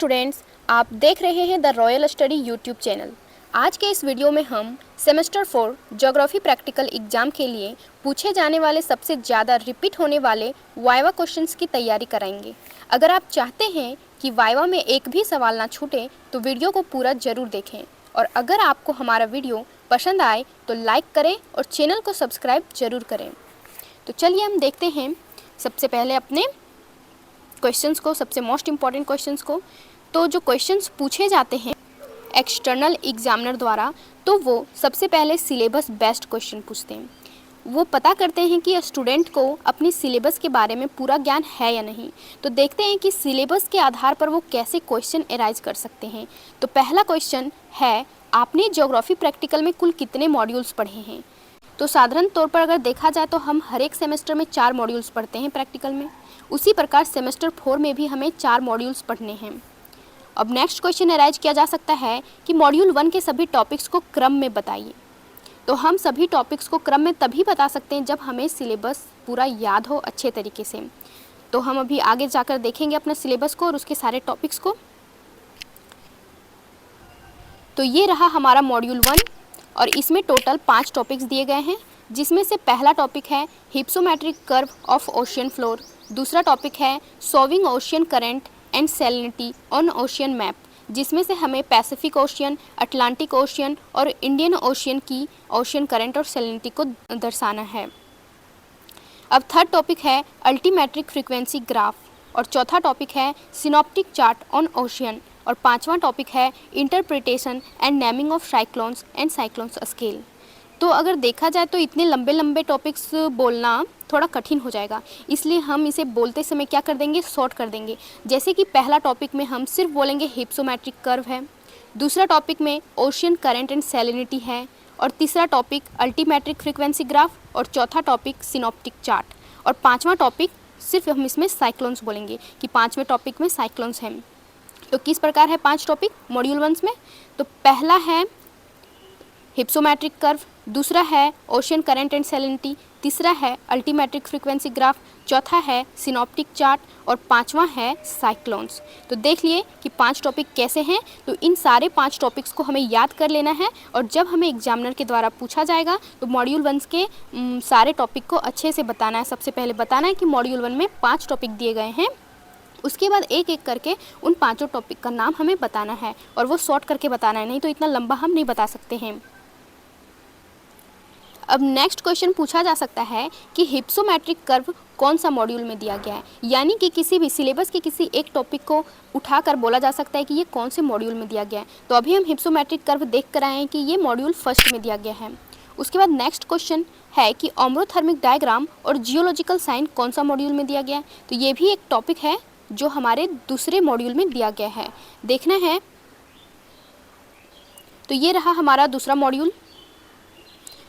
Students, आप देख रहे हैं the royal study YouTube channel. आज के इस वीडियो में हम सेमेस्टर 4 ज्योग्राफी प्रैक्टिकल एग्जाम के लिए पूछे जाने वाले सबसे ज़्यादा रिपीट होने वाले वाइवा क्वेश्चंस की तैयारी कराएंगे। अगर आप चाहते हैं कि वाइवा में एक भी सवाल ना छूटे तो वीडियो को पूरा ज़रूर देखें, और अगर आपको हमारा वीडियो पसंद आए तो लाइक करें और चैनल को सब्सक्राइब जरूर करें। तो चलिए हम देखते हैं सबसे पहले अपने क्वेश्चंस को, सबसे मोस्ट इम्पॉर्टेंट क्वेश्चंस को। तो जो क्वेश्चंस पूछे जाते हैं एक्सटर्नल एग्जामिनर द्वारा, तो वो सबसे पहले सिलेबस बेस्ड क्वेश्चन पूछते हैं। वो पता करते हैं कि स्टूडेंट को अपनी सिलेबस के बारे में पूरा ज्ञान है या नहीं। तो देखते हैं कि सिलेबस के आधार पर वो कैसे क्वेश्चन एराइज कर सकते हैं। तो पहला क्वेश्चन है, आपने ज्योग्राफी प्रैक्टिकल में कुल कितने मॉड्यूल्स पढ़े हैं? तो साधारण तौर पर अगर देखा जाए तो हम हर एक सेमेस्टर में 4 मॉड्यूल्स पढ़ते हैं प्रैक्टिकल में। उसी प्रकार सेमेस्टर 4 में भी हमें 4 मॉड्यूल्स पढ़ने हैं। अब नेक्स्ट क्वेश्चन अराइज किया जा सकता है कि मॉड्यूल 1 के सभी टॉपिक्स को क्रम में बताइए। तो हम सभी टॉपिक्स को क्रम में तभी बता सकते हैं जब हमें सिलेबस पूरा याद हो अच्छे तरीके से। तो हम अभी आगे जाकर देखेंगे अपना सिलेबस को और उसके सारे टॉपिक्स को। तो ये रहा हमारा मॉड्यूल 1 और इसमें टोटल 5 टॉपिक्स दिए गए हैं, जिसमें से पहला टॉपिक है hypsometric curve of ocean floor. दूसरा टॉपिक है solving ocean current and salinity on ocean map, जिसमें से हमें पैसिफिक ओशियन, अटलांटिक ओशियन और इंडियन ओशियन की ओशियन करंट और सैलिनिटी को दर्शाना है। अब थर्ड टॉपिक है अल्टीमेट्रिक फ्रीक्वेंसी ग्राफ, और चौथा टॉपिक है सिनॉप्टिक चार्ट ऑन ओशियन, और पांचवा टॉपिक है interpretation and naming of cyclones and cyclones scale. तो अगर देखा जाए तो इतने लंबे लंबे टॉपिक्स बोलना थोड़ा कठिन हो जाएगा, इसलिए हम इसे बोलते समय क्या कर देंगे, शॉर्ट कर देंगे। जैसे कि पहला टॉपिक में हम सिर्फ बोलेंगे हिप्सोमेट्रिक कर्व है, दूसरा टॉपिक में ओशियन करंट एंड सैलिनिटी है, और तीसरा टॉपिक अल्टीमेट्रिक फ्रीक्वेंसी ग्राफ, और चौथा टॉपिक सिनॉप्टिक चार्ट, और पाँचवा टॉपिक सिर्फ हम इसमें साइक्लोन्स बोलेंगे कि 5वें टॉपिक में साइक्लोन्स हैं। तो किस प्रकार है 5 टॉपिक मॉड्यूल 1 में? तो पहला है हिप्सोमेट्रिक कर्व, दूसरा है ओशियन करंट एंड सैलिनिटी, तीसरा है अल्टीमेट्रिक फ्रीक्वेंसी ग्राफ, चौथा है सिनॉप्टिक चार्ट, और पांचवा है साइक्लोन्स। तो देख लिए कि 5 टॉपिक कैसे हैं। तो इन सारे 5 टॉपिक्स को हमें याद कर लेना है, और जब हमें एग्जामिनर के द्वारा पूछा जाएगा तो मॉड्यूल 1 के सारे टॉपिक को अच्छे से बताना है। सबसे पहले बताना है कि मॉड्यूल 1 में 5 टॉपिक दिए गए हैं, उसके बाद एक एक करके उन 5 टॉपिक का नाम हमें बताना है, और वो शॉर्ट करके बताना है, नहीं तो इतना लंबा हम नहीं बता सकते हैं। अब नेक्स्ट क्वेश्चन पूछा जा सकता है कि हिप्सोमेट्रिक कर्व कौन सा मॉड्यूल में दिया गया है, यानी कि किसी भी सिलेबस के किसी एक टॉपिक को उठाकर बोला जा सकता है कि ये कौन से मॉड्यूल में दिया गया है। तो अभी हम हिप्सोमेट्रिक कर्व देख कर आए हैं कि ये मॉड्यूल 1 में दिया गया है। उसके बाद नेक्स्ट क्वेश्चन है कि ऑम्ब्रोथर्मिक डायग्राम और जियोलॉजिकल साइन कौन सा मॉड्यूल में दिया गया है। तो ये भी एक टॉपिक है जो हमारे दूसरे मॉड्यूल में दिया गया है, देखना है। तो ये रहा हमारा दूसरा मॉड्यूल,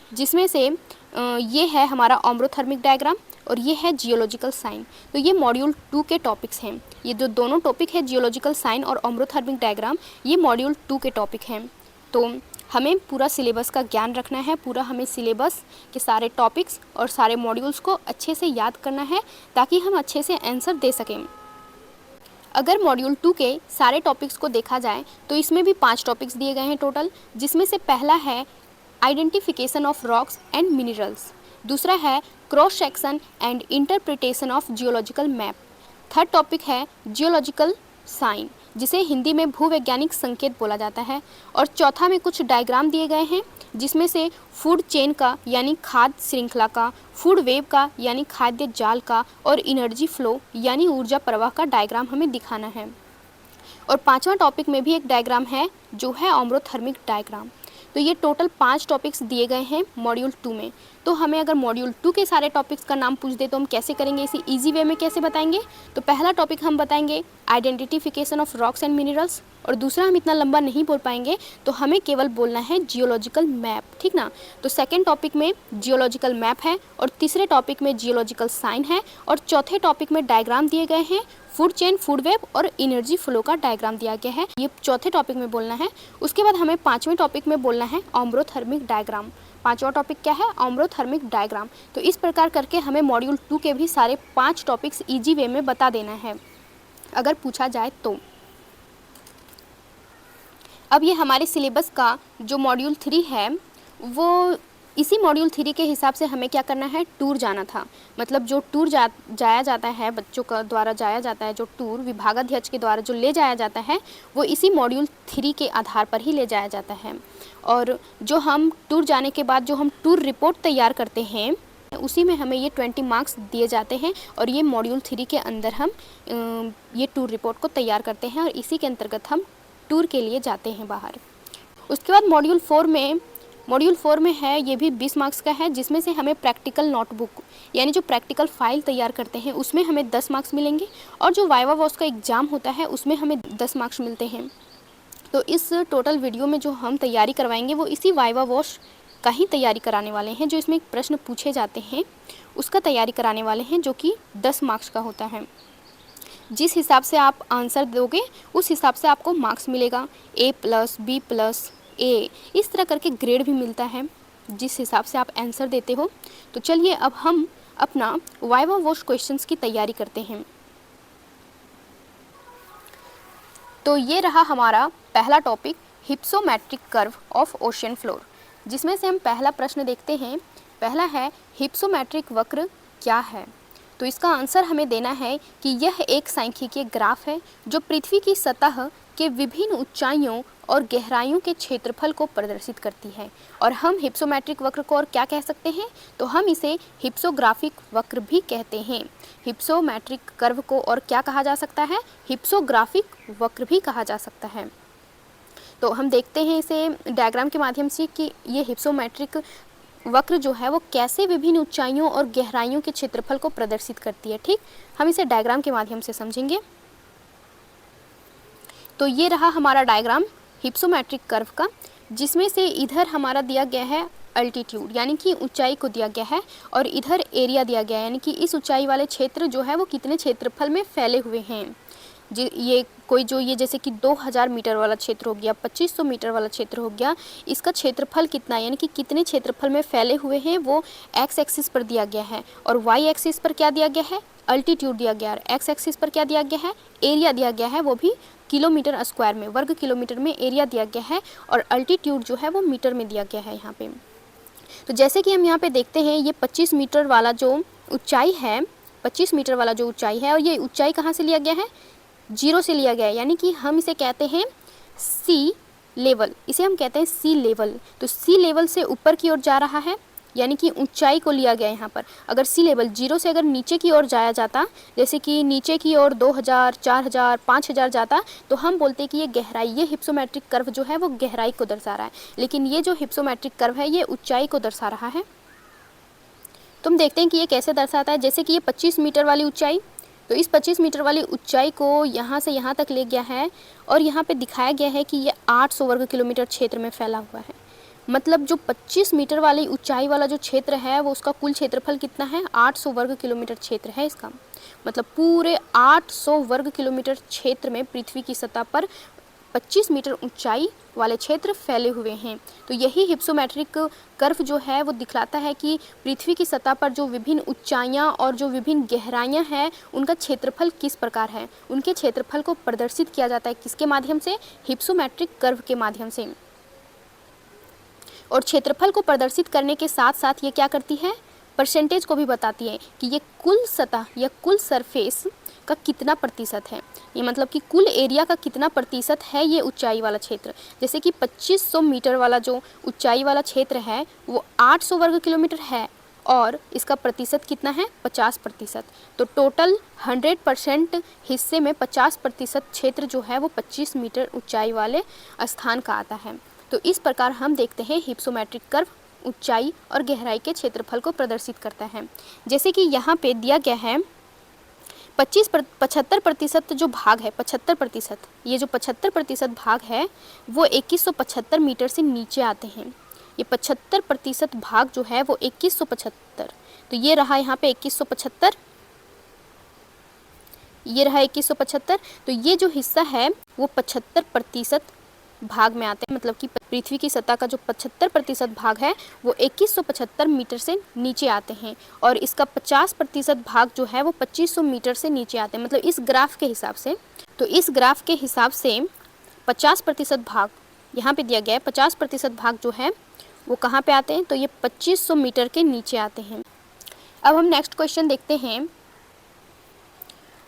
जिसमें से ये है हमारा ऑम्ब्रोथर्मिक डायग्राम और ये है जियोलॉजिकल साइन। तो ये मॉड्यूल 2 के टॉपिक्स हैं। ये जो दोनों टॉपिक है जियोलॉजिकल साइन और ऑम्ब्रोथर्मिक डायग्राम, ये मॉड्यूल 2 के टॉपिक हैं। तो हमें पूरा सिलेबस का ज्ञान रखना है, पूरा हमें सिलेबस के सारे टॉपिक्स और सारे मॉड्यूल्स को अच्छे से याद करना है, ताकि हम अच्छे से आंसर दे सकें। अगर मॉड्यूल 2 के सारे टॉपिक्स को देखा जाए तो इसमें भी 5 टॉपिक्स दिए गए हैं टोटल, जिसमें से पहला है identification of rocks and minerals, दूसरा है cross section and interpretation of geological map, third topic है जियोलॉजिकल साइन, जिसे हिंदी में भूवैज्ञानिक संकेत बोला जाता है, और चौथा में कुछ डायग्राम दिए गए हैं, जिसमें से फूड चेन का यानी खाद्य श्रृंखला का, फूड वेब का यानी खाद्य जाल का, और एनर्जी फ्लो यानी ऊर्जा प्रवाह का डायग्राम हमें दिखाना है। और पांचवा टॉपिक में भी एक डायग्राम है जो है ऑम्ब्रोथर्मिक डायग्राम। तो ये टोटल 5 टॉपिक्स दिए गए हैं मॉड्यूल 2 में। तो हमें अगर मॉड्यूल 2 के सारे टॉपिक्स का नाम पूछ दे तो हम कैसे करेंगे, इसे इजी वे में कैसे बताएंगे? तो पहला टॉपिक हम बताएंगे identification of rocks and minerals, और दूसरा हम इतना लंबा नहीं बोल पाएंगे तो हमें केवल बोलना है जियोलॉजिकल मैप, ठीक ना। तो सेकेंड टॉपिक में जियोलॉजिकल मैप है, और तीसरे टॉपिक में जियोलॉजिकल साइन है, और चौथे टॉपिक में डायग्राम दिए गए हैं, फूड चेन, फूड वेब और एनर्जी फ्लो का डायग्राम दिया गया है। ये चौथे टॉपिक में बोलना है। उसके बाद हमें 5वें टॉपिक में बोलना है ऑम्ब्रोथर्मिक डायग्राम। 5वां टॉपिक क्या है? ऑम्ब्रोथर्मिक डायग्राम। तो इस प्रकार करके हमें मॉड्यूल 2 के भी सारे 5 टॉपिक्स ईजी वे में बता देना है अगर पूछा जाए तो। अब ये हमारे सिलेबस का जो मॉड्यूल 3 है वो इसी मॉड्यूल 3 के हिसाब से हमें क्या करना है, टूर जाना था। मतलब जो टूर जाया जाता है, बच्चों का द्वारा जाया जाता है, जो टूर विभागाध्यक्ष के द्वारा जो ले जाया जाता है वो इसी मॉड्यूल 3 के आधार पर ही ले जाया जाता है। और जो हम टूर जाने के बाद जो हम टूर रिपोर्ट तैयार करते हैं उसी में हमें ये 20 मार्क्स दिए जाते हैं और ये मॉड्यूल 3 के अंदर हम ये टूर रिपोर्ट को तैयार करते हैं और इसी के अंतर्गत हम टूर के लिए जाते हैं बाहर। उसके बाद मॉड्यूल 4 में है, ये भी 20 मार्क्स का है, जिसमें से हमें प्रैक्टिकल नोटबुक यानी जो प्रैक्टिकल फाइल तैयार करते हैं उसमें हमें 10 मार्क्स मिलेंगे और जो वाइवा वॉश का एग्ज़ाम होता है उसमें हमें 10 मार्क्स मिलते हैं। तो इस टोटल वीडियो में जो हम तैयारी करवाएंगे वो इसी वाइवा वॉश का ही तैयारी कराने वाले हैं। जो इसमें प्रश्न पूछे जाते हैं उसका तैयारी कराने वाले हैं, जो कि 10 मार्क्स का होता है। जिस हिसाब से आप आंसर दोगे उस हिसाब से आपको मार्क्स मिलेगा, A+, B+, A, इस तरह करके ग्रेड भी मिलता है जिस हिसाब से आप आंसर देते हो। तो चलिए अब हम अपना वाइवा वॉश क्वेश्चंस की तैयारी करते हैं। तो ये रहा हमारा पहला topic, hypsometric curve of ocean floor, जिसमें से हम पहला प्रश्न देखते हैं। पहला है, हिप्सोमेट्रिक वक्र क्या है? तो इसका आंसर हमें देना है कि यह एक सांख्यिकीय ग्राफ है जो पृथ्वी की सतह के विभिन्न ऊंचाइयों और गहराइयों के क्षेत्रफल को प्रदर्शित करती है। और हम हिप्सोमेट्रिक वक्र को और क्या कह सकते हैं, तो हम इसे हिप्सोग्राफिक वक्र भी कहते हैं। हिप्सोमेट्रिक कर्व को और क्या कहा जा सकता है, हिप्सोग्राफिक वक्र भी कहा जा सकता है। तो हम देखते हैं इसे डायग्राम के माध्यम से कि ये हिप्सोमेट्रिक वक्र जो है वो कैसे विभिन्न ऊंचाइयों और गहराइयों के क्षेत्रफल को प्रदर्शित करती है। ठीक, हम इसे डायग्राम के माध्यम से समझेंगे। तो ये रहा हमारा डायग्राम हिप्सोमेट्रिक कर्व का, जिसमें से इधर हमारा दिया गया है अल्टीट्यूड यानी कि ऊंचाई को दिया गया है और इधर एरिया दिया गया है यानी कि इस ऊंचाई वाले क्षेत्र जो है वो कितने क्षेत्रफल में फैले हुए हैं। ये कोई जो ये जैसे कि 2000 मीटर वाला क्षेत्र हो गया, 2500 मीटर वाला क्षेत्र हो गया, इसका क्षेत्रफल कितना यानी कि कितने क्षेत्रफल में फैले हुए हैं वो एक्स एक्सिस पर दिया गया है और वाई एक्सिस पर क्या दिया गया है, अल्टीट्यूड दिया गया है। एक्स एक्सिस पर क्या दिया गया है, एरिया दिया गया है, वो भी किलोमीटर स्क्वायर में, वर्ग किलोमीटर में एरिया दिया गया है और अल्टीट्यूड जो है वो मीटर में दिया गया है यहाँ पे। तो जैसे कि हम यहाँ पे देखते हैं ये 25 मीटर वाला जो ऊंचाई है, 25 मीटर वाला जो ऊंचाई है, और ये ऊंचाई कहाँ से लिया गया है, 0 से लिया गया है, यानी कि हम इसे कहते हैं सी लेवल, इसे हम कहते हैं सी लेवल। तो सी लेवल से ऊपर की ओर जा रहा है यानी कि ऊंचाई को लिया गया है यहाँ पर। अगर सी लेवल 0 से अगर नीचे की ओर जाया जाता, जैसे कि नीचे की ओर 2000, 4000, 5000 जाता, तो हम बोलते हैं कि ये गहराई, ये हिप्सोमेट्रिक कर्व जो है वो गहराई को दर्शा रहा है। लेकिन ये जो हिप्सोमेट्रिक कर्व है ये ऊंचाई को दर्शा रहा है। तुम देखते हैं कि ये कैसे दर्शाता है। जैसे कि ये 25 मीटर वाली ऊंचाई, तो इस 25 मीटर वाली ऊंचाई को यहाँ से यहाँ तक ले गया है और यहाँ पे दिखाया गया है कि ये 800 वर्ग किलोमीटर क्षेत्र में फैला हुआ है। मतलब जो 25 मीटर वाली ऊंचाई वाला जो क्षेत्र है वो उसका कुल क्षेत्रफल कितना है, 800 वर्ग किलोमीटर क्षेत्र है इसका। मतलब पूरे 800 वर्ग किलोमीटर क्षेत्र में पृथ्वी की सतह पर 25 मीटर ऊंचाई वाले क्षेत्र फैले हुए हैं। तो यही हिप्सोमेट्रिक कर्व जो है वो दिखलाता है कि पृथ्वी की सतह पर जो विभिन्न ऊंचाइयां और जो विभिन्न गहराइयां हैं उनका क्षेत्रफल किस प्रकार है। उनके क्षेत्रफल को प्रदर्शित किया जाता है किसके माध्यम से, हिप्सोमेट्रिक कर्व के माध्यम से। और क्षेत्रफल को प्रदर्शित करने के साथ साथ ये क्या करती है, परसेंटेज को भी बताती है कि ये कुल सतह या कुल सरफेस का कितना प्रतिशत है। ये मतलब कि कुल एरिया का कितना प्रतिशत है ये ऊंचाई वाला क्षेत्र। जैसे कि 2500 मीटर वाला जो ऊंचाई वाला क्षेत्र है वो 800 वर्ग किलोमीटर है और इसका प्रतिशत कितना है, 50%। तो टोटल 100% हिस्से में 50% क्षेत्र जो है वो 25 मीटर ऊंचाई वाले स्थान का आता है। तो इस प्रकार हम देखते हैं हिप्सोमेट्रिक कर्व ऊंचाई और गहराई के क्षेत्रफल को प्रदर्शित करता है। जैसे कि यहाँ पे दिया गया है 75% जो भाग है, 75%, ये जो 75% भाग है वो 2175 मीटर से नीचे आते हैं। ये 75% भाग जो है वो 2175, तो ये रहा यहाँ पे 2175, ये रहा 2175। तो ये जो हिस्सा है वो 75% भाग में आते हैं। मतलब कि पृथ्वी की सतह का जो 75% भाग है वो 2175 मीटर से नीचे आते हैं और इसका 50% भाग जो है वो 2500 मीटर से नीचे आते हैं। मतलब इस ग्राफ के हिसाब से, तो इस ग्राफ के हिसाब से 50% भाग यहाँ पे दिया गया है 50% भाग जो है वो कहाँ पे आते हैं, तो ये 2500 मीटर के नीचे आते हैं। अब हम नेक्स्ट क्वेश्चन देखते हैं,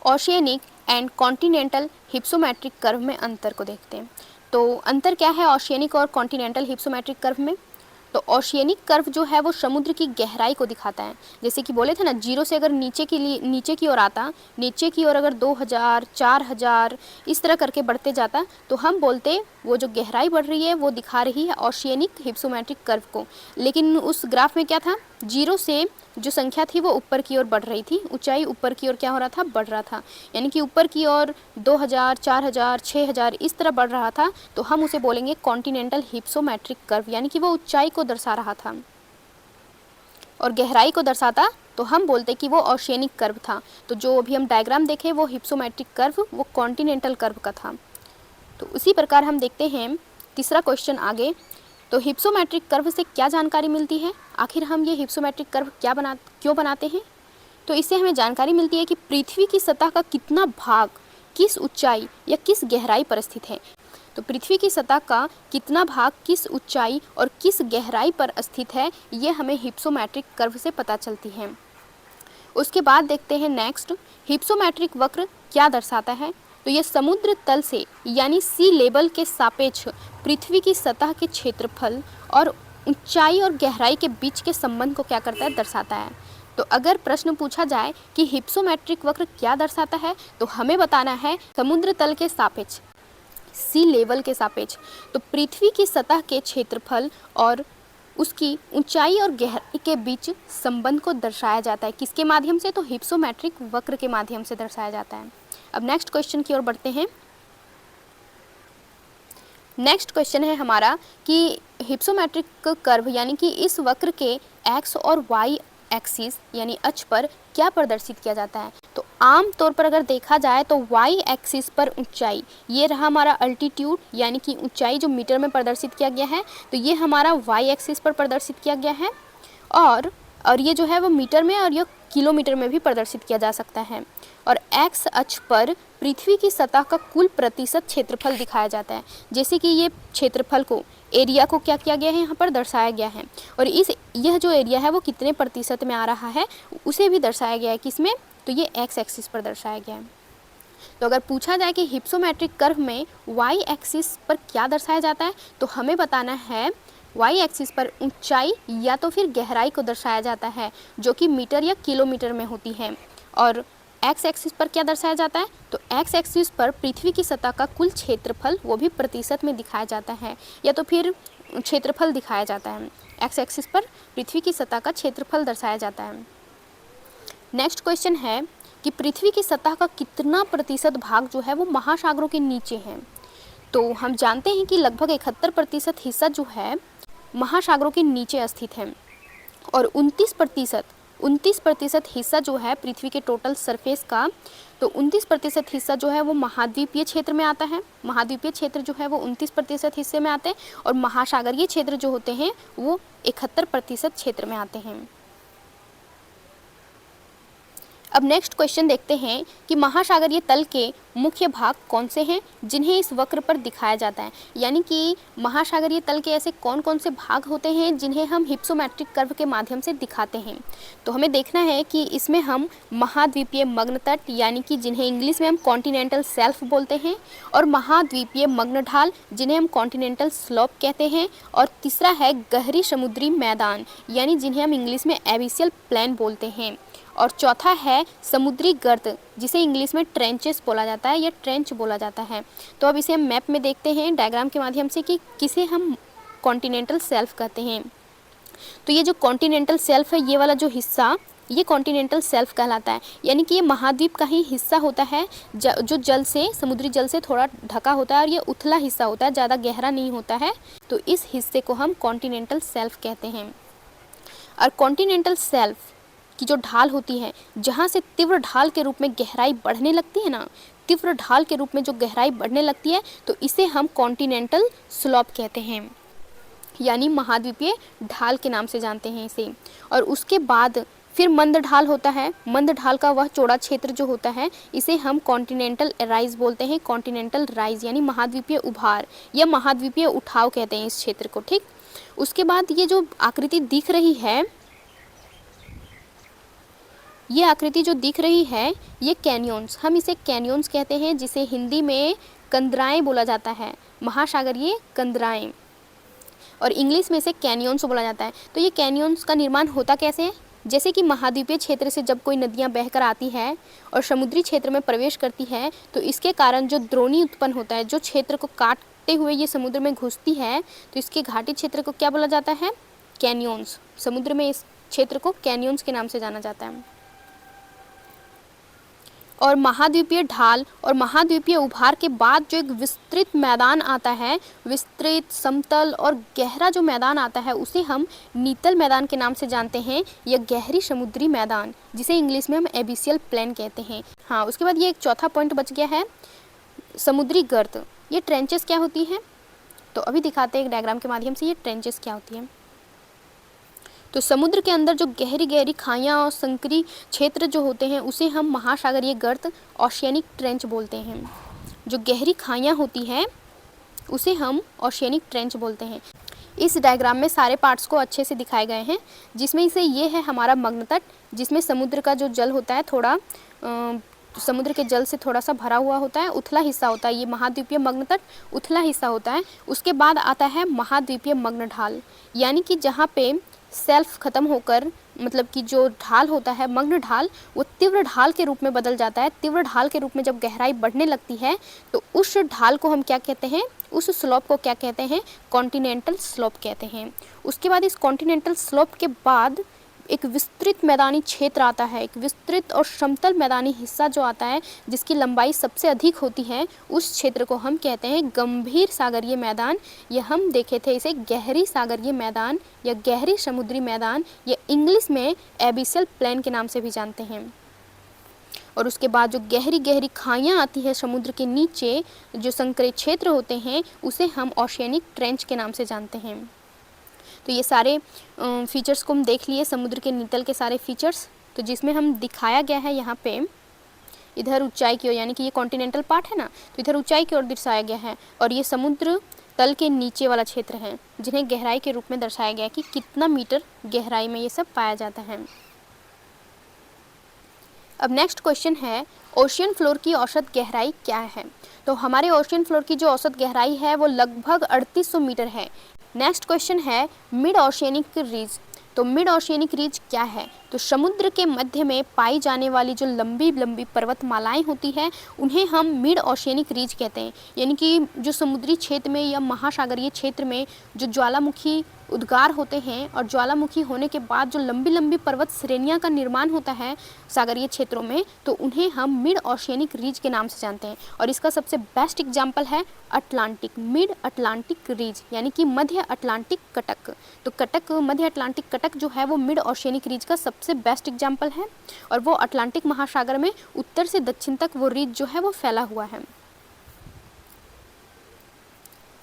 oceanic and continental hypsometric curve में अंतर को देखते हैं। तो अंतर क्या है ओशियनिक और कॉन्टिनेंटल हिप्सोमेट्रिक कर्व में? तो ओशियनिक कर्व जो है वो समुद्र की गहराई को दिखाता है। जैसे कि बोले थे ना, जीरो से अगर नीचे की ओर आता, नीचे की ओर अगर 2000 4000 इस तरह करके बढ़ते जाता, तो हम बोलते वो जो गहराई बढ़ रही है वो दिखा रही है ओशियनिक हिप्सोमेट्रिक कर्व को। लेकिन उस ग्राफ में क्या था, जीरो से जो संख्या थी वो ऊपर की ओर बढ़ रही थी, ऊंचाई ऊपर की ओर क्या हो रहा था, बढ़ रहा था। यानी कि ऊपर की ओर 2000 4000 6000 इस तरह बढ़ रहा था, तो हम उसे बोलेंगे कॉन्टिनेंटल हिप्सोमेट्रिक कर्व, यानी कि वो ऊंचाई को दर्शा रहा था। और गहराई को दर्शाता तो हम बोलते कि वो ओशियनिक कर्व था। तो जो अभी हम डायग्राम देखे वो हिप्सोमेट्रिक कर्व वो कॉन्टिनेंटल कर्व का था। तो उसी प्रकार हम देखते हैं तीसरा क्वेश्चन आगे। तो हिप्सोमेट्रिक कर्व से क्या जानकारी मिलती है, आखिर हम ये हिप्सोमेट्रिक कर्व क्यों बनाते हैं? तो इससे हमें जानकारी मिलती है कि पृथ्वी की सतह का कितना भाग किस ऊंचाई या किस गहराई पर स्थित है। तो पृथ्वी की सतह का कितना भाग किस ऊंचाई और किस गहराई पर स्थित है, ये हमें हिप्सोमेट्रिक कर्व से पता चलती है। उसके बाद देखते हैं नेक्स्ट, हिप्सोमेट्रिक वक्र क्या दर्शाता है? तो ये समुद्र तल से यानी सी लेवल के सापेक्ष पृथ्वी की सतह के क्षेत्रफल और ऊंचाई और गहराई के बीच के संबंध को क्या करता है, दर्शाता है। तो अगर प्रश्न पूछा जाए कि हिप्सोमेट्रिक वक्र क्या दर्शाता है, तो हमें बताना है समुद्र तल के सापेक्ष, सी लेवल के सापेक्ष, तो पृथ्वी की सतह के क्षेत्रफल और उसकी ऊंचाई और गहराई के बीच संबंध को दर्शाया जाता है। किसके माध्यम से? तो हिप्सोमेट्रिक वक्र के माध्यम से दर्शाया जाता है। अब नेक्स्ट क्वेश्चन की ओर बढ़ते हैं। नेक्स्ट क्वेश्चन है हमारा कि हिप्सोमेट्रिक कर्व यानी कि इस वक्र के एक्स और वाई एक्सिस यानी अक्ष पर क्या प्रदर्शित किया जाता है? तो आम तौर पर अगर देखा जाए तो वाई एक्सिस पर ऊंचाई, ये रहा हमारा अल्टीट्यूड यानी कि ऊंचाई जो मीटर में प्रदर्शित किया गया है, तो ये हमारा वाई एक्सिस पर प्रदर्शित किया गया है। और ये जो है वो मीटर में और ये किलोमीटर में भी प्रदर्शित किया जा सकता है। और एक्स अक्ष पर पृथ्वी की सतह का कुल प्रतिशत क्षेत्रफल दिखाया जाता है। जैसे कि ये क्षेत्रफल को, एरिया को क्या किया गया है, यहाँ पर दर्शाया गया है। और यह जो एरिया है वो कितने प्रतिशत में आ रहा है उसे भी दर्शाया गया है। किसमें? तो ये एक्स एक्सिस पर दर्शाया गया है। तो अगर पूछा जाए कि हिप्सोमेट्रिक कर्व में वाई एक्सिस पर क्या दर्शाया जाता है, तो हमें बताना है वाई एक्सिस पर ऊंचाई या तो फिर गहराई को दर्शाया जाता है, जो कि मीटर या किलोमीटर में होती है। और एक्स एक्सिस पर क्या दर्शाया जाता है? तो एक्स एक्सिस पर पृथ्वी की सतह का कुल क्षेत्रफल वो भी प्रतिशत में दिखाया जाता है, या तो फिर क्षेत्रफल दिखाया जाता है। एक्स एक्सिस पर पृथ्वी की सतह का क्षेत्रफल दर्शाया जाता है। नेक्स्ट क्वेश्चन है कि पृथ्वी की सतह का कितना प्रतिशत भाग जो है वो महासागरों के नीचे है? तो हम जानते हैं कि लगभग 71% हिस्सा जो है महासागरों के नीचे स्थित है। और 29% हिस्सा जो है पृथ्वी के टोटल सरफेस का, तो 29% हिस्सा जो है वो महाद्वीपीय क्षेत्र में आता है। महाद्वीपीय क्षेत्र जो है वो 29% हिस्से में आते हैं, और महासागरीय क्षेत्र जो होते हैं वो 71% क्षेत्र में आते हैं। अब नेक्स्ट क्वेश्चन देखते हैं कि महासागरीय तल के मुख्य भाग कौन से हैं जिन्हें इस वक्र पर दिखाया जाता है। यानी कि महासागरीय तल के ऐसे कौन कौन से भाग होते हैं जिन्हें हम हिप्सोमेट्रिक कर्व के माध्यम से दिखाते हैं। तो हमें देखना है कि इसमें हम महाद्वीपीय मग्न तट यानी कि जिन्हें इंग्लिश में हम कॉन्टिनेंटल शेल्फ बोलते हैं, और महाद्वीपीय मग्न ढाल जिन्हें हम कॉन्टिनेंटल स्लोप कहते हैं, और तीसरा है गहरी समुद्री मैदान यानी जिन्हें हम इंग्लिश में एबिसियल प्लेन बोलते हैं, और चौथा है समुद्री गर्त जिसे इंग्लिश में ट्रेंचेस बोला जाता है या ट्रेंच बोला जाता है। तो अब इसे हम मैप में देखते हैं डायग्राम के माध्यम से कि किसे हम कॉन्टिनेंटल शेल्फ कहते हैं। तो ये जो कॉन्टिनेंटल शेल्फ है, ये वाला जो हिस्सा, ये कॉन्टिनेंटल शेल्फ कहलाता है। यानी कि ये महाद्वीप का ही हिस्सा होता है जो जल से, समुद्री जल से थोड़ा ढका होता है, और ये उथला हिस्सा होता है, ज़्यादा गहरा नहीं होता है। तो इस हिस्से को हम कॉन्टिनेंटल शेल्फ कहते हैं। और कॉन्टिनेंटल शेल्फ की जो ढाल होती है, जहाँ से तीव्र ढाल के रूप में गहराई बढ़ने लगती है ना, तीव्र ढाल के रूप में जो गहराई बढ़ने लगती है, तो इसे हम कॉन्टिनेंटल स्लोप कहते हैं, यानी महाद्वीपीय ढाल के नाम से जानते हैं इसे। और उसके बाद फिर मंद ढाल होता है, मंद ढाल का वह चौड़ा क्षेत्र जो होता है इसे हम कॉन्टिनेंटल राइज बोलते हैं, कॉन्टिनेंटल राइज यानी महाद्वीपीय उभार या महाद्वीपीय उठाव कहते हैं इस क्षेत्र को, ठीक। उसके बाद ये जो आकृति दिख रही है, ये आकृति जो दिख रही है ये कैनियंस, हम इसे कैनियंस कहते हैं, जिसे हिंदी में कंदराएं बोला जाता है, महासागरीय कंदराएं, और इंग्लिश में इसे कैनियंस बोला जाता है। तो ये कैनियंस का निर्माण होता कैसे है? जैसे कि महाद्वीपीय क्षेत्र से जब कोई नदियाँ बहकर आती है और समुद्री क्षेत्र में प्रवेश करती है तो इसके कारण जो द्रोणी उत्पन्न होता है, जो क्षेत्र को काटते हुए ये समुद्र में घुसती है, तो इसके घाटी क्षेत्र को क्या बोला जाता है? कैनियंस। समुद्र में इस क्षेत्र को कैनियंस के नाम से जाना जाता है। और महाद्वीपीय ढाल और महाद्वीपीय उभार के बाद जो एक विस्तृत मैदान आता है, विस्तृत, समतल और गहरा जो मैदान आता है उसे हम नीतल मैदान के नाम से जानते हैं, या गहरी समुद्री मैदान, जिसे इंग्लिश में हम एबिसियल प्लेन कहते हैं। हाँ, उसके बाद ये एक चौथा पॉइंट बच गया है, समुद्री गर्त। ये ट्रेंचेस क्या होती हैं? तो अभी दिखाते हैं एक डायग्राम के माध्यम से ये ट्रेंचेस क्या होती हैं। तो समुद्र के अंदर जो गहरी गहरी खाइयाँ और संकरी क्षेत्र जो होते हैं उसे हम महासागरीय गर्त, ओशियनिक ट्रेंच बोलते हैं। जो गहरी खाइयाँ होती हैं उसे हम ओशियनिक ट्रेंच बोलते हैं। इस डायग्राम में सारे पार्ट्स को अच्छे से दिखाए गए हैं, जिसमें से ये है हमारा मग्न तट, जिसमें समुद्र का जो जल होता है थोड़ा समुद्र के जल से थोड़ा सा भरा हुआ होता है, उथला हिस्सा होता है, ये महाद्वीपीय मग्न तट उथला हिस्सा होता है। उसके बाद आता है महाद्वीपीय मग्न ढाल, यानी कि जहाँ पे सेल्फ ख़त्म होकर, मतलब कि जो ढाल होता है मग्न ढाल, वो तीव्र ढाल के रूप में बदल जाता है। तीव्र ढाल के रूप में जब गहराई बढ़ने लगती है तो उस ढाल को हम क्या कहते हैं? उस स्लोप को क्या कहते हैं? कॉन्टिनेंटल स्लोप कहते हैं। उसके बाद इस कॉन्टिनेंटल स्लोप के बाद एक विस्तृत मैदानी क्षेत्र आता है, एक विस्तृत और समतल मैदानी हिस्सा जो आता है जिसकी लंबाई सबसे अधिक होती है, उस क्षेत्र को हम कहते हैं गंभीर सागरीय मैदान, या हम देखे थे इसे गहरी सागरीय मैदान या गहरी समुद्री मैदान, या इंग्लिश में एबिसियल प्लेन के नाम से भी जानते हैं। और उसके बाद जो गहरी गहरी खाइयाँ आती है समुद्र के नीचे, जो संकरे क्षेत्र होते हैं, उसे हम ओशियनिक ट्रेंच के नाम से जानते हैं। तो ये सारे फीचर्स को हम देख लिए, समुद्र के नीतल के सारे फीचर्स, तो जिसमें हम दिखाया गया है यहाँ पे इधर ऊंचाई की ओर, यानी कि ये कॉन्टिनेंटल पार्ट है ना, तो इधर ऊंचाई की ओर दर्शाया गया है, और ये समुद्र तल के नीचे वाला क्षेत्र है जिन्हें गहराई के रूप में दर्शाया गया है कि कितना मीटर गहराई में ये सब पाया जाता है। अब नेक्स्ट क्वेश्चन है, ओशियन फ्लोर की औसत गहराई क्या है? तो हमारे ओशियन फ्लोर की जो औसत गहराई है वो लगभग 3800 मीटर है। नेक्स्ट क्वेश्चन है, मिड ओशियनिक रीज। तो मिड ओशियनिक रीज क्या है? तो समुद्र के मध्य में पाई जाने वाली जो लंबी लंबी पर्वतमालाएं होती हैं उन्हें हम मिड ओशियनिक रीज कहते हैं, यानी कि जो समुद्री क्षेत्र में या महासागरीय क्षेत्र में जो ज्वालामुखी उद्गार होते हैं और ज्वालामुखी होने के बाद जो लंबी लंबी पर्वत श्रेणियां का निर्माण होता है सागरीय क्षेत्रों में, तो उन्हें हम मिड ओशियनिक रीज के नाम से जानते हैं। और इसका सबसे बेस्ट एग्जाम्पल है अटलांटिक, मिड अटलांटिक रीज, यानी कि मध्य अटलांटिक कटक। तो कटक, मध्य अटलांटिक कटक जो है वो मिड ओशियनिक रीज का सबसे बेस्ट एग्जाम्पल है, और वो अटलांटिक महासागर में उत्तर से दक्षिण तक वो रीज जो है वो फैला हुआ है।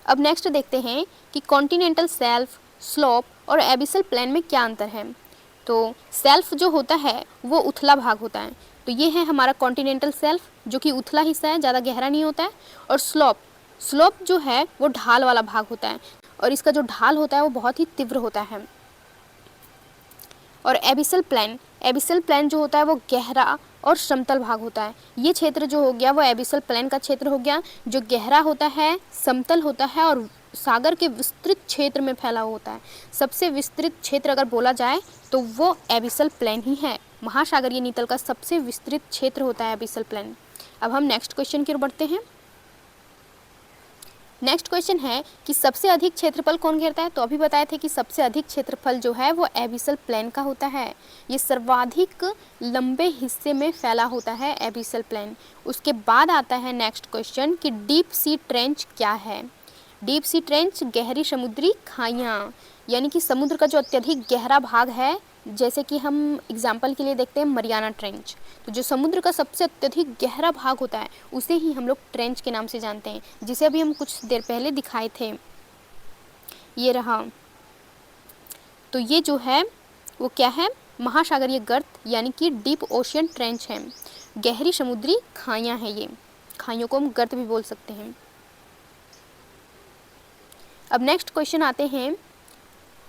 अब नेक्स्ट देखते हैं कि कॉन्टिनेंटल सेल्फ, स्लोप और एबिसल प्लेन में क्या अंतर है। तो सेल्फ जो होता है वो उथला भाग होता है, तो ये है हमारा कॉन्टिनेंटल सेल्फ जो कि उथला हिस्सा है, ज़्यादा गहरा नहीं होता है। और स्लोप जो है वो ढाल वाला भाग होता है, और इसका जो ढाल होता है वो बहुत ही तीव्र होता है। और एबिसल प्लेन जो होता है वो गहरा और समतल भाग होता है। ये क्षेत्र जो हो गया वो एबिसल प्लेन का क्षेत्र हो गया, जो गहरा होता है, समतल होता है और सागर के विस्तृत क्षेत्र में फैला होता है। सबसे विस्तृत क्षेत्र अगर बोला जाए तो वो एबिसल प्लेन ही है। महासागरीय नीतल का सबसे विस्तृत क्षेत्र होता है एबिसल प्लेन। अब हम नेक्स्ट क्वेश्चन की ओर बढ़ते हैं। नेक्स्ट क्वेश्चन है कि सबसे अधिक क्षेत्रफल कौन घेरता है? तो अभी बताए थे कि सबसे अधिक क्षेत्रफल जो है वो एबिसल प्लेन का होता है। ये सर्वाधिक लंबे हिस्से में फैला होता है एबिसल प्लेन। उसके बाद आता है नेक्स्ट क्वेश्चन कि डीप सी ट्रेंच क्या है? डीप सी ट्रेंच गहरी समुद्री खाइयाँ, यानी कि समुद्र का जो अत्यधिक गहरा भाग है, जैसे कि हम एग्जाम्पल के लिए देखते हैं मरियाना ट्रेंच। तो जो समुद्र का सबसे अत्यधिक गहरा भाग होता है उसे ही हम लोग ट्रेंच के नाम से जानते हैं, जिसे अभी हम कुछ देर पहले दिखाए थे। ये रहा, तो ये जो है वो क्या है? महासागरीय गर्त यानी कि डीप ओशियन ट्रेंच है, गहरी समुद्री खाइयाँ हैं। ये खाइयों को हम गर्त भी बोल सकते हैं। अब नेक्स्ट क्वेश्चन आते हैं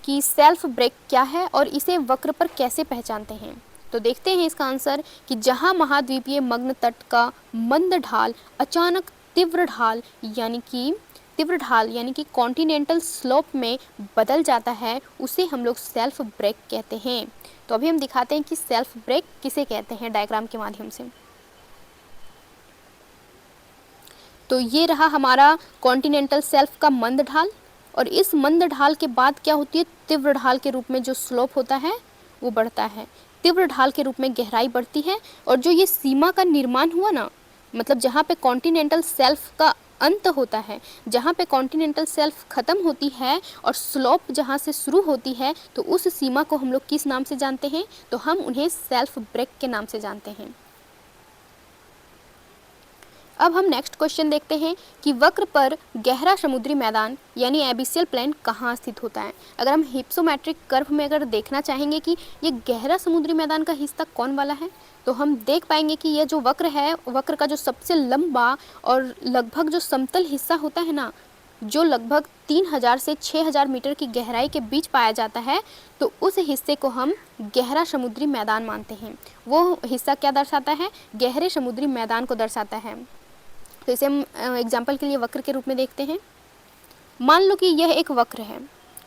कि सेल्फ ब्रेक क्या है और इसे वक्र पर कैसे पहचानते हैं। तो देखते हैं इसका आंसर कि जहां महाद्वीपीय मग्न तट का मंद ढाल अचानक तीव्र ढाल यानी कि कॉन्टिनेंटल स्लोप में बदल जाता है, उसे हम लोग सेल्फ ब्रेक कहते हैं। तो अभी हम दिखाते हैं कि सेल्फ ब्रेक किसे कहते हैं डायग्राम के माध्यम से। तो ये रहा हमारा कॉन्टिनेंटल सेल्फ का मंद ढाल, और इस मंद ढाल के बाद क्या होती है, तीव्र ढाल के रूप में जो स्लोप होता है वो बढ़ता है, तीव्र ढाल के रूप में गहराई बढ़ती है। और जो ये सीमा का निर्माण हुआ ना, मतलब जहाँ पे कॉन्टिनेंटल सेल्फ का अंत होता है, जहाँ पे कॉन्टिनेंटल सेल्फ ख़त्म होती है और स्लोप जहाँ से शुरू होती है, तो उस सीमा को हम लोग किस नाम से जानते हैं, तो हम उन्हें सेल्फ ब्रेक के नाम से जानते हैं। अब हम नेक्स्ट क्वेश्चन देखते हैं कि वक्र पर गहरा समुद्री मैदान यानी एबिसियल प्लेन कहाँ स्थित होता है। अगर हम हिप्सोमेट्रिक कर्व में अगर देखना चाहेंगे कि ये गहरा समुद्री मैदान का हिस्सा कौन वाला है, तो हम देख पाएंगे कि ये जो वक्र है, वक्र का जो सबसे लंबा और लगभग जो समतल हिस्सा होता है ना, जो लगभग 3000 से 6000 मीटर की गहराई के बीच पाया जाता है, तो उस हिस्से को हम गहरा समुद्री मैदान मानते हैं। वो हिस्सा क्या दर्शाता है, गहरे समुद्री मैदान को दर्शाता है। तो इसे हम एग्जाम्पल के लिए वक्र के रूप में देखते हैं। मान लो कि यह एक वक्र है,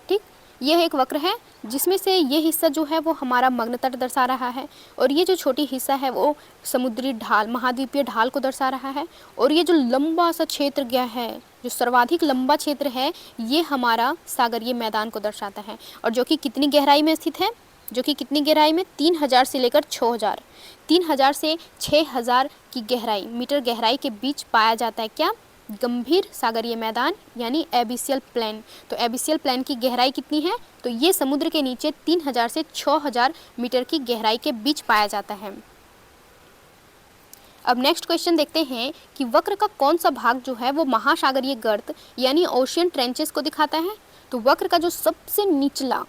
ठीक, यह एक वक्र है जिसमें से ये हिस्सा जो है वो हमारा मग्न तट दर्शा रहा है, और ये जो छोटी हिस्सा है वो समुद्री ढाल, महाद्वीपीय ढाल को दर्शा रहा है, और ये जो लंबा सा क्षेत्र गया है, जो सर्वाधिक लंबा क्षेत्र है, ये हमारा सागरीय मैदान को दर्शाता है, और जो कि कितनी गहराई में स्थित है, जो कि कितनी गहराई में, 3000 से लेकर 6000, 3000 से 6000 की गहराई, मीटर गहराई के बीच पाया जाता है क्या, गंभीर सागरीय मैदान यानी एबिसियल प्लेन। तो एबिसियल प्लेन की गहराई कितनी है, तो ये समुद्र के नीचे 3000 से 6000 मीटर की गहराई के बीच पाया जाता है। अब नेक्स्ट क्वेश्चन देखते हैं कि वक्र का कौन सा भाग जो है वो महासागरीय गर्त यानी ओशियन ट्रेंचेस को दिखाता है। तो वक्र का जो सबसे निचला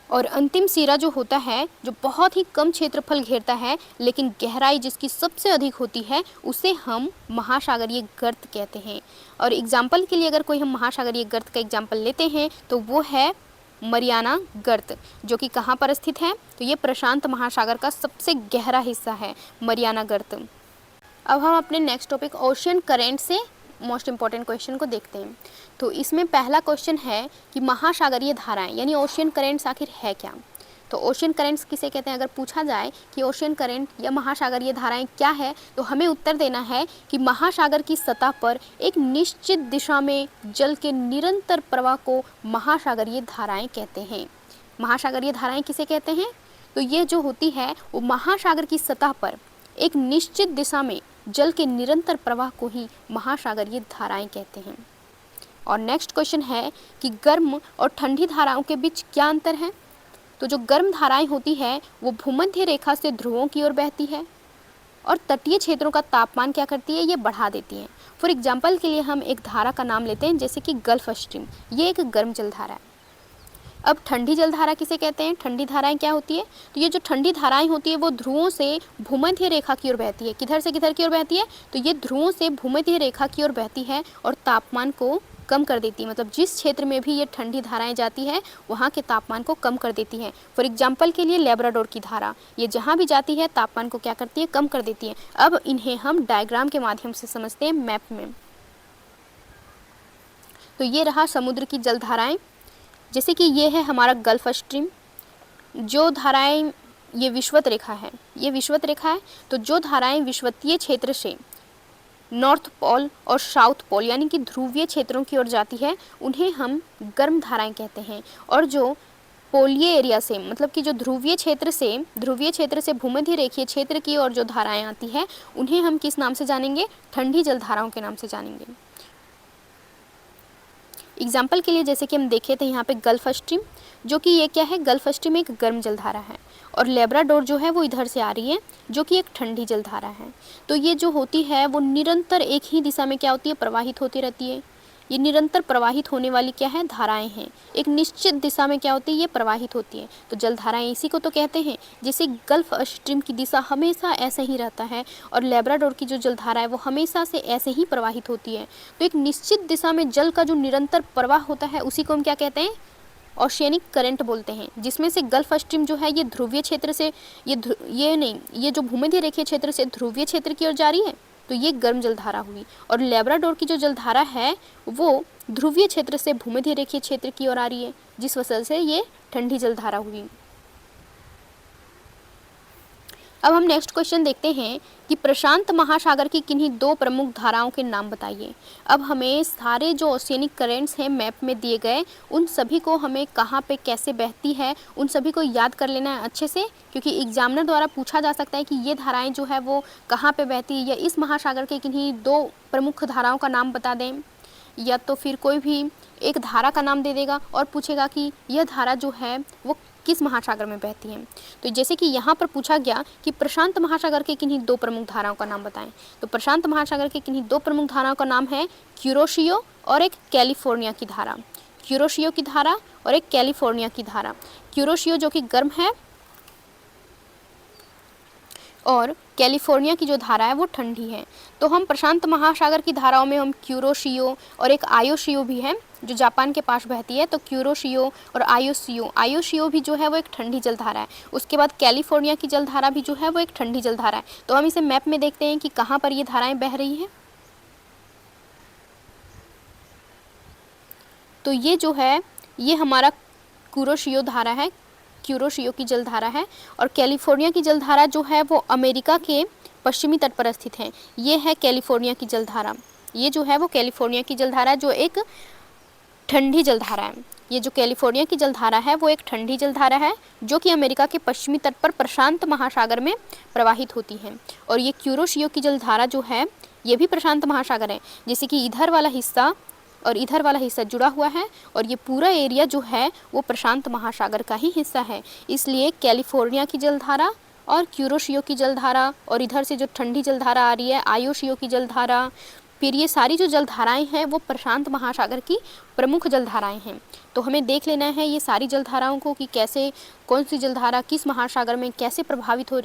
और अंतिम सिरा जो होता है, जो बहुत ही कम क्षेत्रफल घेरता है लेकिन गहराई जिसकी सबसे अधिक होती है, उसे हम महासागरीय गर्त कहते हैं। और एग्जाम्पल के लिए अगर कोई हम महासागरीय गर्त का एग्जाम्पल लेते हैं तो वो है मरियाना गर्त, जो कि कहाँ पर स्थित है, तो ये प्रशांत महासागर का सबसे गहरा हिस्सा है, मरियाना गर्त। अब हम अपने नेक्स्ट टॉपिक ओशियन करेंट से मोस्ट इंपॉर्टेंट क्वेश्चन को देखते हैं। तो इसमें पहला क्वेश्चन है कि महासागरीय धाराएं यानी ओशियन करेंट्स आखिर है क्या। तो ओशियन करेंट्स किसे कहते हैं, अगर पूछा जाए कि ओशियन करेंट या महासागरीय धाराएं क्या है, तो हमें उत्तर देना है कि महासागर की सतह पर एक निश्चित दिशा में जल के निरंतर प्रवाह को महासागरीय धाराएं कहते हैं। महासागरीय धाराएं किसे कहते हैं, तो ये जो होती है वो महासागर की सतह पर एक निश्चित दिशा में जल के निरंतर प्रवाह को ही महासागरीय धाराएं कहते हैं। और नेक्स्ट क्वेश्चन है कि गर्म और ठंडी धाराओं के बीच क्या अंतर है। तो जो गर्म धाराएं होती है वो भूमध्य रेखा से ध्रुवों की ओर बहती है, और तटीय क्षेत्रों का तापमान क्या करती है, ये बढ़ा देती है। फॉर एग्जाम्पल के लिए हम एक धारा का नाम लेते हैं, जैसे कि गल्फ स्ट्रीम, ये एक गर्म जलधारा है। अब ठंडी जलधारा किसे कहते हैं, ठंडी धाराएं क्या होती है, तो ये जो ठंडी धाराएं होती है वो ध्रुवों से भूमध्य रेखा की ओर बहती है। किधर से किधर की ओर बहती है, तो ये ध्रुवों से भूमध्य रेखा की ओर बहती है और तापमान को कम कर देती है। मतलब जिस क्षेत्र में भी ये ठंडी धाराएं जाती है वहाँ के तापमान को कम कर देती है। फॉर एग्जाम्पल के लिए लेब्राडोर की धारा, ये जहाँ भी जाती है तापमान को क्या करती है, कम कर देती है। अब इन्हें हम डायग्राम के माध्यम से समझते हैं मैप में। तो ये रहा समुद्र की जलधाराएं, जैसे कि ये है हमारा गल्फ स्ट्रीम। जो धाराएं, ये विषुवत रेखा है, ये विषुवत रेखा है। तो जो धाराएं विषुवतीय क्षेत्र से नॉर्थ पोल और साउथ पोल यानी कि ध्रुवीय क्षेत्रों की ओर जाती है उन्हें हम गर्म धाराएं कहते हैं। और जो पोलीय एरिया से, मतलब कि जो ध्रुवीय क्षेत्र से भूमध्य रेखीय क्षेत्र की ओर जो धाराएं आती है उन्हें हम किस नाम से जानेंगे, ठंडी जलधाराओं के नाम से जानेंगे। एग्जाम्पल के लिए जैसे कि हम देखे थे यहाँ पे गल्फ स्ट्रीम, जो कि ये क्या है, गल्फ स्ट्रीम एक गर्म जलधारा है, और लेब्राडोर जो है वो इधर से आ रही है जो कि एक ठंडी जलधारा है। तो ये जो होती है वो निरंतर एक ही दिशा में क्या होती है, प्रवाहित होती रहती है। ये निरंतर प्रवाहित होने वाली क्या है, धाराएं हैं। एक निश्चित दिशा में क्या होती है, ये प्रवाहित होती है। तो जलधाराएं इसी को तो कहते हैं। जैसे गल्फ स्ट्रीम की दिशा हमेशा ऐसे ही रहता है और लैब्राडोर की जो जलधारा है वो हमेशा से ऐसे ही प्रवाहित होती है। तो एक निश्चित दिशा में जल का जो निरंतर प्रवाह होता है उसी को हम क्या कहते हैं, ओशियनिक करंट बोलते हैं। जिसमें से गल्फ स्ट्रीम जो है ये ध्रुवीय क्षेत्र से ये जो भूमध्य रेखीय क्षेत्र से ध्रुवीय क्षेत्र की ओर जा रही है, तो ये गर्म जलधारा हुई। और लैब्राडोर की जो जलधारा है वो ध्रुवीय क्षेत्र से भूमध्य रेखीय क्षेत्र की ओर आ रही है, जिस वजह से ये ठंडी जलधारा हुई। अब हम नेक्स्ट क्वेश्चन देखते हैं कि प्रशांत महासागर की किन्हीं दो प्रमुख धाराओं के नाम बताइए। अब हमें सारे जो ओशियनिक करेंट्स हैं मैप में दिए गए, उन सभी को हमें कहाँ पे कैसे बहती है उन सभी को याद कर लेना है अच्छे से, क्योंकि एग्जामिनर द्वारा पूछा जा सकता है कि ये धाराएं जो है वो कहाँ पे बहती है, या इस महासागर के किन्हीं दो प्रमुख धाराओं का नाम बता दें, या तो फिर कोई भी एक धारा का नाम दे देगा और पूछेगा कि यह धारा जो है वो किस महासागर में बहती है। तो जैसे कि यहाँ पर पूछा गया कि प्रशांत महासागर के किन्हीं दो प्रमुख धाराओं का नाम बताएं, तो प्रशांत महासागर के किन्हीं दो प्रमुख धाराओं का नाम है क्यूरोशियो और एक कैलिफोर्निया की धारा। क्यूरोशियो की धारा और एक कैलिफोर्निया की धारा। क्यूरोशियो जो कि गर्म है और कैलिफोर्निया की जो धारा है वो ठंडी है। तो हम प्रशांत महासागर की धाराओं में हम क्यूरोशियो और एक आयोशियो भी है जो जापान के पास बहती है, तो क्यूरोशियो और आयोशियो भी जो है वो एक ठंडी जलधारा है। उसके बाद कैलिफोर्निया की जलधारा भी जो है वो एक ठंडी जलधारा है। तो हम इसे मैप में देखते हैं कि कहाँ पर ये धाराएं बह रही हैं। तो ये जो है ये हमारा क्यूरोशियो धारा है, क्यूरोशियो की जलधारा है। और कैलिफोर्निया की जलधारा जो है वो अमेरिका के पश्चिमी तट पर स्थित है। ये है कैलिफोर्निया की जलधारा, ये जो है वो कैलिफोर्निया की जलधारा जो एक ठंडी जलधारा है। ये जो कैलिफोर्निया की जलधारा है वो एक ठंडी जलधारा है जो कि अमेरिका के पश्चिमी तट पर प्रशांत महासागर में प्रवाहित होती है। और ये क्यूरोशियो की जलधारा जो है ये भी प्रशांत महासागर है, जैसे कि इधर वाला हिस्सा और इधर वाला हिस्सा जुड़ा हुआ है और ये पूरा एरिया जो है वो प्रशांत महासागर का ही हिस्सा है। इसलिए कैलिफोर्निया की जलधारा और क्यूरोशियो की जलधारा और इधर से जो ठंडी जलधारा आ रही है आयोशियो की जलधारा, फिर ये सारी जो जलधाराएं हैं वो प्रशांत महासागर की प्रमुख जलधाराएं हैं। तो हमें देख लेना है ये सारी जलधाराओं को कि कैसे कौन सी जलधारा किस महासागर में कैसे प्रवाहित हो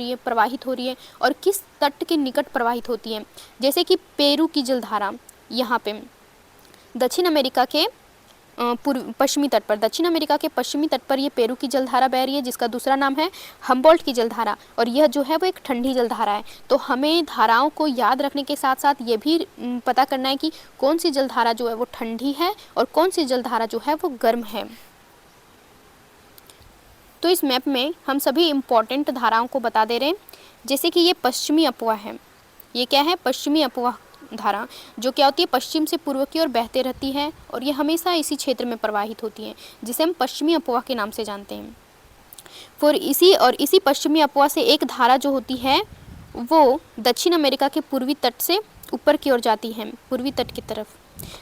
रही है और किस तट के निकट प्रवाहित होती है। जैसे कि पेरू की जलधारा यहाँ पे दक्षिण अमेरिका के पश्चिमी तट पर, दक्षिण अमेरिका के पश्चिमी तट पर ये पेरू की जलधारा बह रही है जिसका दूसरा नाम है हम्बोल्ट की जलधारा, और यह जो है वो एक ठंडी जलधारा है। तो हमें धाराओं को याद रखने के साथ साथ ये भी पता करना है कि कौन सी जलधारा जो है वो ठंडी है और कौन सी जलधारा जो है वो गर्म है। तो इस मैप में हम सभी इम्पॉर्टेंट धाराओं को बता दे रहे हैं। जैसे कि ये पश्चिमी अपवाह है, ये क्या है, पश्चिमी अपवाह धारा, जो क्या होती है पश्चिम से पूर्व की ओर बहते रहती है और ये हमेशा इसी क्षेत्र में प्रवाहित होती है, जिसे हम पश्चिमी अपवाह के नाम से जानते हैं। फिर इसी पश्चिमी अपवाह से एक धारा जो होती है वो दक्षिण अमेरिका के पूर्वी तट से ऊपर की ओर जाती है, पूर्वी तट की तरफ।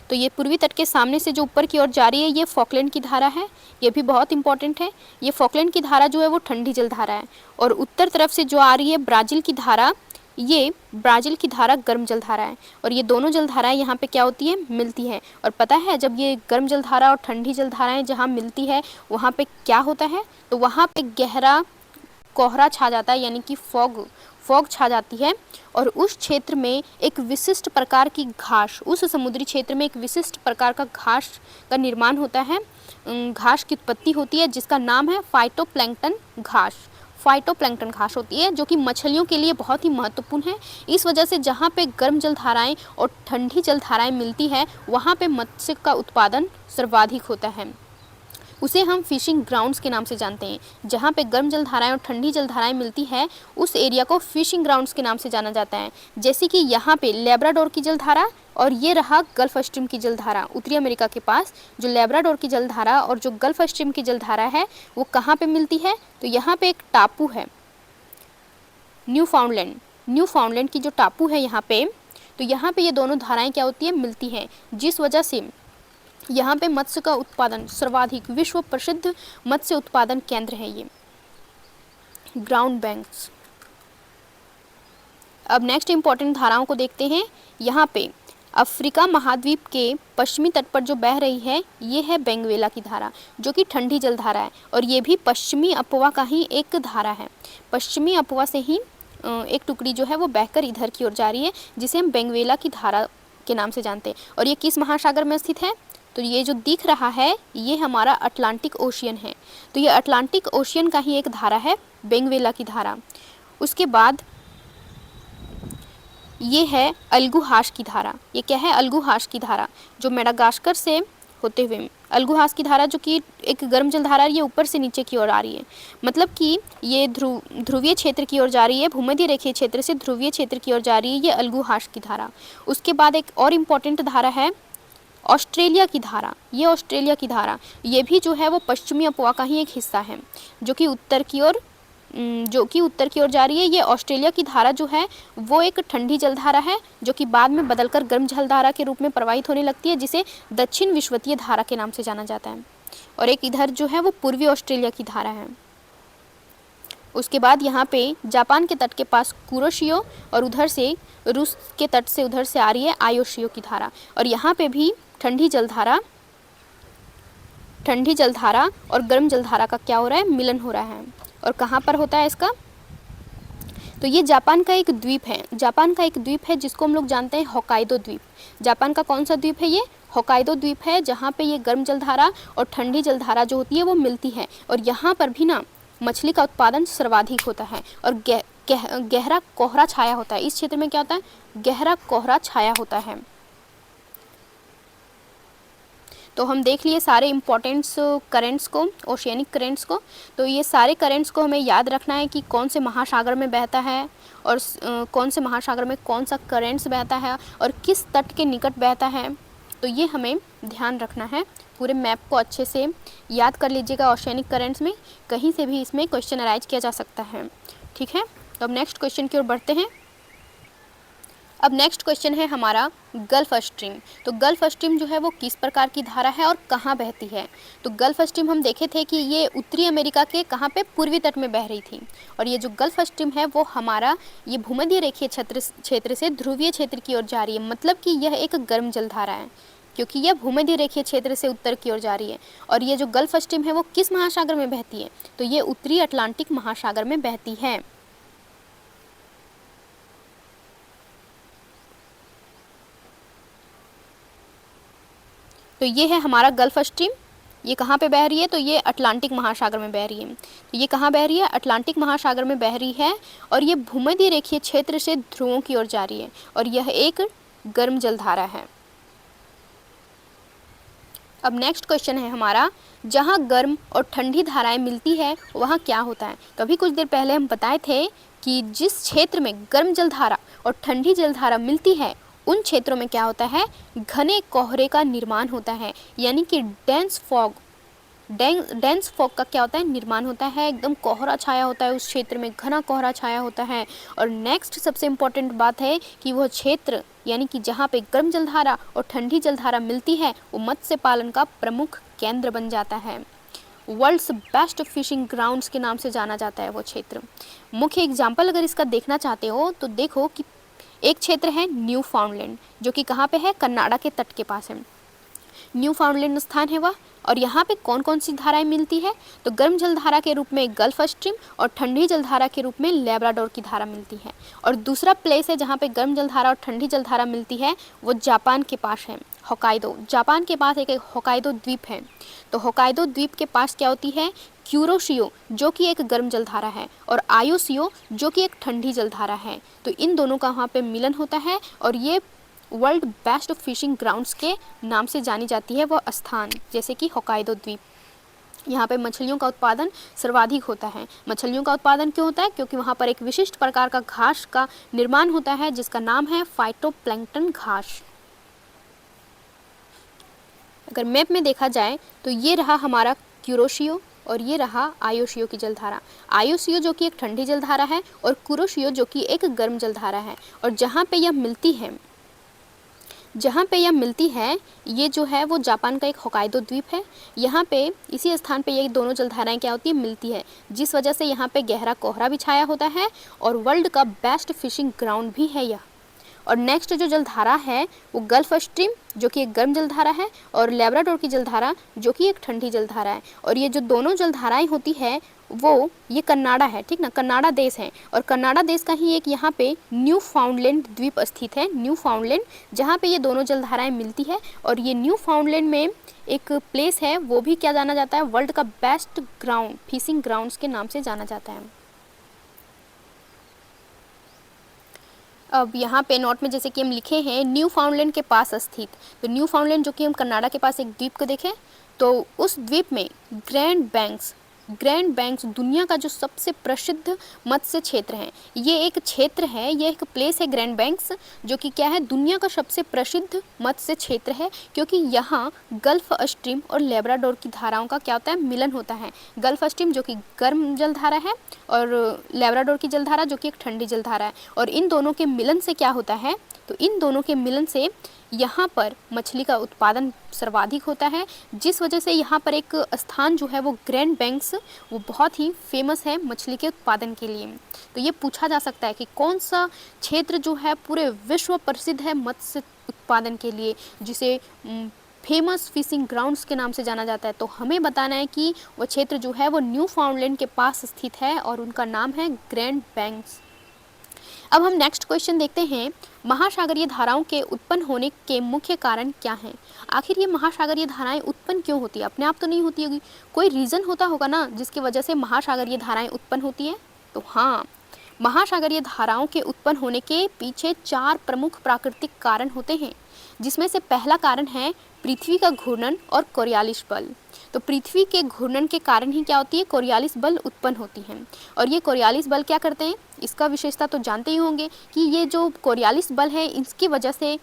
तो ये पूर्वी तट के सामने से जो ऊपर की ओर जा रही है ये फॉकलैंड की धारा है, ये भी बहुत इंपॉर्टेंट है। ये फॉकलैंड की धारा जो है वो ठंडी जलधारा है। और उत्तर तरफ से जो आ रही है ब्राज़ील की धारा, ये ब्राज़ील की धारा गर्म जलधारा है। और ये दोनों जलधाराएं यहाँ पे क्या होती है, मिलती है। और पता है जब ये गर्म जलधारा और ठंडी जलधाराएं जहाँ मिलती है वहाँ पे क्या होता है, तो वहाँ पे गहरा कोहरा छा जाता है, यानी कि फॉग छा जाती है। और उस क्षेत्र में एक विशिष्ट प्रकार की घास, उस समुद्री क्षेत्र में एक विशिष्ट प्रकार का घास का निर्माण होता है, घास की उत्पत्ति होती है जिसका नाम है फाइटोप्लैंक्टन घास। फाइटोप्लैंक्टन घास होती है जो कि मछलियों के लिए बहुत ही महत्वपूर्ण है। इस वजह से जहाँ पे गर्म जलधाराएं और ठंडी जलधाराएं मिलती है वहाँ पे मत्स्य का उत्पादन सर्वाधिक होता है। उसे हम फिशिंग ग्राउंड्स के नाम से जानते हैं। जहाँ पे गर्म जलधाराएं और ठंडी जलधाराएं मिलती है उस एरिया को फिशिंग ग्राउंड्स के नाम से जाना जाता है। जैसे कि यहाँ पे लैब्राडोर की जलधारा और ये रहा गल्फ स्ट्रीम की जलधारा। उत्तरी अमेरिका के पास जो लैब्राडोर की जलधारा और जो गल्फ स्ट्रीम की जलधारा है वो कहाँ पे मिलती है, तो यहाँ पे एक टापू है न्यूफाउंडलैंड की जो टापू है यहाँ पे, तो यहाँ पे ये दोनों धाराएं क्या होती है, मिलती हैं, जिस वजह से यहाँ पे मत्स्य का उत्पादन सर्वाधिक, विश्व प्रसिद्ध मत्स्य उत्पादन केंद्र है ये ग्राउंड बैंक्स। अब नेक्स्ट इंपॉर्टेंट धाराओं को देखते हैं। यहाँ पे अफ्रीका महाद्वीप के पश्चिमी तट पर जो बह रही है ये है बेंगवेला की धारा, जो कि ठंडी जल धारा है और ये भी पश्चिमी अफवाह का ही एक धारा है। पश्चिमी अफवाह से ही एक टुकड़ी जो है वो बहकर इधर की ओर जा रही है, जिसे हम बेंगवेला की धारा के नाम से जानते हैं। और ये किस महासागर में स्थित है? तो ये जो दिख रहा है ये हमारा अटलांटिक ओशियन है। तो ये अटलांटिक ओशियन का ही एक धारा है, बेंगवेला की धारा। उसके बाद ये है अल्गुहास की धारा। ये क्या है? अल्गुहास की धारा, जो मेडागास्कर से होते हुए अल्गुहास की धारा, जो कि एक गर्म जल धारा, ये ऊपर से नीचे की ओर आ रही है। मतलब कि ये ध्रुवीय क्षेत्र की ओर जा रही है, भूमध्य रेखीय क्षेत्र से ध्रुवीय क्षेत्र की ओर जा रही है, ये अल्गुहास की धारा। उसके बाद एक और इम्पॉर्टेंट धारा है ऑस्ट्रेलिया की धारा। ये ऑस्ट्रेलिया की धारा ये भी जो है वो पश्चिमी अफवाह का ही एक हिस्सा है, जो कि उत्तर की ओर जा रही है। ये ऑस्ट्रेलिया की धारा जो है वो एक ठंडी जलधारा है, जो कि बाद में बदलकर गर्म जलधारा के रूप में प्रवाहित होने लगती है, जिसे दक्षिण विषुवतीय धारा के नाम से जाना जाता है। और एक इधर जो है वो पूर्वी ऑस्ट्रेलिया की धारा है। उसके बाद यहाँ पे जापान के तट के पास कुरोशियो और उधर से रूस के तट से उधर से आ रही है आयोशियो की धारा। और यहाँ पे भी ठंडी जलधारा और गर्म जलधारा का क्या हो रहा है? मिलन हो रहा है। और कहाँ पर होता है इसका? तो ये जापान का एक द्वीप है। जापान का एक द्वीप है जिसको हम लोग जानते हैं होक्काइडो द्वीप। जापान का कौन सा द्वीप है? ये होक्काइडो द्वीप है, जहाँ पे ये गर्म जलधारा और ठंडी जलधारा जो होती है वो मिलती है। और यहाँ पर भी ना मछली का उत्पादन सर्वाधिक होता है और गहरा कोहरा छाया होता है। इस क्षेत्र में क्या होता है? गहरा कोहरा छाया होता है। तो हम देख लिए सारे इम्पोर्टेंट्स करेंट्स को, ओशियनिक करेंट्स को। तो ये सारे करेंट्स को हमें याद रखना है कि कौन से महासागर में बहता है और कौन से महासागर में कौन सा करेंट्स बहता है और किस तट के निकट बहता है। तो ये हमें ध्यान रखना है। पूरे मैप को अच्छे से याद कर लीजिएगा। ओशियनिक करेंट्स में कहीं से भी इसमें क्वेश्चन अराइज किया जा सकता है। ठीक है, तो अब नेक्स्ट क्वेश्चन की ओर बढ़ते हैं। अब नेक्स्ट क्वेश्चन है हमारा गल्फ स्ट्रीम। तो गल्फ स्ट्रीम जो है वो किस प्रकार की धारा है और कहाँ बहती है? तो गल्फ स्ट्रीम हम देखे थे कि ये उत्तरी अमेरिका के कहाँ पे? पूर्वी तट में बह रही थी। और ये जो गल्फ स्ट्रीम है वो हमारा ये भूमध्य रेखीय क्षेत्र से ध्रुवीय क्षेत्र की ओर जा रही है। मतलब कि यह एक गर्म जलधारा है, क्योंकि यह भूमध्य रेखीय क्षेत्र से उत्तर की ओर जा रही है। और ये जो गल्फ स्ट्रीम है वो किस महासागर में बहती है? तो ये उत्तरी अटलांटिक महासागर में बहती है। तो ये है हमारा गल्फ स्ट्रीम। ये कहाँ पे बह रही है? तो ये अटलांटिक महासागर में बह रही है। तो ये कहाँ बह रही है? अटलांटिक महासागर में बह रही है और ये भूमध्य रेखीय क्षेत्र से ध्रुवों की ओर जा रही है और यह एक गर्म जलधारा है। अब नेक्स्ट क्वेश्चन है हमारा, जहाँ गर्म और ठंडी धाराएं मिलती है वहाँ क्या होता है? तो अभी कुछ देर पहले हम बताए थे कि जिस क्षेत्र में गर्म जलधारा और ठंडी जलधारा मिलती है उन क्षेत्रों में क्या होता है? घने कोहरे का निर्माण होता है, यानी कि डेंस फॉग का क्या होता है? निर्माण होता है। एकदम कोहरा छाया होता है उस क्षेत्र में, घना कोहरा छाया होता है। और नेक्स्ट सबसे इम्पोर्टेंट बात है कि वह क्षेत्र यानी कि जहाँ पे गर्म जलधारा और ठंडी जलधारा मिलती है वो मत्स्य पालन का प्रमुख केंद्र बन जाता है। वर्ल्ड्स बेस्ट फिशिंग ग्राउंड्स के नाम से जाना जाता है वो क्षेत्र। मुख्य एग्जाम्पल अगर इसका देखना चाहते हो तो देखो कि एक क्षेत्र है न्यू फाउंडलैंड, जो कि कहाँ पे है? कनाडा के तट के पास है। न्यू फाउंडलैंड स्थान है वह। और यहाँ पे कौन कौन सी धाराएं मिलती है? तो गर्म जलधारा के रूप में गल्फ स्ट्रीम और ठंडी जलधारा के रूप में लैब्राडोर की धारा मिलती है। और दूसरा प्लेस है जहाँ पे गर्म जलधारा और ठंडी जलधारा मिलती है वो जापान के पास है, होक्काइडो। जापान के पास एक होक्काइडो द्वीप है। तो होक्काइडो द्वीप के पास क्या होती है? क्यूरोशियो, जो कि एक गर्म जलधारा है, और आयोशियो, जो कि एक ठंडी जलधारा है। तो इन दोनों का वहाँ पे मिलन होता है और ये वर्ल्ड बेस्ट फिशिंग ग्राउंड्स के नाम से जानी जाती है वह स्थान, जैसे कि होक्काइडो द्वीप। यहाँ पे मछलियों का उत्पादन सर्वाधिक होता है। मछलियों का उत्पादन क्यों होता है? क्योंकि वहाँ पर एक विशिष्ट प्रकार का घास का निर्माण होता है जिसका नाम है फाइटोप्लैंक्टन घास। अगर मैप में देखा जाए तो ये रहा हमारा क्यूरोशियो और ये रहा आयोशियो की जलधारा। आयोशियो जो कि एक ठंडी जलधारा है और कुरोशियो जो कि एक गर्म जलधारा है। और जहाँ पे यह मिलती है ये जो है वो जापान का एक होक्काइडो द्वीप है। यहाँ पे इसी स्थान पे ये दोनों जलधाराएं क्या होती है? मिलती है, जिस वजह से यहाँ पे गहरा कोहरा भी छाया होता है और वर्ल्ड का बेस्ट फिशिंग ग्राउंड भी है यह। और नेक्स्ट जो जलधारा है वो गल्फ स्ट्रीम जो कि एक गर्म जलधारा है, और लेब्राडोर की जलधारा जो कि एक ठंडी जलधारा है। और ये जो दोनों जलधाराएं होती है वो ये कनाडा है, ठीक ना, कनाडा देश है, और कनाडा देश का ही एक यहाँ पे न्यू फाउंडलैंड द्वीप स्थित है, न्यू फाउंडलैंड, जहाँ पे ये दोनों जलधाराएं मिलती है। और ये न्यू फाउंडलैंड में एक प्लेस है, वो भी क्या जाना जाता है, वर्ल्ड का बेस्ट ग्राउंड, फिशिंग ग्राउंड्स के नाम से जाना जाता है। अब यहाँ पे नोट में जैसे कि हम लिखे हैं न्यू फाउंडलैंड के पास स्थित, तो न्यू फाउंडलैंड जो कि हम कनाडा के पास एक द्वीप को देखें, तो उस द्वीप में ग्रैंड बैंक्स दुनिया का जो सबसे प्रसिद्ध मत्स्य क्षेत्र है, ये एक क्षेत्र है, ये एक प्लेस है ग्रैंड बैंक्स, जो कि क्या है, दुनिया का सबसे प्रसिद्ध मत्स्य क्षेत्र है, क्योंकि यहाँ गल्फ स्ट्रीम और लेब्राडोर की धाराओं का क्या होता है, मिलन होता है। गल्फ स्ट्रीम जो कि गर्म जलधारा है और लेब्राडोर की जलधारा जो कि एक ठंडी जलधारा है, और इन दोनों के मिलन से क्या होता है, तो इन दोनों के मिलन से यहाँ पर मछली का उत्पादन सर्वाधिक होता है, जिस वजह से यहाँ पर एक स्थान जो है वो ग्रैंड बैंक्स वो बहुत ही फेमस है मछली के उत्पादन के लिए। तो ये पूछा जा सकता है कि कौन सा क्षेत्र जो है पूरे विश्व प्रसिद्ध है मत्स्य उत्पादन के लिए, जिसे फेमस फिशिंग ग्राउंड्स के नाम से जाना जाता है। तो हमें बताना है कि वह क्षेत्र जो है वो न्यू फाउंडलैंड के पास स्थित है और उनका नाम है ग्रैंड बैंक्स। अब हम नेक्स्ट क्वेश्चन देखते हैं, महासागरीय धाराओं के उत्पन्न होने के मुख्य कारण क्या हैं। आखिर ये महासागरीय धाराएं उत्पन्न क्यों होती है, अपने आप तो नहीं होती होगी, कोई रीज़न होता होगा ना जिसकी वजह से महासागरीय धाराएं उत्पन्न होती हैं। तो हाँ, महासागरीय धाराओं के उत्पन्न होने के पीछे 4 प्रमुख प्राकृतिक कारण होते हैं, जिसमें से पहला कारण है पृथ्वी का घूर्णन और कोरियालिस बल। तो पृथ्वी के घूर्णन के कारण ही क्या होती है, कोरियालिस बल उत्पन्न होती हैं। और ये कोरियालिस बल क्या करते हैं, इसका विशेषता तो जानते ही होंगे कि ये जो कोरियालिस बल है, इसकी वजह से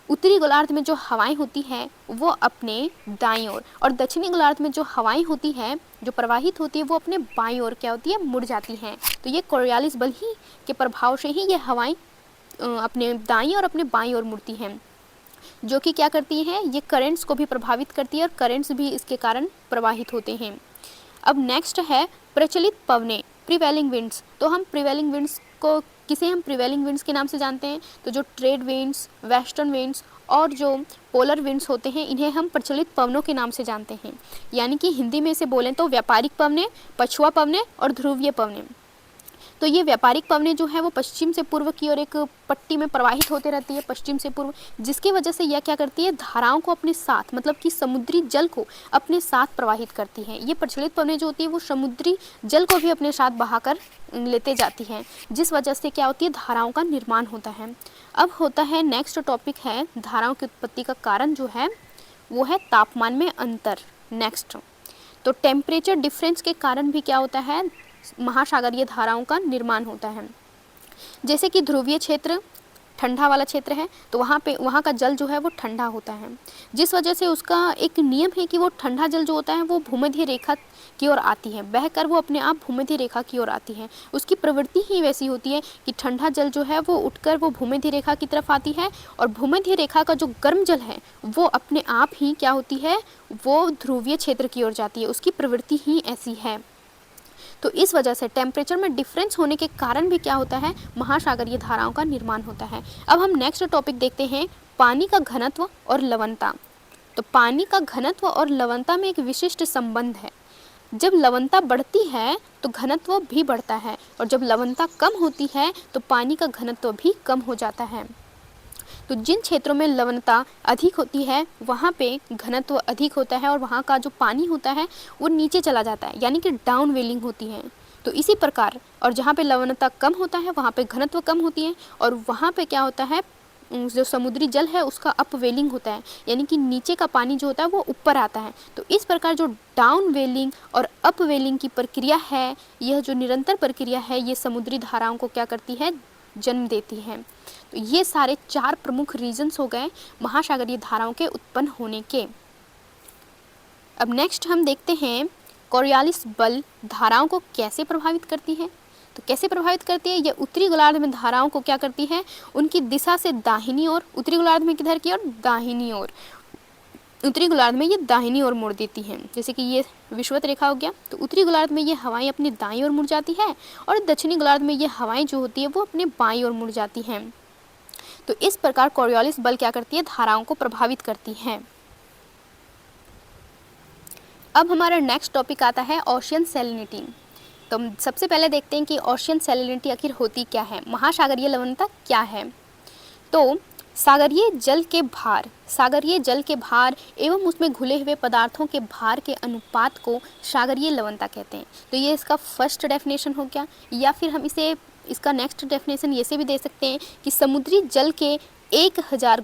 उत्तरी गोलार्ध में जो हवाएं होती हैं वो अपने दाईं ओर, और दक्षिणी गोलार्ध में जो हवाएं होती हैं जो प्रवाहित होती है वो अपने बाईं ओर क्या होती है, मुड़ जाती हैं। तो ये कोरियालिस बल ही के प्रभाव से ही ये हवाएं अपने दाईं और अपने बाईं ओर मुड़ती हैं, जो कि क्या करती हैं, ये करंट्स को भी प्रभावित करती है और करंट्स भी इसके कारण प्रवाहित होते हैं। अब नेक्स्ट है प्रचलित पवनें, प्रिवेलिंग विंड्स। तो हम प्रिवेलिंग विंड्स को किसे हम प्रिवेलिंग विंड्स के नाम से जानते हैं, तो जो ट्रेड विंड्स, वेस्टर्न विंड्स और जो पोलर विंड्स होते हैं इन्हें हम प्रचलित पवनों के नाम से जानते हैं। यानी कि हिंदी में से बोलें तो व्यापारिक पवनें, पछुआ पवनें और ध्रुवीय पवनें। तो ये व्यापारिक पवनें जो है वो पश्चिम से पूर्व की ओर एक पट्टी में प्रवाहित होते रहती है, पश्चिम से पूर्व, जिसकी वजह से यह क्या करती है, धाराओं को अपने साथ, मतलब कि समुद्री जल को अपने साथ प्रवाहित करती है। ये प्रचलित पवनें जो होती है वो समुद्री जल को भी अपने साथ बहाकर लेते जाती हैं, जिस वजह से क्या होती है, धाराओं का निर्माण होता है। अब होता है नेक्स्ट टॉपिक है धाराओं की उत्पत्ति का कारण जो है वो है तापमान में अंतर। नेक्स्ट, तो टेम्परेचर डिफरेंस के कारण भी क्या होता है, महासागरीय धाराओं का निर्माण होता है। जैसे कि ध्रुवीय क्षेत्र ठंडा वाला क्षेत्र है, तो वहाँ का जल जो है वो ठंडा होता है, जिस वजह से उसका एक नियम है कि वो ठंडा जल जो होता है वो भूमध्य रेखा की ओर आती है, बहकर वो अपने आप भूमध्य रेखा की ओर आती है। उसकी प्रवृत्ति ही वैसी होती है कि ठंडा जल जो है वो उठकर वो भूमध्य रेखा की तरफ आती है, और भूमध्य रेखा का जो गर्म जल है वो अपने आप ही क्या होती है, वो ध्रुवीय क्षेत्र की ओर जाती है। उसकी प्रवृत्ति ही ऐसी है। तो इस वजह से टेम्परेचर में डिफरेंस होने के कारण भी क्या होता है, महासागरीय धाराओं का निर्माण होता है। अब हम नेक्स्ट टॉपिक देखते हैं, पानी का घनत्व और लवणता। तो पानी का घनत्व और लवणता में एक विशिष्ट संबंध है। जब लवणता बढ़ती है तो घनत्व भी बढ़ता है, और जब लवणता कम होती है तो पानी का घनत्व भी कम हो जाता है। तो जिन क्षेत्रों में लवणता अधिक होती है वहाँ पे घनत्व अधिक होता है, और वहाँ का जो पानी होता है वो नीचे चला जाता है, यानी कि डाउन वेलिंग होती है। तो इसी प्रकार, और जहाँ पे लवणता कम होता है वहाँ पे घनत्व कम होती है, और वहाँ पे क्या होता है, जो समुद्री जल है उसका अपवेलिंग होता है, यानी कि नीचे का पानी जो होता है वो ऊपर आता है। तो इस प्रकार जो डाउन वेलिंग और अप वेलिंग की प्रक्रिया है, यह जो निरंतर प्रक्रिया है, ये समुद्री धाराओं को क्या करती है, जन्म देती है। तो ये सारे 4 प्रमुख रीजन्स हो गए महासागरीय धाराओं के उत्पन्न होने के। अब नेक्स्ट हम देखते हैं कोरियालिस बल धाराओं को कैसे प्रभावित करती है। तो कैसे प्रभावित करती है, ये उत्तरी गोलार्ध में धाराओं को क्या करती है, उनकी दिशा से दाहिनी ओर, उत्तरी गोलार्ध में किधर की ओर, दाहिनी ओर, उत्तरी गोलार्ध में ये दाहिनी ओर मुड़ देती हैं। जैसे कि ये विषुवत रेखा हो गया, तो उत्तरी गोलार्ध में ये हवाएं अपनी दाईं ओर मुड़ जाती है, और दक्षिणी गोलार्ध में ये हवाएं जो होती है वो अपने बाईं ओर मुड़ जाती हैं। तो इस प्रकार कोरियोलिस बल क्या करती है, धाराओं को प्रभावित करती है। अब हमारा नेक्स्ट टॉपिक आता है ओशियन सैलिनिटी। तो हम सबसे पहले देखते हैं कि ओशियन सैलिनिटी आखिर होती क्या है, महासागरीय लवणता क्या है। तो सागरीय जल के भार एवं उसमें घुले हुए पदार्थों के भार के अनुपात को सागरीय लवणता कहते हैं। तो ये इसका फर्स्ट डेफिनेशन हो गया, या फिर हम इसका नेक्स्ट डेफिनेशन ये से भी दे सकते हैं कि समुद्री जल के 1000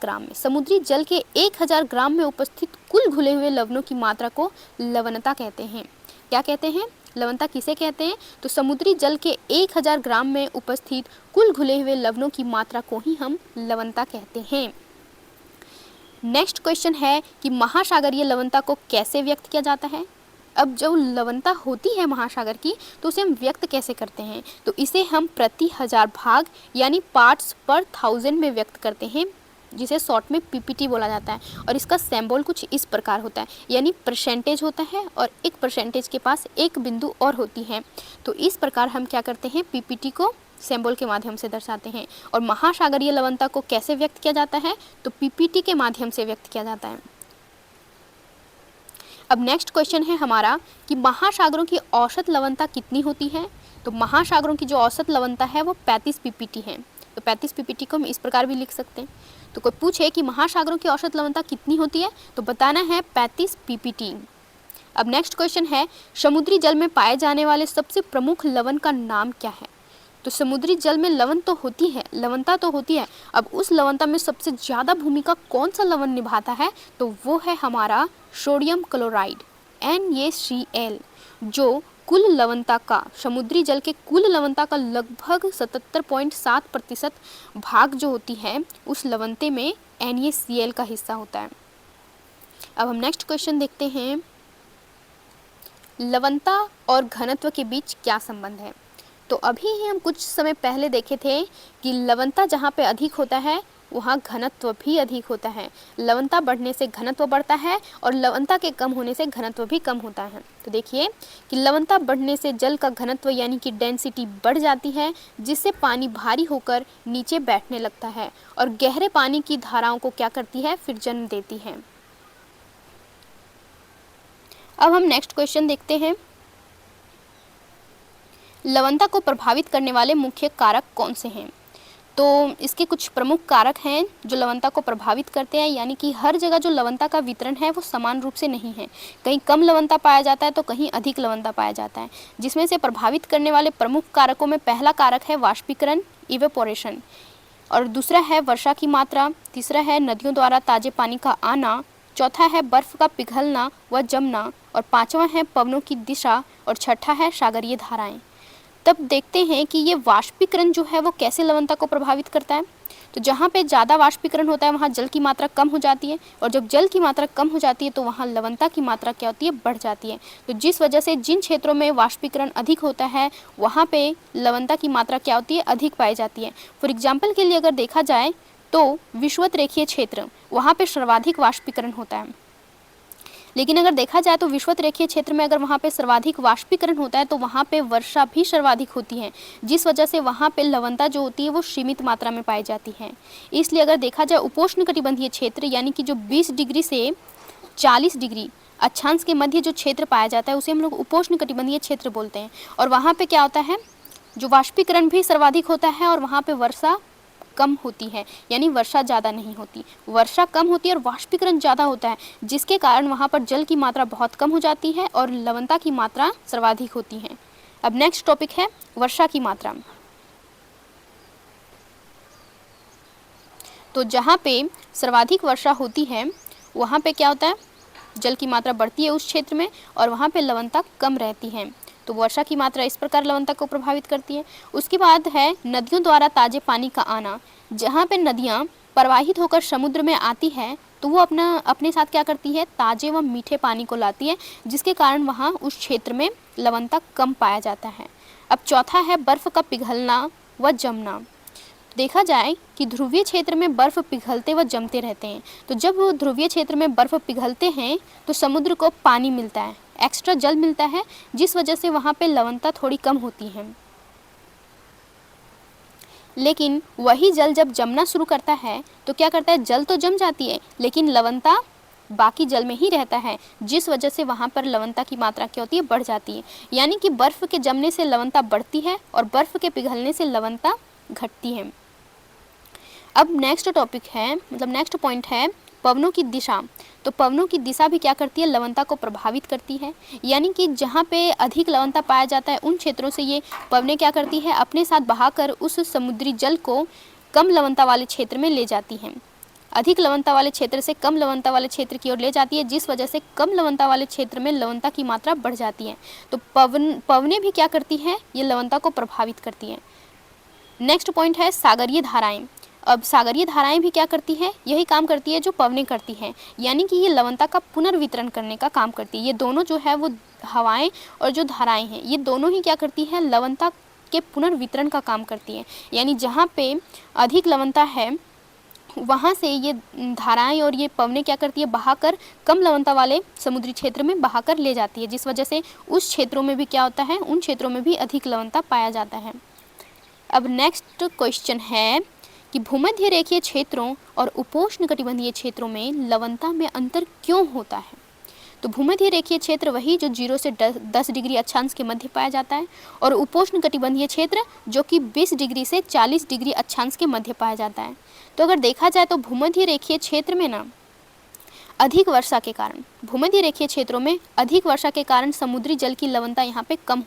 ग्राम में उपस्थित कुल घुले हुए लवणों की मात्रा को लवणता कहते हैं। क्या कहते हैं, लवणता किसे कहते हैं, तो समुद्री जल के 1000 ग्राम में उपस्थित कुल घुले हुए लवणों की मात्रा को ही हम लवणता कहते हैं। नेक्स्ट क्वेश्चन है कि महासागरीय लवणता को कैसे व्यक्त किया जाता है। अब जो लवणता होती है महासागर की, तो उसे हम व्यक्त कैसे करते हैं, तो इसे हम प्रति 1000 भाग यानी पार्ट्स पर 1000 में व्यक्त करते हैं, जिसे शॉर्ट में पीपीटी बोला जाता है। और इसका सिंबल कुछ इस प्रकार होता है, यानी परसेंटेज होता है और एक परसेंटेज के पास एक बिंदु और होती है। तो इस प्रकार हम क्या करते हैं, पीपीटी को सिंबल के माध्यम से दर्शाते हैं। और महासागरीय लवणता को कैसे व्यक्त किया जाता है, तो पीपीटी के माध्यम से व्यक्त किया जाता है। अब नेक्स्ट क्वेश्चन है हमारा कि महासागरों की औसत लवणता कितनी होती है। तो महासागरों की जो औसत लवणता है वो 35 पीपीटी है। तो 35 पीपीटी को हम इस प्रकार भी लिख सकते हैं। तो कोई पूछे कि महासागरों की औसत लवणता कितनी होती है, तो बताना है 35 पीपीटी। अब नेक्स्ट क्वेश्चन है समुद्री जल में पाए जाने वाले सबसे प्रमुख लवण का नाम क्या है। तो समुद्री जल में लवणता तो होती है। अब उस लवणता में सबसे ज़्यादा भूमिका कौन सा लवण निभाता है, तो वो है हमारा सोडियम क्लोराइड NaCl, जो कुल लवणता का, समुद्री जल के कुल लवणता का लगभग 77.7% भाग जो होती है उस लवणते में NaCl का हिस्सा होता है। अब हम नेक्स्ट क्वेश्चन देखते हैं, लवणता और घनत्व के बीच क्या संबंध है। तो अभी ही हम कुछ समय पहले देखे थे कि लवणता जहाँ पे अधिक होता है वहाँ घनत्व भी अधिक होता है। लवणता बढ़ने से घनत्व बढ़ता है और लवणता के कम होने से घनत्व भी कम होता है। तो देखिए कि लवणता बढ़ने से जल का घनत्व यानी कि डेंसिटी बढ़ जाती है, जिससे पानी भारी होकर नीचे बैठने लगता है और गहरे पानी की धाराओं को क्या करती है, फिर जन्म देती है। अब हम नेक्स्ट क्वेश्चन देखते हैं, लवणता को प्रभावित करने वाले मुख्य कारक कौन से हैं। तो इसके कुछ प्रमुख कारक हैं जो लवणता को प्रभावित करते हैं, यानी कि हर जगह जो लवणता का वितरण है वो समान रूप से नहीं है। कहीं कम लवणता पाया जाता है तो कहीं अधिक लवणता पाया जाता है। जिसमें से प्रभावित करने वाले प्रमुख कारकों में पहला कारक है वाष्पीकरण, इवेपोरेशन, और दूसरा है वर्षा की मात्रा, तीसरा है नदियों द्वारा ताजे पानी का आना, चौथा है बर्फ का पिघलना व जमना, और पाँचवा है पवनों की दिशा, और छठा है सागरीय धाराएं। तब देखते हैं कि ये वाष्पीकरण जो है वो कैसे लवणता को प्रभावित करता है। तो जहाँ पे ज़्यादा वाष्पीकरण होता है वहाँ जल की मात्रा कम हो जाती है, और जब जल की मात्रा कम हो जाती है तो वहाँ लवणता की मात्रा क्या होती है, बढ़ जाती है। तो जिस वजह से जिन क्षेत्रों में वाष्पीकरण अधिक होता है वहाँ पे लवणता की मात्रा क्या होती है, अधिक पाई जाती है। फॉर एग्जाम्पल के लिए अगर देखा जाए तो विषुवत रेखीय क्षेत्र, वहाँ पे सर्वाधिक वाष्पीकरण होता है। लेकिन अगर देखा जाए तो विषुवत रेखीय क्षेत्र में अगर वहाँ पे सर्वाधिक वाष्पीकरण होता है तो वहाँ पे वर्षा भी सर्वाधिक होती है, जिस वजह से वहाँ पे लवणता जो होती है वो सीमित मात्रा में पाई जाती है। इसलिए अगर देखा जाए उपोष्णकटिबंधीय क्षेत्र यानी कि जो 20 डिग्री से 40 डिग्री अक्षांश के मध्य जो क्षेत्र पाया जाता है उसे हम लोग उपोष्णकटिबंधीय क्षेत्र बोलते हैं। और वहाँ पर क्या होता है, जो वाष्पीकरण भी सर्वाधिक होता है और वहाँ पर वर्षा कम होती है, यानी वर्षा ज़्यादा नहीं होती। वर्षा कम होती है और वाष्पीकरण ज़्यादा होता है, जिसके कारण वहाँ पर जल की मात्रा बहुत कम हो जाती है और लवणता की मात्रा सर्वाधिक होती है। अब नेक्स्ट टॉपिक है वर्षा की मात्रा। तो जहाँ पे सर्वाधिक वर्षा होती है वहाँ पे क्या होता है, जल की मात्रा बढ़ती है उस क्षेत्र में और वहाँ पे लवणता कम रहती है। तो वर्षा की मात्रा इस प्रकार लवणता को प्रभावित करती है। उसके बाद है नदियों द्वारा ताजे पानी का आना। जहाँ पे नदियाँ प्रवाहित होकर समुद्र में आती है तो वो अपने साथ क्या करती है, ताजे व मीठे पानी को लाती है, जिसके कारण वहाँ उस क्षेत्र में लवणता कम पाया जाता है। अब चौथा है बर्फ़ का पिघलना व जमना। देखा जाए कि ध्रुवीय क्षेत्र में बर्फ़ पिघलते व जमते रहते हैं। तो जब ध्रुवीय क्षेत्र में बर्फ़ पिघलते हैं तो समुद्र को पानी मिलता है, एक्स्ट्रा जल मिलता है, जिस वजह से वहाँ पे लवणता थोड़ी कम होती है। लेकिन वही जल जब जमना शुरू करता है तो क्या करता है, जल तो जम जाती है लेकिन लवणता बाकी जल में ही रहता है, जिस वजह से वहाँ पर लवणता की मात्रा क्या होती है, बढ़ जाती है। यानी कि बर्फ़ के जमने से लवणता बढ़ती है और बर्फ़ के पिघलने से लवणता घटती है। अब नेक्स्ट टॉपिक है, मतलब नेक्स्ट पॉइंट है पवनों की दिशा। तो पवनों की दिशा भी क्या करती है, लवणता को प्रभावित करती है। यानी कि जहाँ पे अधिक लवणता पाया जाता है उन क्षेत्रों से ये पवनें क्या करती है, अपने साथ बहाकर उस समुद्री जल को कम लवणता वाले क्षेत्र में ले जाती हैं। अधिक लवणता वाले क्षेत्र से कम लवणता वाले क्षेत्र की ओर ले जाती है, जिस वजह से कम लवणता वाले क्षेत्र में लवणता की मात्रा बढ़ जाती है। तो पवनें भी क्या करती हैं, ये लवणता को प्रभावित करती हैं। नेक्स्ट पॉइंट है सागरीय धाराएं। अब सागरीय धाराएं भी क्या करती हैं, यही काम करती है जो पवनें करती हैं, यानी कि ये लवणता का पुनर्वितरण करने का काम करती है। ये दोनों जो है वो हवाएं और जो धाराएं हैं, ये दोनों ही क्या करती हैं, लवणता के पुनर्वितरण का काम करती है। यानी जहाँ पे अधिक लवणता है वहाँ से ये धाराएं और ये पवनें क्या करती है, बहाकर कम लवणता वाले समुद्री क्षेत्र में बहाकर ले जाती है, जिस वजह से उस क्षेत्रों में भी क्या होता है, उन क्षेत्रों में भी अधिक लवणता पाया जाता है। अब नेक्स्ट क्वेश्चन है कि भूमध्य रेखीय क्षेत्रों और उपोष्णकटिबंधीय क्षेत्रों में लवणता में अंतर क्यों होता है। तो भूमध्य रेखीय क्षेत्र वही जो 0 से 10 डिग्री अक्षांश के मध्य पाया जाता है, और उपोष्णकटिबंधीय क्षेत्र जो कि 20 डिग्री से 40 डिग्री अक्षांश के मध्य पाया जाता है। तो अगर देखा जाए तो भूमध्य रेखीय क्षेत्र में ना अधिक वर्षा के कारण, भूमध्य रेखीय क्षेत्रों में अधिक वर्षा के कारण समुद्री जल की लवणता यहाँ पे कम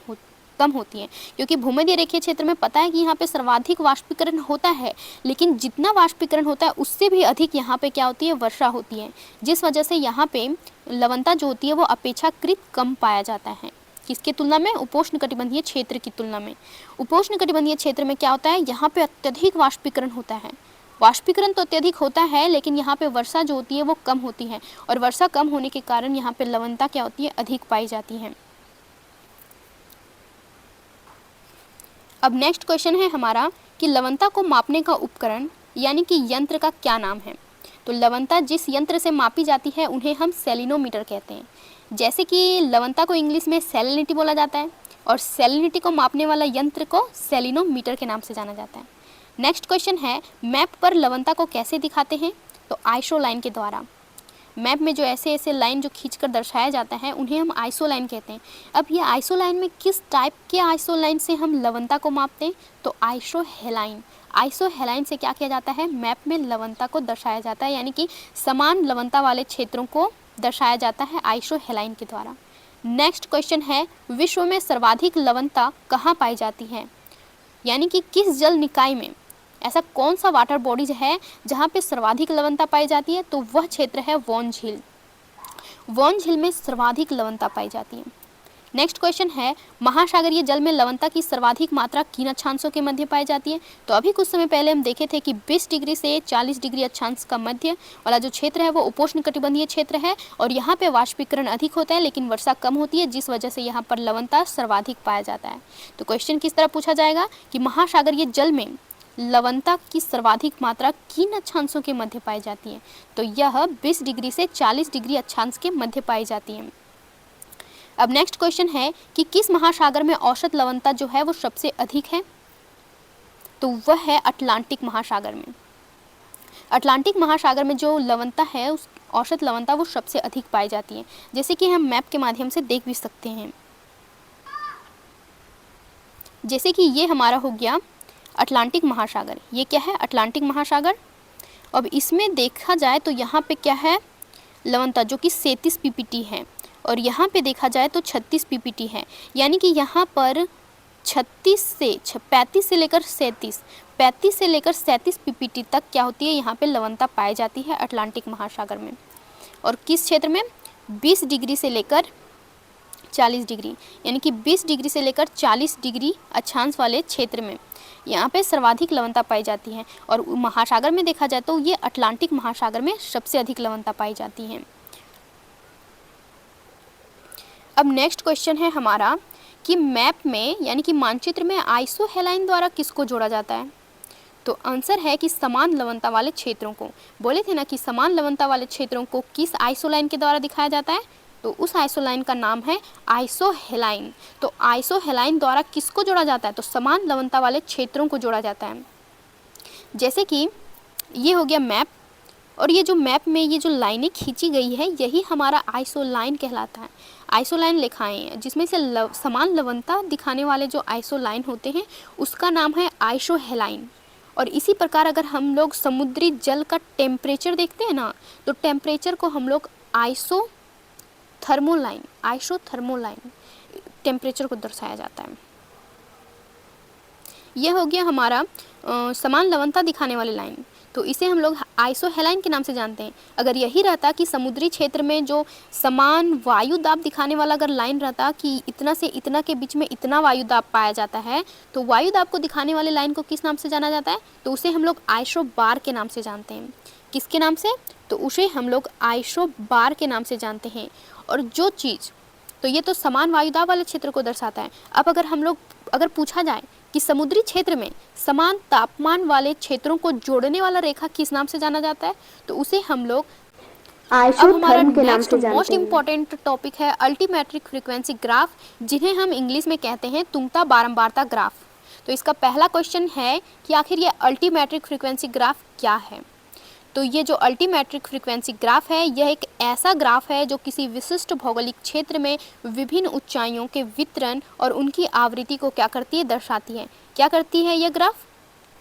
होती है, क्योंकि भूमध्य रेखीय क्षेत्र में पता है कि यहाँ पे सर्वाधिक वाष्पीकरण होता है, लेकिन जितना वाष्पीकरण होता है उससे भी अधिक यहाँ पे क्या होती है, वर्षा होती है, जिस वजह से यहाँ पे लवणता जो होती है वो अपेक्षाकृत कम पाया जाता है। किसकी तुलना में, उपोष्णकटिबंधीय क्षेत्र की तुलना में। उपोष्णकटिबंधीय क्षेत्र में क्या होता है, यहाँ पे अत्यधिक वाष्पीकरण होता है। वाष्पीकरण तो अत्यधिक होता है लेकिन यहाँ पे वर्षा जो होती है वो कम होती है, और वर्षा कम होने के कारण यहाँ पे लवणता क्या होती है, अधिक पाई जाती है। अब नेक्स्ट क्वेश्चन है हमारा कि लवणता को मापने का उपकरण यानी कि यंत्र का क्या नाम है। तो लवणता जिस यंत्र से मापी जाती है उन्हें हम सेलिनोमीटर कहते हैं। जैसे कि लवणता को इंग्लिश में सैलिनिटी बोला जाता है, और सैलिनिटी को मापने वाला यंत्र को सेलिनोमीटर के नाम से जाना जाता है। नेक्स्ट क्वेश्चन है मैप पर लवणता को कैसे दिखाते हैं। तो आइसो लाइन के द्वारा। मैप में जो ऐसे ऐसे लाइन जो खींचकर दर्शाया जाता है उन्हें हम आइसो लाइन कहते हैं। अब ये आइसो लाइन में किस टाइप के आइसो लाइन से हम लवणता को मापते हैं, तो आइसो हेलाइन। आइसो हेलाइन से क्या किया जाता है, मैप में लवणता को दर्शाया जाता है, यानी कि समान लवणता वाले क्षेत्रों को दर्शाया जाता है आइसो हेलाइन के द्वारा। नेक्स्ट क्वेश्चन है विश्व में सर्वाधिक लवणता कहाँ पाई जाती है, यानी कि किस जल निकाय में, ऐसा कौन सा वाटर बॉडीज है जहाँ पे सर्वाधिक लवणता पाई जाती है। तो वह क्षेत्र है वॉन झील। वॉन झील में सर्वाधिक लवणता पाई जाती है। नेक्स्ट क्वेश्चन है महासागरीय जल में लवणता की सर्वाधिक मात्रा किन अक्षांशों के मध्य पाई जाती है। तो अभी कुछ समय पहले हम देखे थे कि 20 डिग्री से 40 डिग्री अक्षांश का मध्य वाला जो क्षेत्र है वो उपोष्णकटिबंधीय क्षेत्र है, और यहाँ पे वाष्पीकरण अधिक होता है लेकिन वर्षा कम होती है, जिस वजह से यहाँ पर लवणता सर्वाधिक पाया जाता है। तो क्वेश्चन किस तरह पूछा जाएगा कि महासागरीय जल में लवणता की सर्वाधिक मात्रा किन अक्षांशों के मध्य पाई जाती है। तो यह 20 डिग्री से 40 डिग्री अक्षांश के मध्य पाई जाती है। अब नेक्स्ट क्वेश्चन है कि किस महासागर में औसत लवणता जो है वो सबसे अधिक है। तो वह है अटलांटिक महासागर में। अटलांटिक महासागर में जो लवणता है उस औसत लवणता वो सबसे अधिक पाई जाती है, जैसे कि हम मैप के माध्यम से देख भी सकते हैं। जैसे कि ये हमारा हो गया अटलांटिक महासागर। ये क्या है, अटलांटिक महासागर। अब इसमें देखा जाए तो यहाँ पे क्या है, लवणता जो कि 37 पीपीटी है, और यहाँ पे देखा जाए तो 36 पीपीटी है। यानी कि यहाँ पर 35 से लेकर 37 पीपीटी तक क्या होती है, यहाँ पे लवणता पाई जाती है अटलांटिक महासागर में। और किस क्षेत्र में, 20 डिग्री से लेकर 40 डिग्री, यानी कि 20 डिग्री से लेकर 40 डिग्री अक्षांश वाले क्षेत्र में यहाँ पे सर्वाधिक लवणता पाई जाती है। और महासागर में देखा जाए तो ये अटलांटिक महासागर में सबसे अधिक लवणता पाई जाती है। अब नेक्स्ट क्वेश्चन है हमारा कि मैप में यानी कि मानचित्र में आइसो हेलाइन द्वारा किसको जोड़ा जाता है। तो आंसर है कि समान लवणता वाले क्षेत्रों को। बोले थे ना कि समान लवणता वाले क्षेत्रों को किस आइसो लाइन के द्वारा दिखाया जाता है, तो उस आइसो लाइन का नाम है आइसो हेलाइन। तो आइसो हेलाइन द्वारा किसको जोड़ा जाता है, तो समान लवणता वाले क्षेत्रों को जोड़ा जाता है। जैसे कि ये हो गया मैप, और ये जो मैप में ये जो लाइनें खींची गई है यही हमारा आइसोलाइन कहलाता है। आइसोलाइन रेखाएं हैं जिसमें से समान लवणता दिखाने वाले जो आइसोलाइन होते हैं उसका नाम है आइसोहेलाइन। और इसी प्रकार अगर हम लोग समुद्री जल का टेम्परेचर देखते हैं ना, तो टेम्परेचर को हम लोग आइसोथर्मोलाइन टेम्परेचर को दर्शाया जाता है। यह हो गया हमारा समान लवणता दिखाने वाली लाइन, तो इसे हम लोग आइसोहेलाइन के नाम से जानते हैं। अगर यही रहता कि समुद्री क्षेत्र में जो समान वायु दाब दिखाने वाला अगर लाइन रहता कि इतना से इतना के बीच में इतना वायु दाब पाया जाता है, तो वायु दाब को दिखाने वाले लाइन को किस नाम से जाना जाता है, तो उसे हम लोग आइसोबार के नाम से जानते हैं। किसके नाम से, तो उसे हम लोग आइसोबार के नाम से जानते हैं। और जो चीज़, तो ये तो समान वायुदाब वाले क्षेत्र को दर्शाता है। अब अगर पूछा जाए कि समुद्री क्षेत्र में समान तापमान वाले क्षेत्रों को जोड़ने वाला रेखा किस नाम से जाना जाता है, तो उसे हम लोग आइसोथर्म के नाम से जानते हैं। मोस्ट इम्पॉर्टेंट टॉपिक है अल्टीमेट्रिक फ्रीक्वेंसी ग्राफ, जिन्हें हम इंग्लिश में कहते हैं तुंगता बारंबारता ग्राफ। तो इसका पहला क्वेश्चन है कि आखिर ये अल्टीमेट्रिक फ्रीक्वेंसी ग्राफ क्या है। तो ये जो अल्टीमेट्रिक फ्रीक्वेंसी ग्राफ है यह एक ऐसा ग्राफ है जो किसी विशिष्ट भौगोलिक क्षेत्र में विभिन्न ऊंचाइयों के वितरण और उनकी आवृत्ति को क्या करती है, दर्शाती है। क्या करती है यह ग्राफ,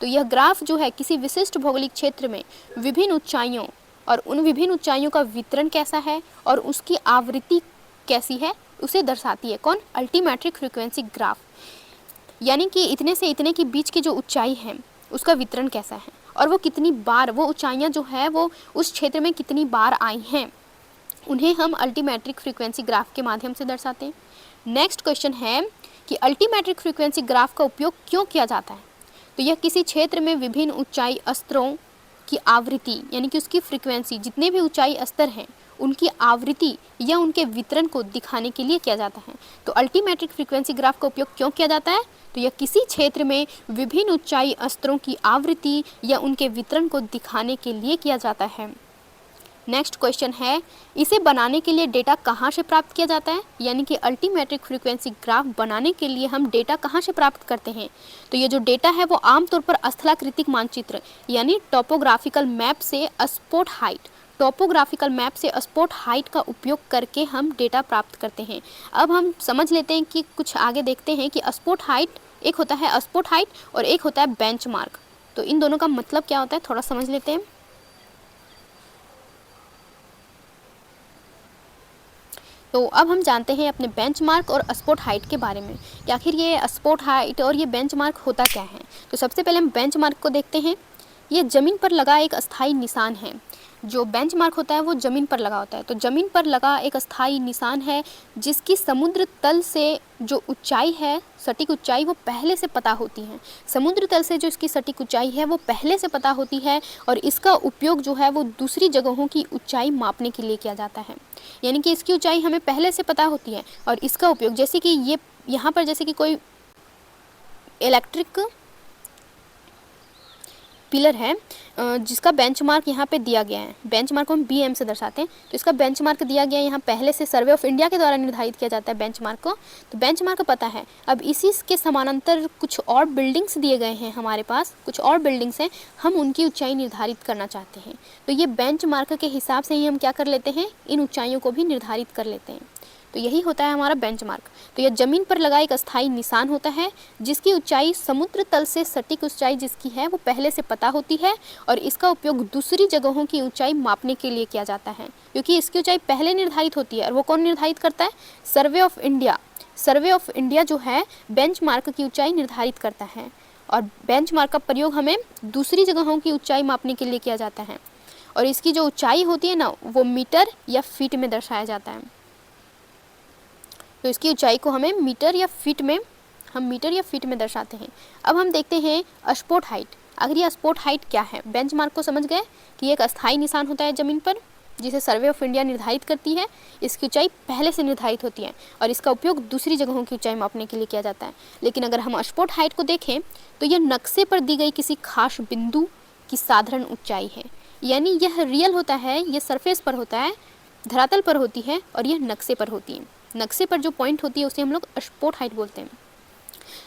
तो यह ग्राफ जो है किसी विशिष्ट भौगोलिक क्षेत्र में विभिन्न ऊंचाइयों और उन विभिन्न ऊंचाइयों का वितरण कैसा है और उसकी आवृत्ति कैसी है उसे दर्शाती है। कौन, अल्टीमेट्रिक फ्रीक्वेंसी ग्राफ। यानी कि इतने से इतने के बीच की जो ऊंचाई है उसका वितरण कैसा है और वो कितनी बार, वो ऊंचाइयां जो है वो उस क्षेत्र में कितनी बार आई हैं, उन्हें हम अल्टीमेट्रिक फ्रीक्वेंसी ग्राफ के माध्यम से दर्शाते हैं। नेक्स्ट क्वेश्चन है कि अल्टीमेट्रिक फ्रीक्वेंसी ग्राफ का उपयोग क्यों किया जाता है। तो यह किसी क्षेत्र में विभिन्न ऊंचाई स्तरों की आवृत्ति यानी कि उसकी फ्रीक्वेंसी, जितने भी ऊंचाई स्तर हैं उनकी आवृत्ति या उनके वितरण को दिखाने के लिए किया जाता है। तो अल्टीमेट्रिक फ्रीक्वेंसी ग्राफ का उपयोग क्यों किया जाता है, तो यह किसी क्षेत्र में विभिन्न ऊंचाई स्तरों की आवृत्ति या उनके वितरण को दिखाने के लिए किया जाता है। नेक्स्ट क्वेश्चन है, इसे बनाने के लिए डेटा कहाँ से प्राप्त किया जाता है, यानी कि अल्टीमेट्रिक फ्रीक्वेंसी ग्राफ बनाने के लिए हम डेटा कहाँ से प्राप्त करते हैं। तो ये जो डेटा है वो आमतौर पर स्थलाकृतिक मानचित्र यानी टोपोग्राफिकल मैप से स्पॉट हाइट का उपयोग करके हम डेटा प्राप्त करते हैं। अब हम समझ लेते हैं कि कुछ आगे देखते हैं कि स्पॉट हाइट, एक होता है स्पॉट हाइट और एक होता है बेंचमार्क। तो इन दोनों का मतलब क्या होता है थोड़ा समझ लेते हैं। तो अब हम जानते हैं अपने बेंचमार्क और स्पॉट हाइट के बारे में कि आखिर ये स्पॉट हाइट और ये बेंचमार्क होता क्या है। तो सबसे पहले हम बेंचमार्क को देखते हैं। ये ज़मीन पर लगा एक अस्थायी निशान है। जो बेंचमार्क होता है वो ज़मीन पर लगा होता है। तो ज़मीन पर लगा एक अस्थायी निशान है जिसकी समुद्र तल से जो ऊंचाई है, सटीक ऊंचाई, वो पहले से पता होती है। समुद्र तल से जो इसकी सटीक ऊंचाई है वो पहले से पता होती है और इसका उपयोग जो है वो दूसरी जगहों की ऊंचाई मापने के लिए किया जाता है। यानी कि इसकी ऊंचाई हमें पहले से पता होती है और इसका उपयोग, जैसे कि ये यहाँ पर जैसे कि कोई इलेक्ट्रिक पिलर है जिसका बेंचमार्क यहाँ पे दिया गया है। बेंचमार्क को हम BM से दर्शाते हैं। तो इसका बेंचमार्क दिया गया है यहाँ, पहले से सर्वे ऑफ इंडिया के द्वारा निर्धारित किया जाता है बेंचमार्क को। तो बेंचमार्क पता है। अब इसी के समानांतर कुछ और बिल्डिंग्स दिए गए हैं हमारे पास, कुछ और बिल्डिंग्स हैं, हम उनकी ऊंचाई निर्धारित करना चाहते हैं। तो ये बेंचमार्क के हिसाब से ही हम क्या कर लेते हैं, इन ऊंचाइयों को भी निर्धारित कर लेते हैं। तो यही होता है हमारा बेंचमार्क। तो यह ज़मीन पर लगा एक अस्थायी निशान होता है जिसकी ऊंचाई समुद्र तल से सटीक ऊंचाई जिसकी है वो पहले से पता होती है और इसका उपयोग दूसरी जगहों की ऊंचाई मापने के लिए किया जाता है, क्योंकि इसकी ऊंचाई पहले निर्धारित होती है। और वो कौन निर्धारित करता है, survey of India. Survey of India जो है बेंचमार्क की ऊंचाई निर्धारित करता है और बेंचमार्क का प्रयोग हमें दूसरी जगहों की ऊंचाई मापने के लिए किया जाता है। और इसकी जो ऊंचाई होती है ना वो मीटर या फीट में दर्शाया जाता है। तो इसकी ऊंचाई को हमें मीटर या फीट में दर्शाते हैं। अब हम देखते हैं स्पॉट हाइट। अगर ये स्पॉट हाइट क्या है, बेंचमार्क को समझ गए कि एक अस्थायी निशान होता है ज़मीन पर जिसे सर्वे ऑफ इंडिया निर्धारित करती है। इसकी ऊंचाई पहले से निर्धारित होती है और इसका उपयोग दूसरी जगहों की ऊंचाई मापने के लिए किया जाता है। लेकिन अगर हम स्पॉट हाइट को देखें तो यह नक्शे पर दी गई किसी खास बिंदु की साधारण ऊंचाई है। यानी यह रियल होता है, यह सरफेस पर होता है, धरातल पर होती है और यह नक्शे पर होती है। नक्शे पर जो पॉइंट होती है उसे हम लोग स्पॉट हाइट बोलते हैं।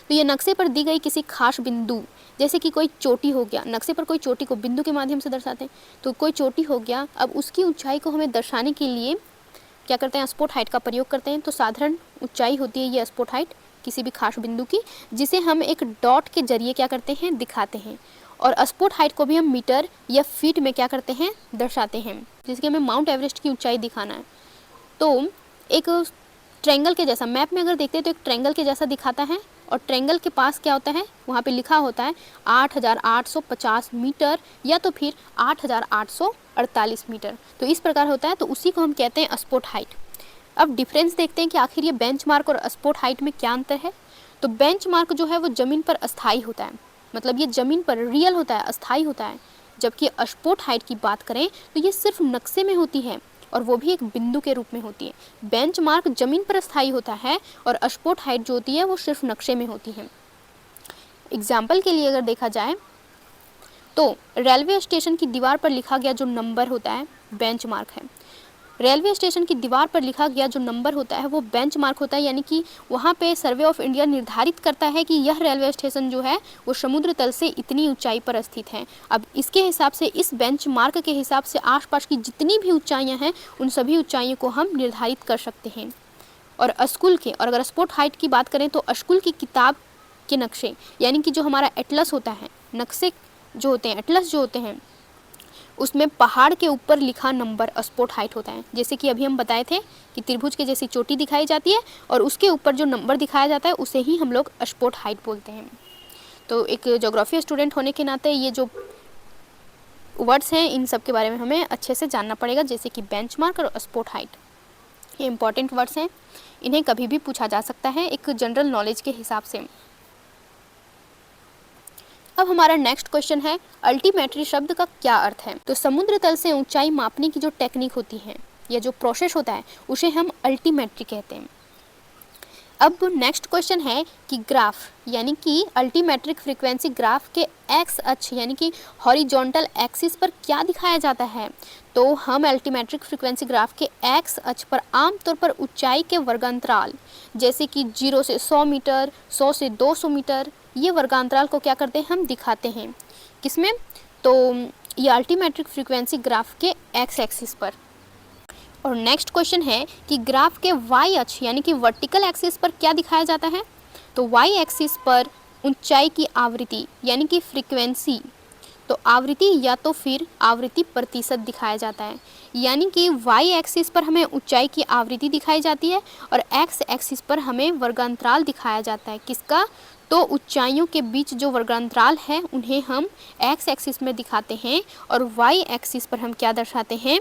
तो ये नक्शे पर दी गई किसी खास बिंदु, जैसे कि कोई चोटी हो गया, नक्शे पर कोई चोटी को बिंदु के माध्यम से दर्शाते हैं, तो कोई चोटी हो गया, अब उसकी ऊंचाई को हमें दर्शाने के लिए क्या करते हैं, स्पॉट हाइट का प्रयोग करते हैं। तो साधारण ऊंचाई होती है ये स्पॉट हाइट किसी भी खास बिंदु की, जिसे हम एक डॉट के जरिए क्या करते हैं, दिखाते हैं। और स्पॉट हाइट को भी हम मीटर या फीट में क्या करते हैं, दर्शाते हैं। जैसे कि हमें माउंट एवरेस्ट की ऊंचाई दिखाना है, तो एक ट्रायंगल के जैसा, मैप में अगर देखते हैं तो एक ट्रायंगल के जैसा दिखाता है, और ट्रायंगल के पास क्या होता है, वहाँ पे लिखा होता है 8850 मीटर या तो फिर 8848 मीटर। तो इस प्रकार होता है, तो उसी को हम कहते हैं स्पॉट हाइट। अब डिफरेंस देखते हैं कि आखिर ये बेंचमार्क और स्पॉट हाइट में क्या अंतर है। तो बेंचमार्क जो है वो ज़मीन पर अस्थायी होता है, मतलब ये ज़मीन पर रियल होता है, अस्थायी होता है। जबकि स्पॉट हाइट की बात करें तो ये सिर्फ नक्शे में होती है, और वो भी एक बिंदु के रूप में होती है। बेंचमार्क जमीन पर स्थायी होता है और स्पॉट हाइट जो होती है वो सिर्फ नक्शे में होती है। एग्जाम्पल के लिए अगर देखा जाए तो रेलवे स्टेशन की दीवार पर लिखा गया जो नंबर होता है बेंचमार्क है। रेलवे स्टेशन की दीवार पर लिखा गया जो नंबर होता है वो बेंचमार्क होता है, यानी कि वहाँ पे सर्वे ऑफ इंडिया निर्धारित करता है कि यह रेलवे स्टेशन जो है वो समुद्र तल से इतनी ऊंचाई पर स्थित है। अब इसके हिसाब से, इस बेंचमार्क के हिसाब से आसपास की जितनी भी ऊंचाइयाँ हैं उन सभी ऊंचाइयों को हम निर्धारित कर सकते हैं। और स्कूल के, और अगर स्पॉट हाइट की बात करें तो स्कूल की किताब के नक्शे, यानी कि जो हमारा एटलस होता है, नक्शे जो होते हैं, एटलस जो होते हैं, उसमें पहाड़ के ऊपर लिखा नंबर स्पॉट हाइट होता है। जैसे कि अभी हम बताए थे कि त्रिभुज के जैसी चोटी दिखाई जाती है और उसके ऊपर जो नंबर दिखाया जाता है उसे ही हम लोग स्पॉट हाइट बोलते हैं। तो एक ज्योग्राफी स्टूडेंट होने के नाते ये जो वर्ड्स हैं इन सब के बारे में हमें अच्छे से जानना पड़ेगा, जैसे कि बेंचमार्क और स्पॉट हाइट, ये इंपॉर्टेंट वर्ड्स हैं, इन्हें कभी भी पूछा जा सकता है एक जनरल नॉलेज के हिसाब से। अब हमारा नेक्स्ट क्वेश्चन है अल्टीमेट्री शब्द का क्या अर्थ है। तो समुद्र तल से ऊंचाई मापने की जो टेक्निक होती है या जो प्रोसेस होता है उसे हम अल्टीमेट्री कहते हैं। अब नेक्स्ट क्वेश्चन है कि ग्राफ, यानी कि अल्टीमेट्रिक फ्रीक्वेंसी ग्राफ के एक्स अक्ष यानी कि हॉरिजॉन्टल एक्सिस पर क्या दिखाया जाता है। तो हम अल्टीमेट्रिक फ्रीक्वेंसी ग्राफ के एक्स अक्ष पर आमतौर पर ऊंचाई के वर्गांतराल, जैसे कि 0 से 100 मीटर, 100 से 200 मीटर, ये वर्गांतराल को क्या करते हैं, हम दिखाते हैं। किसमें, तो ये अल्टीमेट्रिक फ्रीक्वेंसी ग्राफ के एक्स एक्सिस पर। और नेक्स्ट क्वेश्चन है कि ग्राफ के वाई अक्ष यानी कि वर्टिकल एक्सिस पर क्या दिखाया जाता है। तो वाई एक्सिस पर ऊंचाई की आवृत्ति यानी कि फ्रीक्वेंसी, तो आवृत्ति या तो फिर आवृत्ति प्रतिशत दिखाया जाता है, यानी कि वाई एक्सिस पर हमें ऊंचाई की आवृत्ति दिखाई जाती है और एक्स एक्सिस पर हमें वर्गांतराल दिखाया जाता है। किसका, तो ऊंचाइयों के बीच जो वर्गांतराल है उन्हें हम एक्स एक्सिस में दिखाते हैं और वाई एक्सिस पर हम क्या दर्शाते हैं,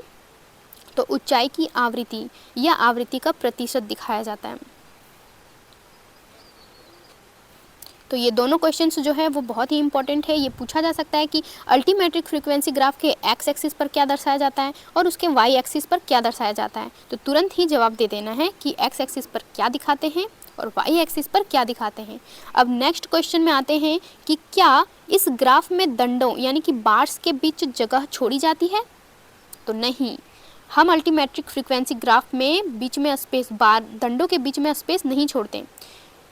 तो ऊंचाई की आवृत्ति या आवृत्ति का प्रतिशत दिखाया जाता है। तो ये दोनों क्वेश्चंस जो है वो बहुत ही इंपॉर्टेंट है। ये पूछा जा सकता है कि अल्टीमेट्रिक फ्रीक्वेंसी ग्राफ के एक्स एक्सिस पर क्या दर्शाया जाता है और उसके वाई एक्सिस पर क्या दर्शाया जाता है। तो तुरंत ही जवाब दे देना है कि एक्स एक्सिस पर क्या दिखाते हैं और वाई एक्सिस पर क्या दिखाते हैं। अब नेक्स्ट क्वेश्चन में आते हैं कि क्या इस ग्राफ में दंडों यानी कि बार्स के बीच जगह छोड़ी जाती है। तो नहीं, हम अल्टीमेट्रिक फ्रीक्वेंसी ग्राफ में बीच में स्पेस, बार दंडों के बीच में स्पेस नहीं छोड़ते,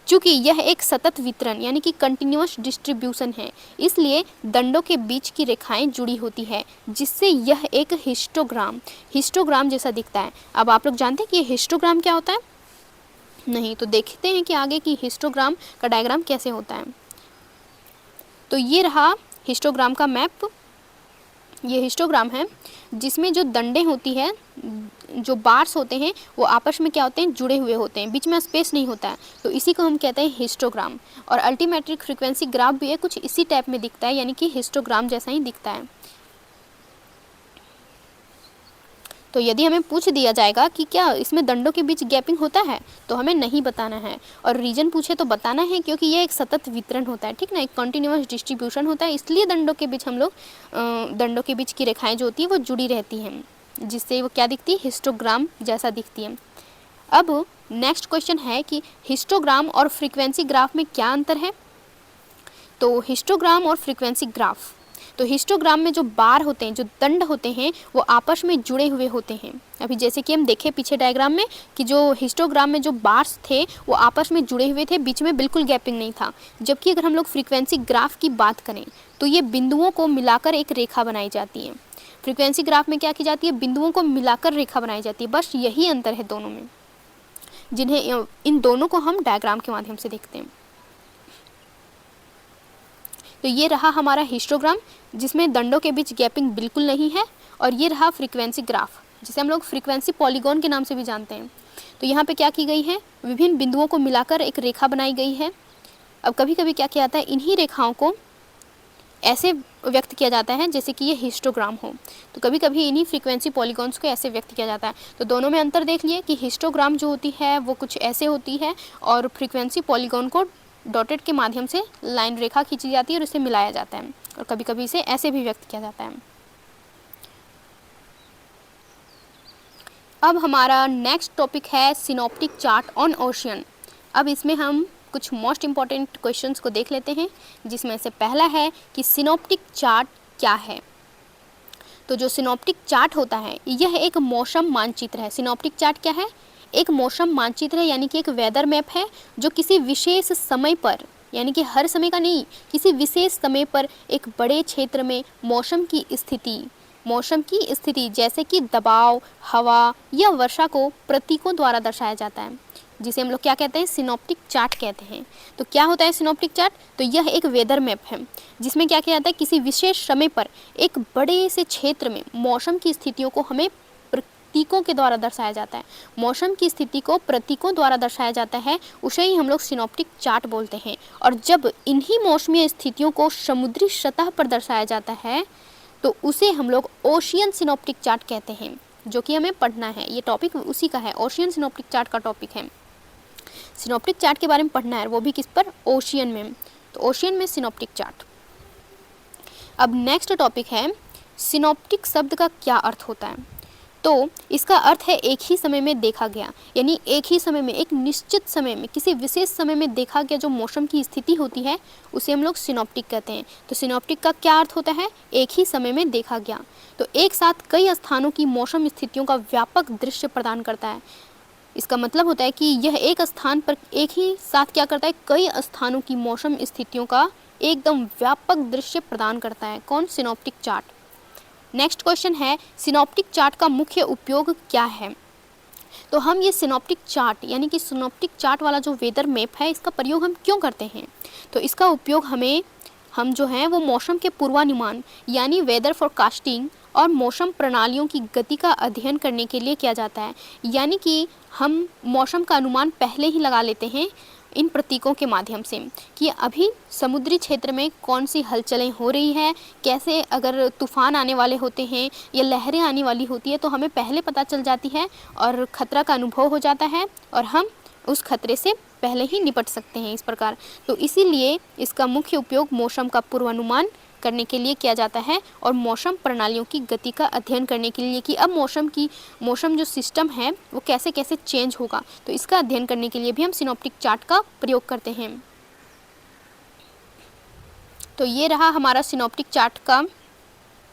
चूँकि यह एक सतत वितरण यानी कि कंटिन्यूअस डिस्ट्रीब्यूशन है, इसलिए दंडों के बीच की रेखाएं जुड़ी होती है, जिससे यह एक हिस्टोग्राम जैसा दिखता है। अब आप लोग जानते हैं कि ये हिस्टोग्राम क्या होता है, नहीं, तो देखते हैं कि आगे की हिस्टोग्राम का डायग्राम कैसे होता है। तो ये रहा हिस्टोग्राम का मैप, ये हिस्टोग्राम है जिसमें जो दंडें होती है, जो बार्स होते हैं वो आपस में क्या होते हैं, जुड़े हुए होते हैं, बीच में स्पेस नहीं होता है, तो इसी को हम कहते हैं हिस्टोग्राम। और अल्टीमेट्रिक फ्रीक्वेंसी ग्राफ भी है, कुछ इसी टाइप में दिखता है, यानी कि हिस्टोग्राम जैसा ही दिखता है। तो यदि हमें पूछ दिया जाएगा कि क्या इसमें दंडों के बीच गैपिंग होता है, तो हमें नहीं बताना है, और रीजन पूछे तो बताना है, क्योंकि ये एक सतत वितरण होता है, ठीक ना, एक कंटिन्यूअस डिस्ट्रीब्यूशन होता है, इसलिए दंडों के बीच हम लोग दंडों के बीच की रेखाएं जो होती है वो जुड़ी रहती हैं, जिससे वो क्या दिखती है, हिस्टोग्राम जैसा दिखती है। अब नेक्स्ट क्वेश्चन है कि हिस्टोग्राम और फ्रीक्वेंसी ग्राफ में क्या अंतर है। तो हिस्टोग्राम और फ्रीक्वेंसी ग्राफ, तो हिस्टोग्राम में जो बार होते हैं, जो दंड होते हैं, वो आपस में जुड़े हुए होते हैं। अभी जैसे कि हम देखें पीछे डायग्राम में कि जो हिस्टोग्राम में जो बार्स थे वो आपस में जुड़े हुए थे, बीच में बिल्कुल गैपिंग नहीं था। जबकि अगर हम लोग फ्रीक्वेंसी ग्राफ की बात करें तो ये बिंदुओं को मिलाकर एक रेखा बनाई जाती है। फ्रीक्वेंसी ग्राफ में क्या की जाती है, बिंदुओं को मिलाकर रेखा बनाई जाती है। बस यही अंतर है दोनों में, जिन्हें इन दोनों को हम डायग्राम के माध्यम से देखते हैं। तो ये रहा हमारा हिस्टोग्राम जिसमें दंडों के बीच गैपिंग बिल्कुल नहीं है, और ये रहा फ्रीक्वेंसी ग्राफ जिसे हम लोग फ्रीक्वेंसी पॉलीगॉन के नाम से भी जानते हैं। तो यहाँ पे क्या की गई है, विभिन्न बिंदुओं को मिलाकर एक रेखा बनाई गई है। अब कभी कभी क्या किया जाता है, इन्हीं रेखाओं को ऐसे व्यक्त किया जाता है जैसे कि ये हिस्टोग्राम हो, तो कभी कभी इन्हीं फ्रीक्वेंसी पॉलीगॉन्स को ऐसे व्यक्त किया जाता है। तो दोनों में अंतर देख लिए कि हिस्टोग्राम जो होती है वो कुछ ऐसे होती है, और फ्रीक्वेंसी पॉलीगॉन को डॉटेड के माध्यम से लाइन रेखा खींची जाती है और इसे मिलाया जाता है, और कभी कभी इसे ऐसे भी व्यक्त किया जाता है। अब हमारा नेक्स्ट टॉपिक है सिनॉप्टिक चार्ट ऑन ओशियन। अब इसमें हम कुछ मोस्ट इम्पॉर्टेंट क्वेश्चंस को देख लेते हैं, जिसमें से पहला है कि सिनॉप्टिक चार्ट क्या है। तो जो सिनॉप्टिक चार्ट होता है यह एक मौसम मानचित्र है। सिनॉप्टिक चार्ट क्या है, एक मौसम मानचित्र है, यानी कि एक वेदर मैप है जो किसी विशेष समय पर, यानी कि हर समय का नहीं, किसी विशेष समय पर एक बड़े क्षेत्र में मौसम की स्थिति जैसे कि दबाव, हवा या वर्षा को प्रतीकों द्वारा दर्शाया जाता है, जिसे हम लोग क्या कहते हैं, सिनॉप्टिक चार्ट कहते हैं। तो क्या होता है सिनॉप्टिक चार्ट, तो यह एक वेदर मैप है जिसमें क्या किया जाता है, किसी विशेष समय पर एक बड़े से क्षेत्र में मौसम की स्थितियों को हमें प्रतीकों के द्वारा दर्शाया जाता है। मौसम की स्थिति को प्रतीकों द्वारा दर्शाया जाता है, उसे ही हम लोग सिनॉप्टिक चार्ट बोलते हैं। और जब इन्हीं मौसमी स्थितियों को समुद्री सतह पर दर्शाया जाता है तो उसे हम लोग ओशियन सिनॉप्टिक चार्ट कहते हैं, जो कि हमें पढ़ना है। ये टॉपिक उसी का है, ओशियन सिनॉप्टिक चार्ट का टॉपिक है। सिनॉप्टिक चार्ट के बारे में पढ़ना है, वो भी किस पर, ओशियन में। तो ओशियन में सिनॉप्टिक चार्ट। अब नेक्स्ट टॉपिक है सिनॉप्टिक शब्द का क्या अर्थ होता है। तो इसका अर्थ है एक ही समय में देखा गया, यानी एक ही समय में, एक निश्चित समय में, किसी विशेष समय में देखा गया जो मौसम की स्थिति होती है उसे हम लोग सिनॉप्टिक कहते हैं। तो सिनॉप्टिक का क्या अर्थ होता है, एक ही समय में देखा गया। तो एक साथ कई स्थानों की मौसम स्थितियों का व्यापक दृश्य प्रदान करता है। इसका मतलब होता है कि यह एक स्थान पर एक ही साथ क्या करता है, कई स्थानों की मौसम स्थितियों का एकदम व्यापक दृश्य प्रदान करता है। कौन, सिनॉप्टिक चार्ट। नेक्स्ट क्वेश्चन है सिनॉप्टिक चार्ट का मुख्य उपयोग क्या है। तो हम ये सिनॉप्टिक चार्ट, यानी कि सिनॉप्टिक चार्ट वाला जो वेदर मैप है, इसका प्रयोग हम क्यों करते हैं। तो इसका उपयोग हम जो है वो मौसम के पूर्वानुमान, यानी वेदर फोरकास्टिंग, और मौसम प्रणालियों की गति का अध्ययन करने के लिए किया जाता है। यानी कि हम मौसम का अनुमान पहले ही लगा लेते हैं इन प्रतीकों के माध्यम से कि अभी समुद्री क्षेत्र में कौन सी हलचलें हो रही हैं, कैसे अगर तूफान आने वाले होते हैं या लहरें आने वाली होती है तो हमें पहले पता चल जाती है और खतरा का अनुभव हो जाता है और हम उस खतरे से पहले ही निपट सकते हैं इस प्रकार। तो इसीलिए इसका मुख्य उपयोग मौसम का पूर्वानुमान करने के लिए किया जाता है और मौसम प्रणालियों की गति का अध्ययन करने के लिए कि अब मौसम जो सिस्टम है वो कैसे कैसे चेंज होगा, तो इसका अध्ययन करने के लिए भी हम सिनॉप्टिक चार्ट का प्रयोग करते हैं। तो ये रहा हमारा सिनॉप्टिक चार्ट का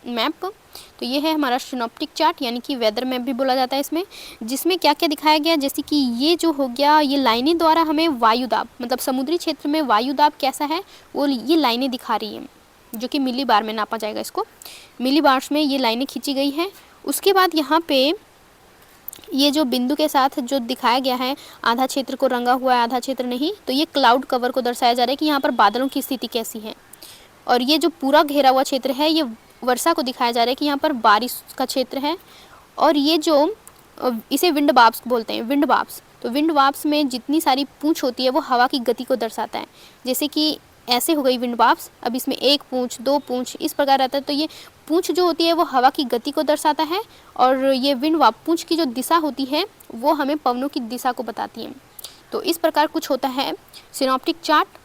मैप। तो ये है हमारा सिनॉप्टिक चार्ट, यानी कि वेदर मैप भी बोला जाता है इसमें, जिसमें क्या क्या दिखाया गया, जैसे कि ये जो हो गया, ये लाइनें द्वारा हमें वायुदाब, मतलब समुद्री क्षेत्र में वायुदाब कैसा है वो ये लाइनें दिखा रही हैं, जो कि मिली बार में नापा जाएगा। इसको मिली बार्स में ये लाइनें खींची गई हैं। उसके बाद यहाँ पे ये जो बिंदु के साथ जो दिखाया गया है, आधा क्षेत्र को रंगा हुआ है, आधा क्षेत्र नहीं, तो ये क्लाउड कवर को दर्शाया जा रहा है कि यहाँ पर बादलों की स्थिति कैसी है। और ये जो पूरा घेरा हुआ क्षेत्र है ये वर्षा को दिखाया जा रहा है कि यहाँ पर बारिश का क्षेत्र है। और ये जो इसे विंड वाप्स बोलते हैं, विंड वाप्स, तो विंड वाप्स में जितनी सारी पूंछ होती है वो हवा की गति को दर्शाता है। जैसे कि ऐसे हो गई विंड वाप्स, अब इसमें एक पूंछ, दो पूंछ, इस प्रकार रहता है। तो ये पूंछ जो होती है वो हवा की गति को दर्शाता है और ये विंड वाप पूंछ की जो दिशा होती है वो हमें पवनों की दिशा को बताती है। तो इस प्रकार कुछ होता है सिनॉप्टिक चार्ट।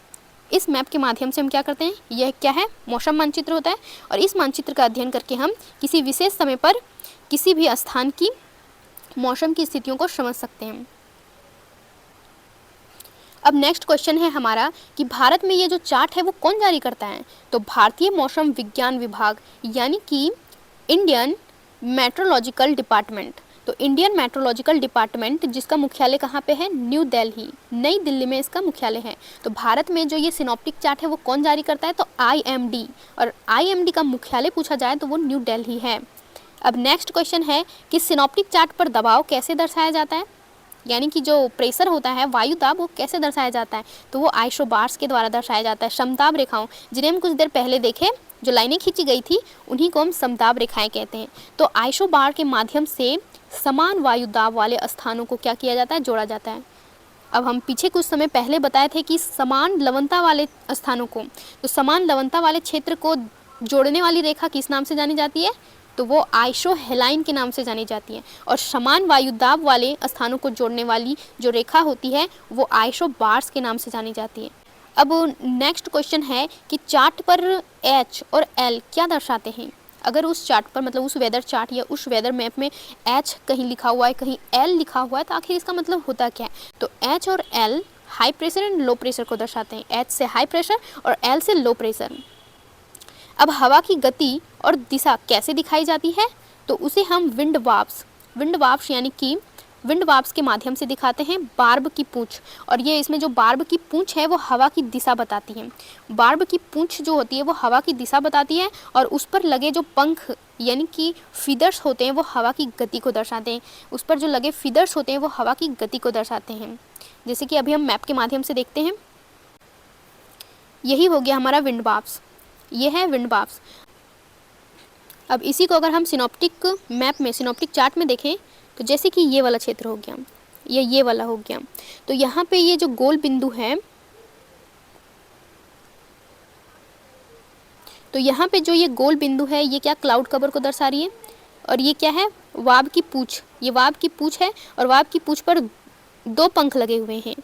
इस मैप के माध्यम से हम क्या करते हैं, यह क्या है, मौसम मानचित्र होता है और इस मानचित्र का अध्ययन करके हम किसी विशेष समय पर किसी भी स्थान की मौसम की स्थितियों को समझ सकते हैं। अब नेक्स्ट क्वेश्चन है हमारा कि भारत में ये जो चार्ट है वो कौन जारी करता है? तो भारतीय मौसम विज्ञान विभाग यानी कि इंडियन मेट्रोलॉजिकल डिपार्टमेंट। तो इंडियन मेट्रोलॉजिकल डिपार्टमेंट जिसका मुख्यालय कहाँ पे है? न्यू दिल्ली, नई दिल्ली में इसका मुख्यालय है। तो भारत में जो ये सिनॉप्टिक चार्ट है वो कौन जारी करता है? तो आईएमडी, और आईएमडी का मुख्यालय पूछा जाए तो वो न्यू दिल्ली है। अब नेक्स्ट क्वेश्चन है कि सिनॉप्टिक चार्ट पर दबाव कैसे दर्शाया जाता है, यानी कि जो प्रेशर होता है, वायु दाब, वो कैसे दर्शाया जाता है? तो वो आइसोबार्स के द्वारा दर्शाया जाता है, समताप रेखाओं, जिन्हें हम कुछ देर पहले देखे, जो लाइनें खींची गई थी उन्हीं को हम समताप रेखाएं कहते हैं। तो आइसोबार के माध्यम से समान वायु दाब वाले स्थानों को क्या किया जाता है? जोड़ा जाता है। अब हम पीछे कुछ समय पहले बताए थे कि समान लवणता वाले स्थानों को, तो समान लवणता वाले क्षेत्र को जोड़ने वाली रेखा किस नाम से जानी जाती है? तो वो आइसोहेलाइन के नाम से जानी जाती है। और समान वायु दाब वाले स्थानों को जोड़ने वाली जो रेखा होती है वो आइसोबार्स के नाम से जानी जाती है। अब नेक्स्ट क्वेश्चन है कि चार्ट पर एच और एल क्या दर्शाते हैं? अगर उस चार्ट पर, मतलब उस वेदर चार्ट या उस वेदर मैप में एच कहीं लिखा हुआ है, कहीं एल लिखा हुआ है, तो आखिर इसका मतलब होता क्या है? तो एच और L high pressure and low pressure को दर्शाते हैं। एच से हाई प्रेशर और एल से लो प्रेशर। अब हवा की गति और दिशा कैसे दिखाई जाती है? तो उसे हम विंड वाप्स यानी कि विंड वाप्स के माध्यम से दिखाते हैं। बार्ब की पूंछ, और ये इसमें जो बार्ब की पूंछ है वो हवा की दिशा बताती है। बार्ब की पूंछ जो होती है वो हवा की दिशा बताती है, और उस पर लगे जो पंख यानी कि फीदर्स होते हैं वो हवा की गति को दर्शाते हैं। उस पर जो लगे फीदर्स होते हैं वो हवा की गति को दर्शाते हैं। जैसे कि अभी हम मैप के माध्यम से देखते हैं, यही हो गया हमारा विंड वाप्स, ये है विंड वाप्स। अब इसी को अगर हम सिनॉप्टिक मैप में, सिनॉप्टिक चार्ट में देखें, तो जैसे कि ये वाला क्षेत्र हो गया, ये वाला हो गया, तो यहाँ पे ये जो गोल बिंदु है, तो यहाँ पे जो ये गोल बिंदु है ये क्या क्लाउड कवर को दर्शा रही है, और ये क्या है? वाब की पूंछ, ये वाब की पूंछ है, और वाब की पूंछ पर दो पंख लगे हुए हैं,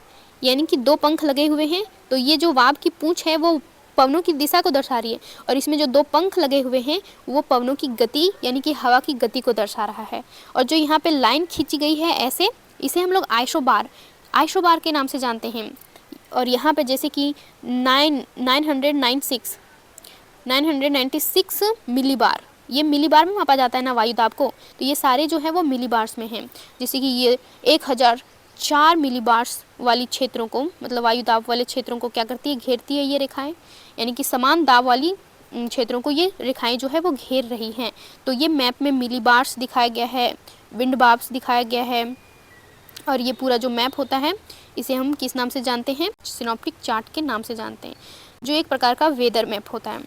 यानी कि दो पंख लगे हुए हैं। तो ये जो वाब की पूंछ है वो पवनों की दिशा को दर्शा रही है, और इसमें जो दो पंख लगे हुए हैं वो पवनों की गति यानी कि हवा की गति को दर्शा रहा है। और जो यहाँ पे लाइन खींची गई है ऐसे, इसे हम लोग आइसोबार के नाम से जानते हैं। और यहाँ पे जैसे कि 996 मिलीबार, ये मिलीबार में मापा जाता है ना वायु दाब को, तो ये सारे जो है वो मिलीबार्स में हैं। जैसे कि ये 1004 मिलीबार्स वाली क्षेत्रों को, मतलब वायु दाब वाले क्षेत्रों को क्या करती है? घेरती है ये रेखाएं, यानी कि समान दाब वाली क्षेत्रों को ये रेखाएं जो है वो घेर रही हैं। तो ये मैप में मिलीबार्स दिखाया गया है, विंड वाप्स दिखाया गया है, और ये पूरा जो मैप होता है इसे हम किस नाम से जानते हैं? सिनॉप्टिक चार्ट के नाम से जानते हैं, जो एक प्रकार का वेदर मैप होता है।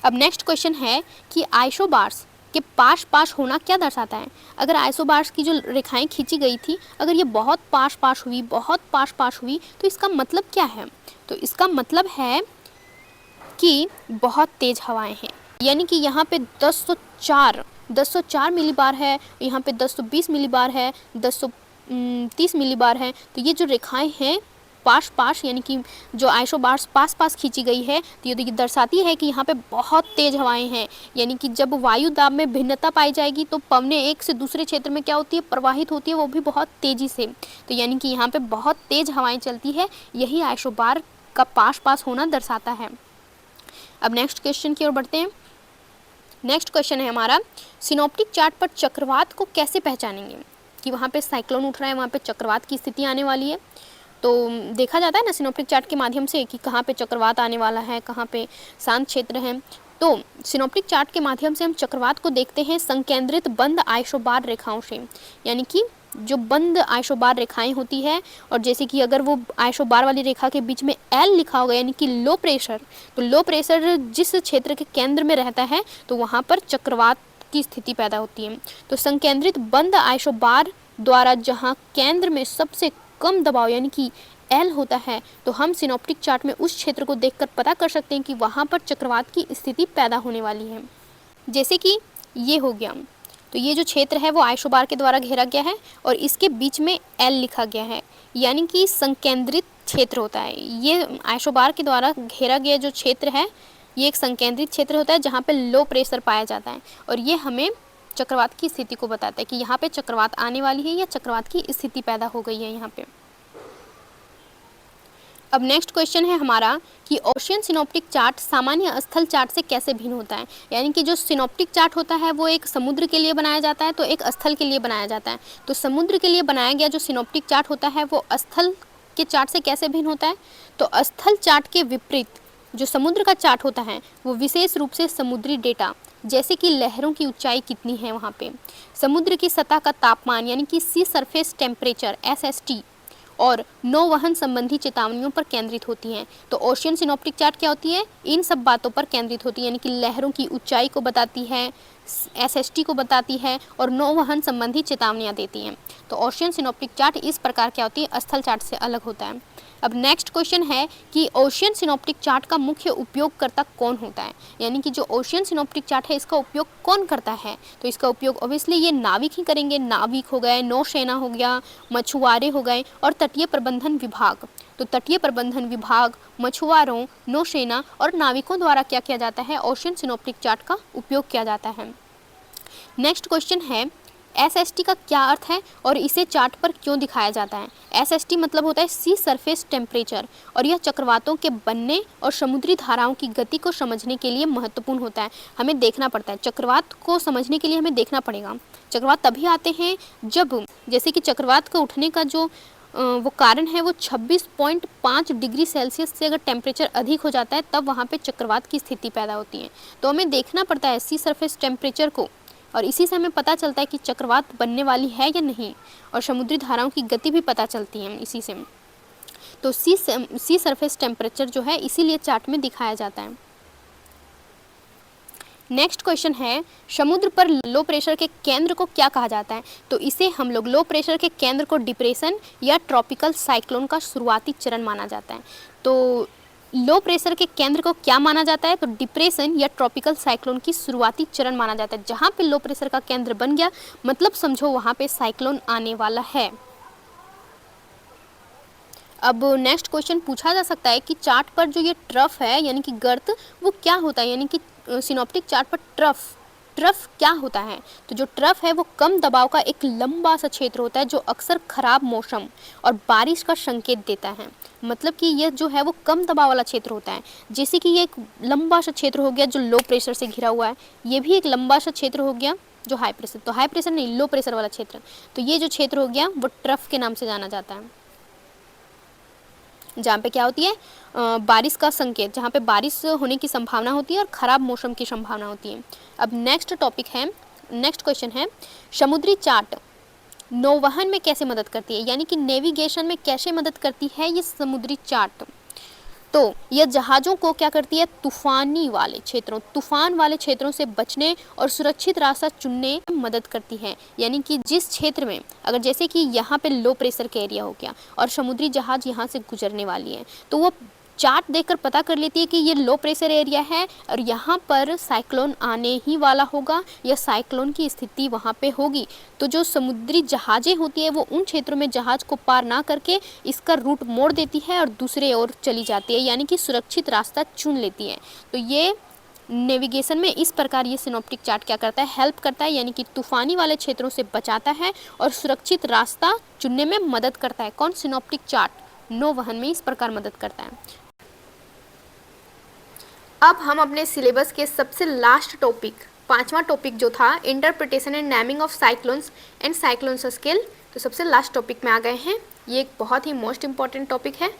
अब नेक्स्ट क्वेश्चन है कि आइसोबार्स के पास होना क्या दर्शाता है? अगर आइसोबार्स की जो रेखाएं खींची गई थी, अगर ये बहुत पास हुई तो इसका मतलब क्या है? तो इसका मतलब है कि बहुत तेज हवाएं हैं, यानी कि यहाँ पे 1004 मिलीबार है, यहाँ पे 1020 मिलीबार है, 1030 मिलीबार है। तो ये जो रेखाएं हैं पास यानी कि जो आइसोबार्स पास खींची गई है, तो ये दर्शाती है कि यहाँ पे बहुत तेज हवाएं हैं, यानी कि जब वायु दाब में भिन्नता पाई जाएगी तो पवनें एक से दूसरे क्षेत्र में क्या होती है? प्रवाहित होती है, वो भी बहुत तेजी से। तो यानी कि यहाँ पे बहुत तेज हवाएं चलती है, यही आइसोबार का पास होना दर्शाता है। अब नेक्स्ट क्वेश्चन की ओर बढ़ते हैं। नेक्स्ट क्वेश्चन है हमारा, सिनॉप्टिक चार्ट पर चक्रवात को कैसे पहचानेंगे? कि वहाँ पे साइक्लोन उठ रहा है, वहाँ पे चक्रवात की स्थिति आने वाली है, तो देखा जाता है ना सिनॉप्टिक चार्ट के माध्यम से कि कहाँ पे चक्रवात आने वाला है, कहाँ पे शांत क्षेत्र है। तो सिनॉप्टिक चार्ट के माध्यम से हम चक्रवात को देखते हैं संकेंद्रित बंद आइसोबार रेखाओं से, यानी कि जो बंद आइसोबार रेखाएं होती है, और जैसे कि अगर वो आइसोबार वाली रेखा के बीच में एल लिखा होगा यानी कि लो प्रेशर, तो लो प्रेशर जिस क्षेत्र के केंद्र में रहता है तो वहाँ पर चक्रवात की स्थिति पैदा होती है। तो संकेंद्रित बंद आइसोबार द्वारा जहाँ केंद्र में सबसे कम दबाव यानी कि एल होता है, तो हम सिनॉप्टिक चार्ट में उस क्षेत्र को देखकर पता कर सकते हैं कि वहाँ पर चक्रवात की स्थिति पैदा होने वाली है। जैसे कि ये हो गया, तो ये जो क्षेत्र है वो आइसोबार के द्वारा घेरा गया है और इसके बीच में एल लिखा गया है, यानी कि संकेंद्रित क्षेत्र होता है। ये आइसोबार के द्वारा घेरा गया जो क्षेत्र है ये एक संकेंद्रित क्षेत्र होता है जहाँ पे लो प्रेशर पाया जाता है, और ये हमें चक्रवात की स्थिति को बताता है कि यहाँ पे चक्रवात आने वाली है या चक्रवात की स्थिति पैदा हो गई है यहाँ पे। अब नेक्स्ट क्वेश्चन है हमारा कि ओशियन सिनॉप्टिक चार्ट सामान्य स्थल चार्ट से कैसे भिन्न होता है। यानी कि जो सिनॉप्टिक चार्ट होता है वो एक समुद्र के लिए बनाया जाता है, तो एक स्थल के लिए बनाया जाता है। तो समुद्र के लिए बनाया गया जो सिनॉप्टिक चार्ट होता है वो स्थल के चार्ट से कैसे भिन्न होता है। तो स्थल चार्ट के विपरीत जो समुद्र का चार्ट होता है वो विशेष रूप से समुद्री डेटा, जैसे कि लहरों की ऊंचाई कितनी है वहाँ पे, समुद्र की सतह का तापमान यानी कि सी सरफेस टेम्परेचर SST, और नौवहन संबंधी चेतावनियों पर केंद्रित होती हैं। तो ओशियन सिनॉप्टिक चार्ट क्या होती है, इन सब बातों पर केंद्रित होती है, यानी कि लहरों की ऊंचाई को बताती है, SST को बताती है और नौवहन संबंधी चेतावनियाँ देती हैं। तो ओशियन सिनॉप्टिक चार्ट इस प्रकार क्या होती है, स्थल चार्ट से अलग होता है। अब नेक्स्ट क्वेश्चन है कि ओशियन सिनॉप्टिक चार्ट का मुख्य उपयोगकर्ता कौन होता है। यानी कि जो ओशियन सिनॉप्टिक चार्ट है इसका उपयोग कौन करता है। तो इसका उपयोग ऑब्वियसली ये नाविक ही करेंगे। नाविक हो गए, नौसेना हो गया, मछुआरे हो गए और तटीय प्रबंधन विभाग। तो तटीय प्रबंधन विभाग, मछुआरों, नौसेना और नाविकों द्वारा क्या किया जाता है, ओशियन सिनॉप्टिक चार्ट का उपयोग किया जाता है। नेक्स्ट क्वेश्चन है SST का क्या अर्थ है और इसे चार्ट पर क्यों दिखाया जाता है। SST मतलब होता है सी सरफेस टेम्परेचर, और यह चक्रवातों के बनने और समुद्री धाराओं की गति को समझने के लिए महत्वपूर्ण होता है। हमें देखना पड़ता है, चक्रवात को समझने के लिए हमें देखना पड़ेगा। चक्रवात तभी आते हैं जब, जैसे कि चक्रवात का उठने का जो वो कारण है वो 26.5 डिग्री सेल्सियस से अगर टेम्परेचर अधिक हो जाता है तब वहाँ पे चक्रवात की स्थिति पैदा होती है। तो हमें देखना पड़ता है सी सरफेस टेम्परेचर को, और इसी से हमें पता चलता है कि चक्रवात बनने वाली है या नहीं, और समुद्री धाराओं की गति भी पता चलती है इसी से। तो सी सरफेस टेम्परेचर जो है इसीलिए चार्ट में दिखाया जाता है। नेक्स्ट क्वेश्चन है समुद्र पर लो प्रेशर के केंद्र को क्या कहा जाता है। तो इसे हम लोग लो प्रेशर के केंद्र को डिप्रेशन या ट्रॉपिकल साइक्लोन का शुरुआती चरण माना जाता है। तो लो प्रेशर के केंद्र को क्या माना जाता है, तो डिप्रेशन या ट्रॉपिकल साइक्लोन की शुरुआती चरण माना जाता है। जहाँ पे लो प्रेशर का केंद्र बन गया मतलब समझो वहाँ पे साइक्लोन आने वाला है। अब नेक्स्ट क्वेश्चन पूछा जा सकता है कि चार्ट पर जो ये ट्रफ है यानी कि गर्त वो क्या होता है। यानी कि सिनॉप्टिक चार्ट पर ट्रफ क्या होता है। तो जो ट्रफ है वो कम दबाव का एक लंबा सा क्षेत्र होता है जो अक्सर खराब मौसम और बारिश का संकेत देता है। मतलब कि यह जो है वो कम दबाव वाला क्षेत्र होता है। जैसे कि ये एक लंबा सा क्षेत्र हो गया जो लो प्रेशर से घिरा हुआ है, ये भी एक लंबा सा क्षेत्र हो गया जो हाई प्रेशर, तो हाई प्रेशर नहीं, लो प्रेशर वाला क्षेत्र। तो ये जो क्षेत्र हो गया वो ट्रफ के नाम से जाना जाता है, जहाँ पे क्या होती है बारिश का संकेत, जहाँ पे बारिश होने की संभावना होती है और ख़राब मौसम की संभावना होती है। अब नेक्स्ट टॉपिक है, नेक्स्ट क्वेश्चन है समुद्री चार्ट नौवहन में कैसे मदद करती है। यानी कि नेविगेशन में कैसे मदद करती है ये समुद्री चार्ट। तो यह जहाज़ों को क्या करती है, तूफान वाले क्षेत्रों से बचने और सुरक्षित रास्ता चुनने में मदद करती है। यानी कि जिस क्षेत्र में अगर जैसे कि यहाँ पे लो प्रेशर का एरिया हो गया और समुद्री जहाज़ यहाँ से गुजरने वाली है, तो वो चार्ट देखकर पता कर लेती है कि ये लो प्रेशर एरिया है और यहाँ पर साइक्लोन आने ही वाला होगा या साइक्लोन की स्थिति वहाँ पे होगी। तो जो समुद्री जहाज़ें होती है वो उन क्षेत्रों में जहाज़ को पार ना करके इसका रूट मोड़ देती है और दूसरे ओर चली जाती है, यानी कि सुरक्षित रास्ता चुन लेती है। तो ये नेविगेशन में इस प्रकार ये सिनॉप्टिक चार्ट क्या करता है, हेल्प करता है, यानी कि तूफानी वाले क्षेत्रों से बचाता है और सुरक्षित रास्ता चुनने में मदद करता है। कौन, सिनॉप्टिक चार्ट नौवहन में इस प्रकार मदद करता है। अब हम अपने सिलेबस के सबसे लास्ट टॉपिक, पांचवा टॉपिक जो था interpretation and naming of cyclones and cyclones scale, तो सबसे लास्ट टॉपिक में आ गए हैं। ये एक बहुत ही मोस्ट इम्पॉर्टेंट टॉपिक है।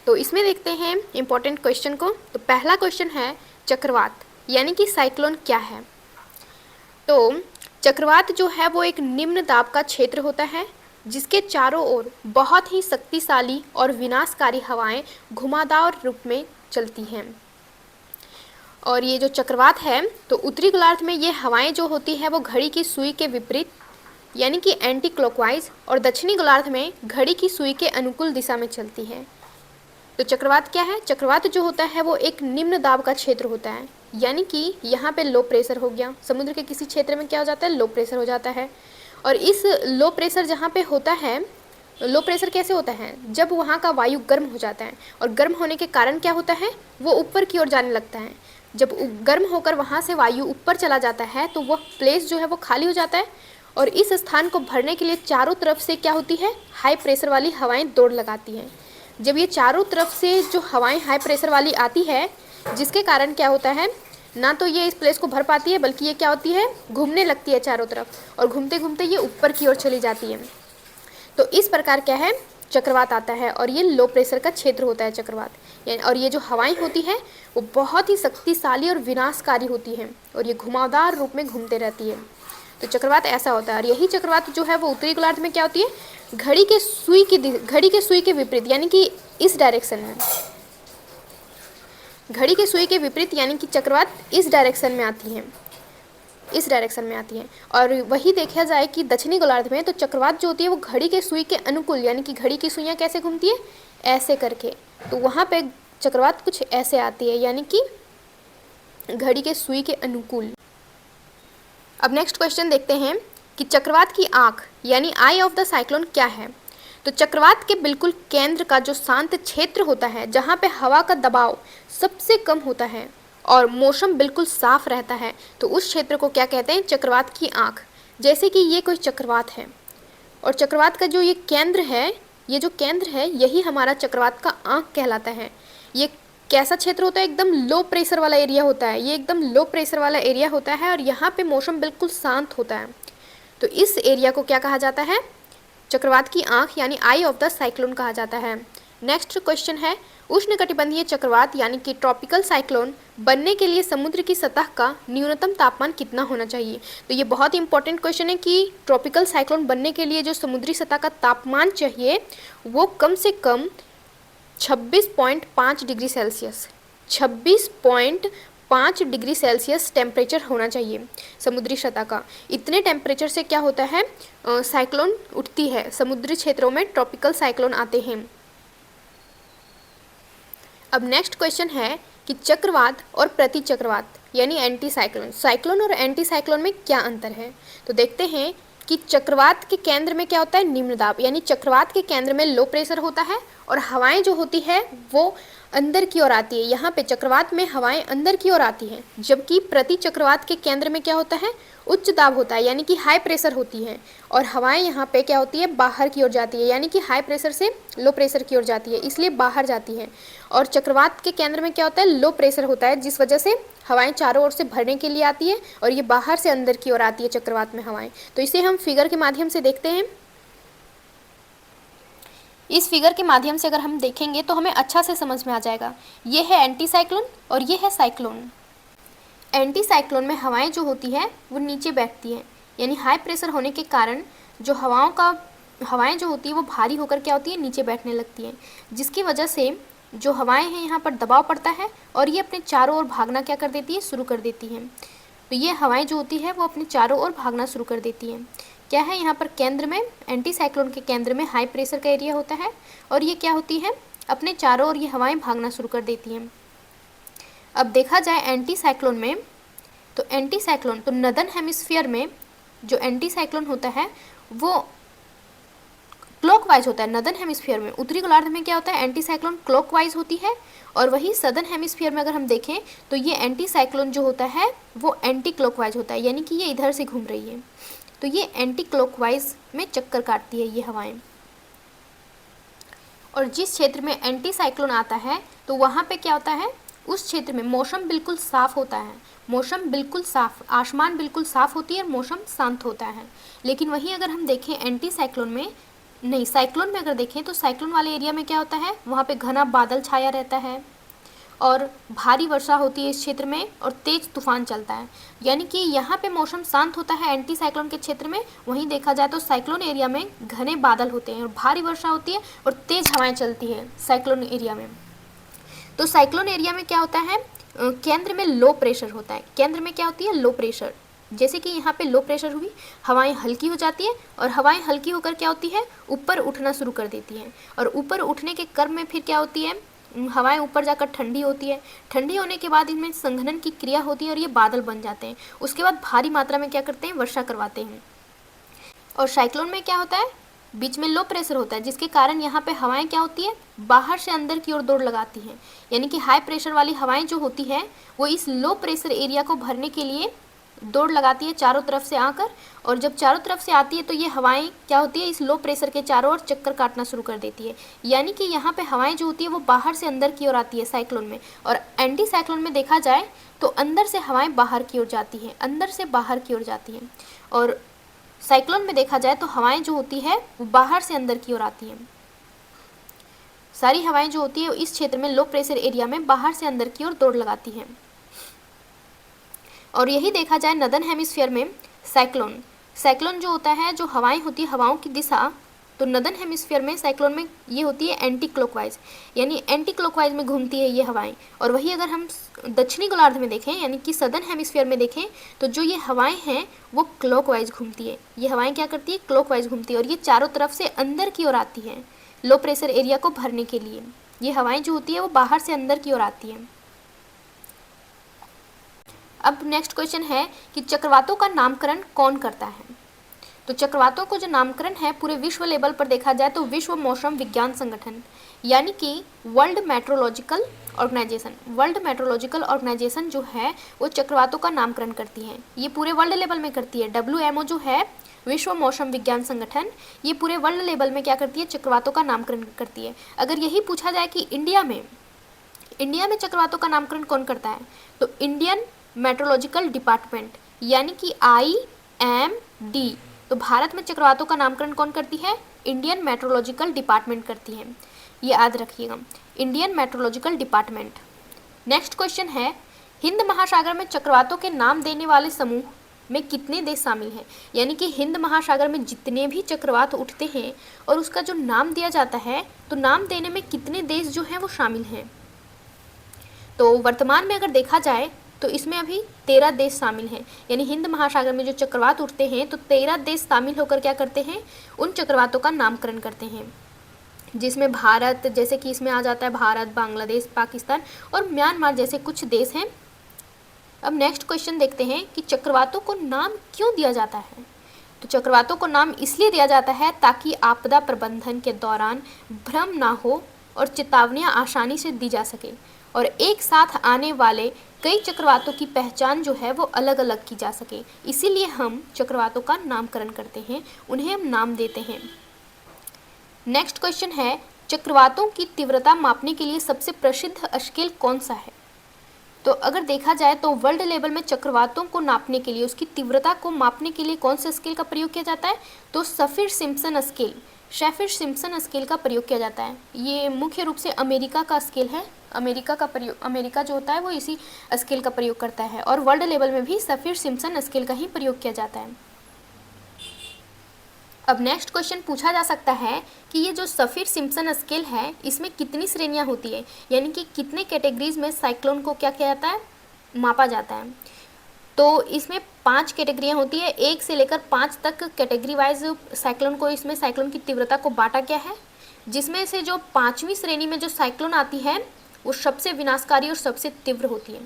तो इसमें देखते हैं इम्पॉर्टेंट क्वेश्चन को। तो पहला क्वेश्चन है चक्रवात यानी कि साइक्लोन क्या है। तो चक्रवात जो है वो एक निम्न दाब का क्षेत्र होता है जिसके चारों ओर बहुत ही शक्तिशाली और विनाशकारी हवाएं घुमावदार रूप में चलती हैं। और ये जो चक्रवात है तो उत्तरी गोलार्ध में ये हवाएं जो होती है वो घड़ी की सुई के विपरीत यानी कि एंटी क्लॉकवाइज, और दक्षिणी गोलार्ध में घड़ी की सुई के अनुकूल दिशा में चलती है। तो चक्रवात क्या है, चक्रवात जो होता है वो एक निम्न दाब का क्षेत्र होता है, यानी कि यहाँ पे लो प्रेशर हो गया, समुद्र के किसी क्षेत्र में क्या हो जाता है, लो प्रेशर हो जाता है। और इस लो प्रेशर जहाँ पे होता है, लो प्रेशर कैसे होता है, जब वहाँ का वायु गर्म हो जाता है, और गर्म होने के कारण क्या होता है, वो ऊपर की ओर जाने लगता है। जब गर्म होकर वहाँ से वायु ऊपर चला जाता है तो वह प्लेस जो है वो खाली हो जाता है, और इस स्थान को भरने के लिए चारों तरफ से क्या होती है, हाई प्रेशर वाली हवाएं दौड़ लगाती हैं। जब ये चारों तरफ से जो हवाएं हाई प्रेशर वाली आती है, जिसके कारण क्या होता है, ना तो ये इस प्लेस को भर पाती है, बल्कि ये क्या होती है, घूमने लगती है चारों तरफ, और घूमते घूमते ये ऊपर की ओर चली जाती है। तो इस प्रकार क्या है, चक्रवात आता है, और ये लो प्रेशर का क्षेत्र होता है चक्रवात। और ये जो हवाएं होती हैं वो बहुत ही शक्तिशाली और विनाशकारी होती हैं, और ये घुमावदार रूप में घूमते रहती है। तो चक्रवात ऐसा होता है। और यही चक्रवात जो है वो उत्तरी गोलार्ध में क्या होती है, घड़ी के सुई के विपरीत, यानी कि इस डायरेक्शन में, घड़ी के सुई के विपरीत, यानी कि चक्रवात इस डायरेक्शन में आती है, इस डायरेक्शन में आती है। और वही देखा जाए कि दक्षिणी गोलार्ध में तो चक्रवात जो होती है वो घड़ी के सुई के अनुकूल, यानी कि घड़ी की सुइयाँ कैसे घूमती है, ऐसे करके, तो वहाँ पे चक्रवात कुछ ऐसे आती है, यानी कि घड़ी के सुई के अनुकूल। अब नेक्स्ट क्वेश्चन देखते हैं कि चक्रवात की आँख यानी आई ऑफ द साइक्लोन क्या है। तो चक्रवात के बिल्कुल केंद्र का जो शांत क्षेत्र होता है, जहाँ पे हवा का दबाव सबसे कम होता है और मौसम बिल्कुल साफ रहता है, तो उस क्षेत्र को क्या कहते हैं, चक्रवात की आँख। जैसे कि ये कोई चक्रवात है, और चक्रवात का जो ये केंद्र है, ये जो केंद्र है, यही हमारा चक्रवात का आँख कहलाता है। ये कैसा क्षेत्र होता है, एकदम लो प्रेशर वाला एरिया होता है, ये एकदम लो प्रेशर वाला एरिया होता है, और यहाँ पे मौसम बिल्कुल शांत होता है। तो इस एरिया को क्या कहा जाता है, चक्रवात की आँख यानी आई ऑफ द साइक्लोन कहा जाता है। नेक्स्ट क्वेश्चन है, उष्णकटिबंधीय चक्रवात यानी कि ट्रॉपिकल साइक्लोन बनने के लिए समुद्र की सतह का न्यूनतम तापमान कितना होना चाहिए। तो ये बहुत इंपॉर्टेंट क्वेश्चन है कि ट्रॉपिकल साइक्लोन बनने के लिए जो समुद्री सतह का तापमान चाहिए वो कम से कम 26.5 degree Celsius, 26.5 degree Celsius temperature होना चाहिए समुद्री सतह का। इतने टेम्परेचर से क्या होता है, साइक्लोन उठती है, समुद्री क्षेत्रों में ट्रॉपिकल साइक्लोन आते हैं। अब नेक्स्ट क्वेश्चन है कि चक्रवात और प्रति चक्रवात यानी एंटी साइक्लोन, साइक्लोन और एंटी साइक्लोन में क्या अंतर है। तो देखते हैं कि चक्रवात के केंद्र में क्या होता है, निम्न दाब, यानी चक्रवात के केंद्र में लो प्रेशर होता है और हवाएं जो होती है वो अंदर की ओर आती है। यहाँ पे चक्रवात में हवाएं अंदर की ओर आती हैं, जबकि प्रति चक्रवात के केंद्र में क्या होता है, उच्च दाब होता है, यानी कि हाई प्रेशर होती है, और हवाएं यहाँ पे क्या होती है, बाहर की ओर जाती है, यानी कि हाई प्रेशर से लो प्रेशर की ओर जाती है, इसलिए बाहर जाती है। और चक्रवात के केंद्र में क्या होता है, लो प्रेशर होता है, जिस वजह से हवाएं चारों ओर से भरने के लिए आती है, और ये बाहर से अंदर की ओर आती है चक्रवात में हवाएं। तो इसे हम फिगर के माध्यम से देखते हैं। इस फिगर के माध्यम से अगर हम देखेंगे तो हमें अच्छा से समझ में आ जाएगा। ये है एंटी साइक्लोन और ये है साइक्लोन। एंटी साइक्लोन में हवाएं जो होती है वो नीचे बैठती हैं, यानी हाई प्रेशर होने के कारण जो हवाएं जो होती है वो भारी होकर क्या होती है, नीचे बैठने लगती हैं, जिसकी वजह से जो हवाएं हैं यहाँ पर दबाव पड़ता है और ये अपने चारों ओर भागना क्या कर देती है, शुरू कर देती हैं। तो ये हवाएं जो होती है वो अपने चारों ओर भागना शुरू कर देती हैं। क्या है, यहाँ पर केंद्र में, एंटी साइक्लोन के केंद्र में हाई प्रेशर का एरिया होता है, और ये क्या होती है, अपने चारों ओर ये हवाएं भागना शुरू कर देती हैं। अब देखा जाए एंटी साइक्लोन में, तो एंटी साइक्लोन तो नदर्न हेमिस्फीयर में जो एंटी साइक्लोन होता है वो क्लॉकवाइज होता है। नदर्न हेमिस्फीयर में, उत्तरी गोलार्ध में क्या होता है, एंटी साइक्लोन क्लॉकवाइज होती है, और वही सदर्न हेमिस्फीयर में अगर हम देखें तो ये एंटी साइक्लोन जो होता है वो एंटी क्लॉकवाइज होता है, यानी कि ये इधर से घूम रही है। तो ये एंटी क्लॉकवाइज में चक्कर काटती है ये हवाएं। और जिस क्षेत्र में एंटी साइक्लोन आता है तो वहाँ पे क्या होता है, उस क्षेत्र में मौसम बिल्कुल साफ़ होता है, मौसम बिल्कुल साफ़, आसमान बिल्कुल साफ़ होती है और मौसम शांत होता है। लेकिन वहीं अगर हम देखें एंटी साइक्लोन में, नहीं साइक्लोन में अगर देखें तो साइक्लोन वाले एरिया में क्या होता है, वहाँ पे घना बादल छाया रहता है और भारी वर्षा होती है इस क्षेत्र में, और तेज़ तूफान चलता है। यानी कि यहाँ पे मौसम शांत होता है एंटी साइक्लोन के क्षेत्र में, वहीं देखा जाए तो साइक्लोन एरिया में घने बादल होते हैं और भारी वर्षा होती है और तेज़ हवाएं चलती है साइक्लोन एरिया में। तो साइक्लोन एरिया में क्या होता है, केंद्र में लो प्रेशर होता है, केंद्र में क्या होती है, लो प्रेशर। जैसे कि यहाँ पे लो प्रेशर हुई, हवाएं हल्की हो जाती है, और हवाएं हल्की होकर क्या होती है, ऊपर उठना शुरू कर देती हैं, और ऊपर उठने के क्रम में फिर क्या होती है, हवाएं ऊपर जाकर ठंडी होती है, ठंडी होने के बाद इनमें संघनन की क्रिया होती है और ये बादल बन जाते हैं। उसके बाद भारी मात्रा में क्या करते हैं, वर्षा करवाते हैं। और साइक्लोन में क्या होता है, बीच में लो प्रेशर होता है, जिसके कारण यहाँ पे हवाएं क्या होती है, बाहर से अंदर की ओर दौड़ लगाती हैं, यानी कि हाई प्रेशर वाली हवाएं जो होती है वो इस लो प्रेशर एरिया को भरने के लिए दौड़ लगाती है चारों तरफ से आकर, और जब चारों तरफ से आती है तो ये हवाएं क्या होती है, इस लो प्रेशर के चारों ओर चक्कर काटना शुरू कर देती है। यानी कि यहाँ पे हवाएं जो होती है वो बाहर से अंदर की ओर आती है साइक्लोन में, और एंटी साइक्लोन में देखा जाए तो अंदर से हवाएं बाहर की ओर जाती हैं, अंदर से बाहर की ओर जाती हैं। और साइक्लोन में देखा जाए तो हवाएं जो होती है वो बाहर से अंदर की ओर आती हैं। सारी हवाएं जो होती है इस क्षेत्र में लो प्रेशर एरिया में बाहर से अंदर की ओर दौड़ लगाती हैं। और यही देखा जाए नदर्न हेमिस्फीयर में साइक्लोन जो होता है, जो हवाएं होती है, हवाओं की दिशा, तो नदर्न हेमिस्फीयर में साइक्लोन में ये होती है एंटी क्लॉकवाइज, यानी एंटी क्लॉकवाइज में घूमती है ये हवाएं। और वही अगर हम दक्षिणी गोलार्ध में देखें यानी कि सदर्न हेमिस्फीयर में देखें तो जो ये हवाएं हैं वो क्लॉकवाइज घूमती है। ये हवाएं क्या करती है, क्लॉकवाइज घूमती है, और ये चारों तरफ से अंदर की ओर आती हैं लो प्रेशर एरिया को भरने के लिए। ये हवाएं जो होती है वो बाहर से अंदर की ओर आती हैं। अब नेक्स्ट क्वेश्चन है कि चक्रवातों का नामकरण कौन करता है। तो चक्रवातों को जो नामकरण है पूरे विश्व लेवल पर देखा जाए तो विश्व मौसम विज्ञान संगठन यानी कि वर्ल्ड मेट्रोलॉजिकल ऑर्गेनाइजेशन जो है वो चक्रवातों का नामकरण करती है। ये पूरे वर्ल्ड लेवल में करती है। WMO जो है विश्व मौसम विज्ञान संगठन, ये पूरे वर्ल्ड लेवल में क्या करती है, चक्रवातों का नामकरण करती है। अगर यही पूछा जाए कि इंडिया में चक्रवातों का नामकरण कौन करता है, तो इंडियन मेट्रोलॉजिकल डिपार्टमेंट यानी कि IMD। तो भारत में चक्रवातों का नामकरण कौन करती है, इंडियन मेट्रोलॉजिकल डिपार्टमेंट करती है। ये याद रखिएगा, Indian metrological department. Next question है, हिंद महासागर में चक्रवातों के नाम देने वाले समूह में कितने देश शामिल हैं। यानी कि हिंद महासागर में जितने भी चक्रवात उठते हैं और उसका जो नाम दिया जाता है, तो नाम देने में कितने देश जो हैं वो शामिल हैं। तो वर्तमान में अगर देखा जाए तो इसमें अभी 13 देश शामिल हैं। यानी हिंद महासागर में जो चक्रवात उठते हैं तो 13 देश शामिल होकर क्या करते हैं, उन चक्रवातों का नामकरण करते हैं, जिसमें भारत, जैसे कि इसमें आ जाता है भारत, बांग्लादेश, पाकिस्तान और म्यांमार जैसे कुछ देश हैं। अब नेक्स्ट क्वेश्चन देखते हैं कि चक्रवातों को नाम क्यों दिया जाता है। तो चक्रवातों को नाम इसलिए दिया जाता है ताकि आपदा प्रबंधन के दौरान भ्रम ना हो और चेतावनियां आसानी से दी जा सके, और एक साथ आने वाले कई चक्रवातों की पहचान जो है वो अलग अलग की जा सके। इसीलिए हम चक्रवातों का नामकरण करते हैं, उन्हें हम नाम देते हैं। नेक्स्ट क्वेश्चन है, चक्रवातों की तीव्रता मापने के लिए सबसे प्रसिद्ध स्केल कौन सा है। तो अगर देखा जाए तो वर्ल्ड लेवल में चक्रवातों को नापने के लिए, उसकी तीव्रता को मापने के लिए कौन सा स्केल का प्रयोग किया जाता है, तो सफिर सिम्पसन स्केल का प्रयोग किया जाता है। ये मुख्य रूप से अमेरिका का स्केल है। अमेरिका जो होता है वो इसी स्केल का प्रयोग करता है, और वर्ल्ड लेवल में भी सफिर सिम्पसन स्केल का ही प्रयोग किया जाता है। अब नेक्स्ट क्वेश्चन पूछा जा सकता है कि ये जो सफिर सिम्पसन स्केल है इसमें कितनी श्रेणियां होती है, यानी कि कितने कैटेगरीज में साइक्लोन को क्या किया जाता है, मापा जाता है। तो इसमें 5 कैटेगरियाँ होती है, 1 से लेकर 5 तक कैटेगरी वाइज साइक्लोन को, इसमें साइक्लोन की तीव्रता को बांटा गया है, जिसमें से जो 5वीं श्रेणी में जो साइक्लोन आती है वो सबसे विनाशकारी और सबसे तीव्र होती है।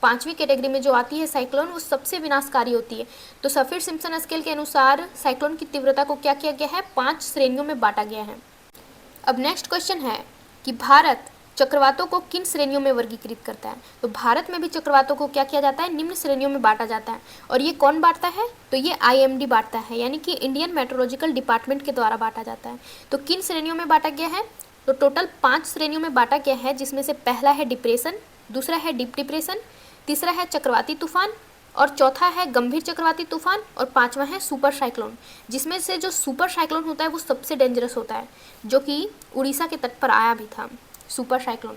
5वीं कैटेगरी में जो आती है साइक्लोन वो सबसे विनाशकारी होती है। तो सफिर सिम्पसन स्केल के अनुसार साइक्लोन की तीव्रता को क्या किया गया है, 5 श्रेणियों में बांटा गया है। अब नेक्स्ट क्वेश्चन है कि भारत चक्रवातों को किन श्रेणियों में वर्गीकृत करता है। तो भारत में भी चक्रवातों को क्या किया जाता है, निम्न श्रेणियों में बांटा जाता है। और ये कौन बांटता है, तो ये IMD बांटता है, यानी कि इंडियन मेट्रोलॉजिकल डिपार्टमेंट के द्वारा बांटा जाता है। तो किन श्रेणियों में बांटा गया है, तो टोटल 5 श्रेणियों में बांटा गया है, जिसमें से पहला है डिप्रेशन, दूसरा है डीप डिप्रेशन, तीसरा है चक्रवाती तूफान, और चौथा है गंभीर चक्रवाती तूफान, और 5वां है सुपर साइक्लोन। जिसमें से जो सुपर साइक्लोन होता है वो सबसे डेंजरस होता है, जो कि उड़ीसा के तट पर आया भी था सुपर साइक्लोन।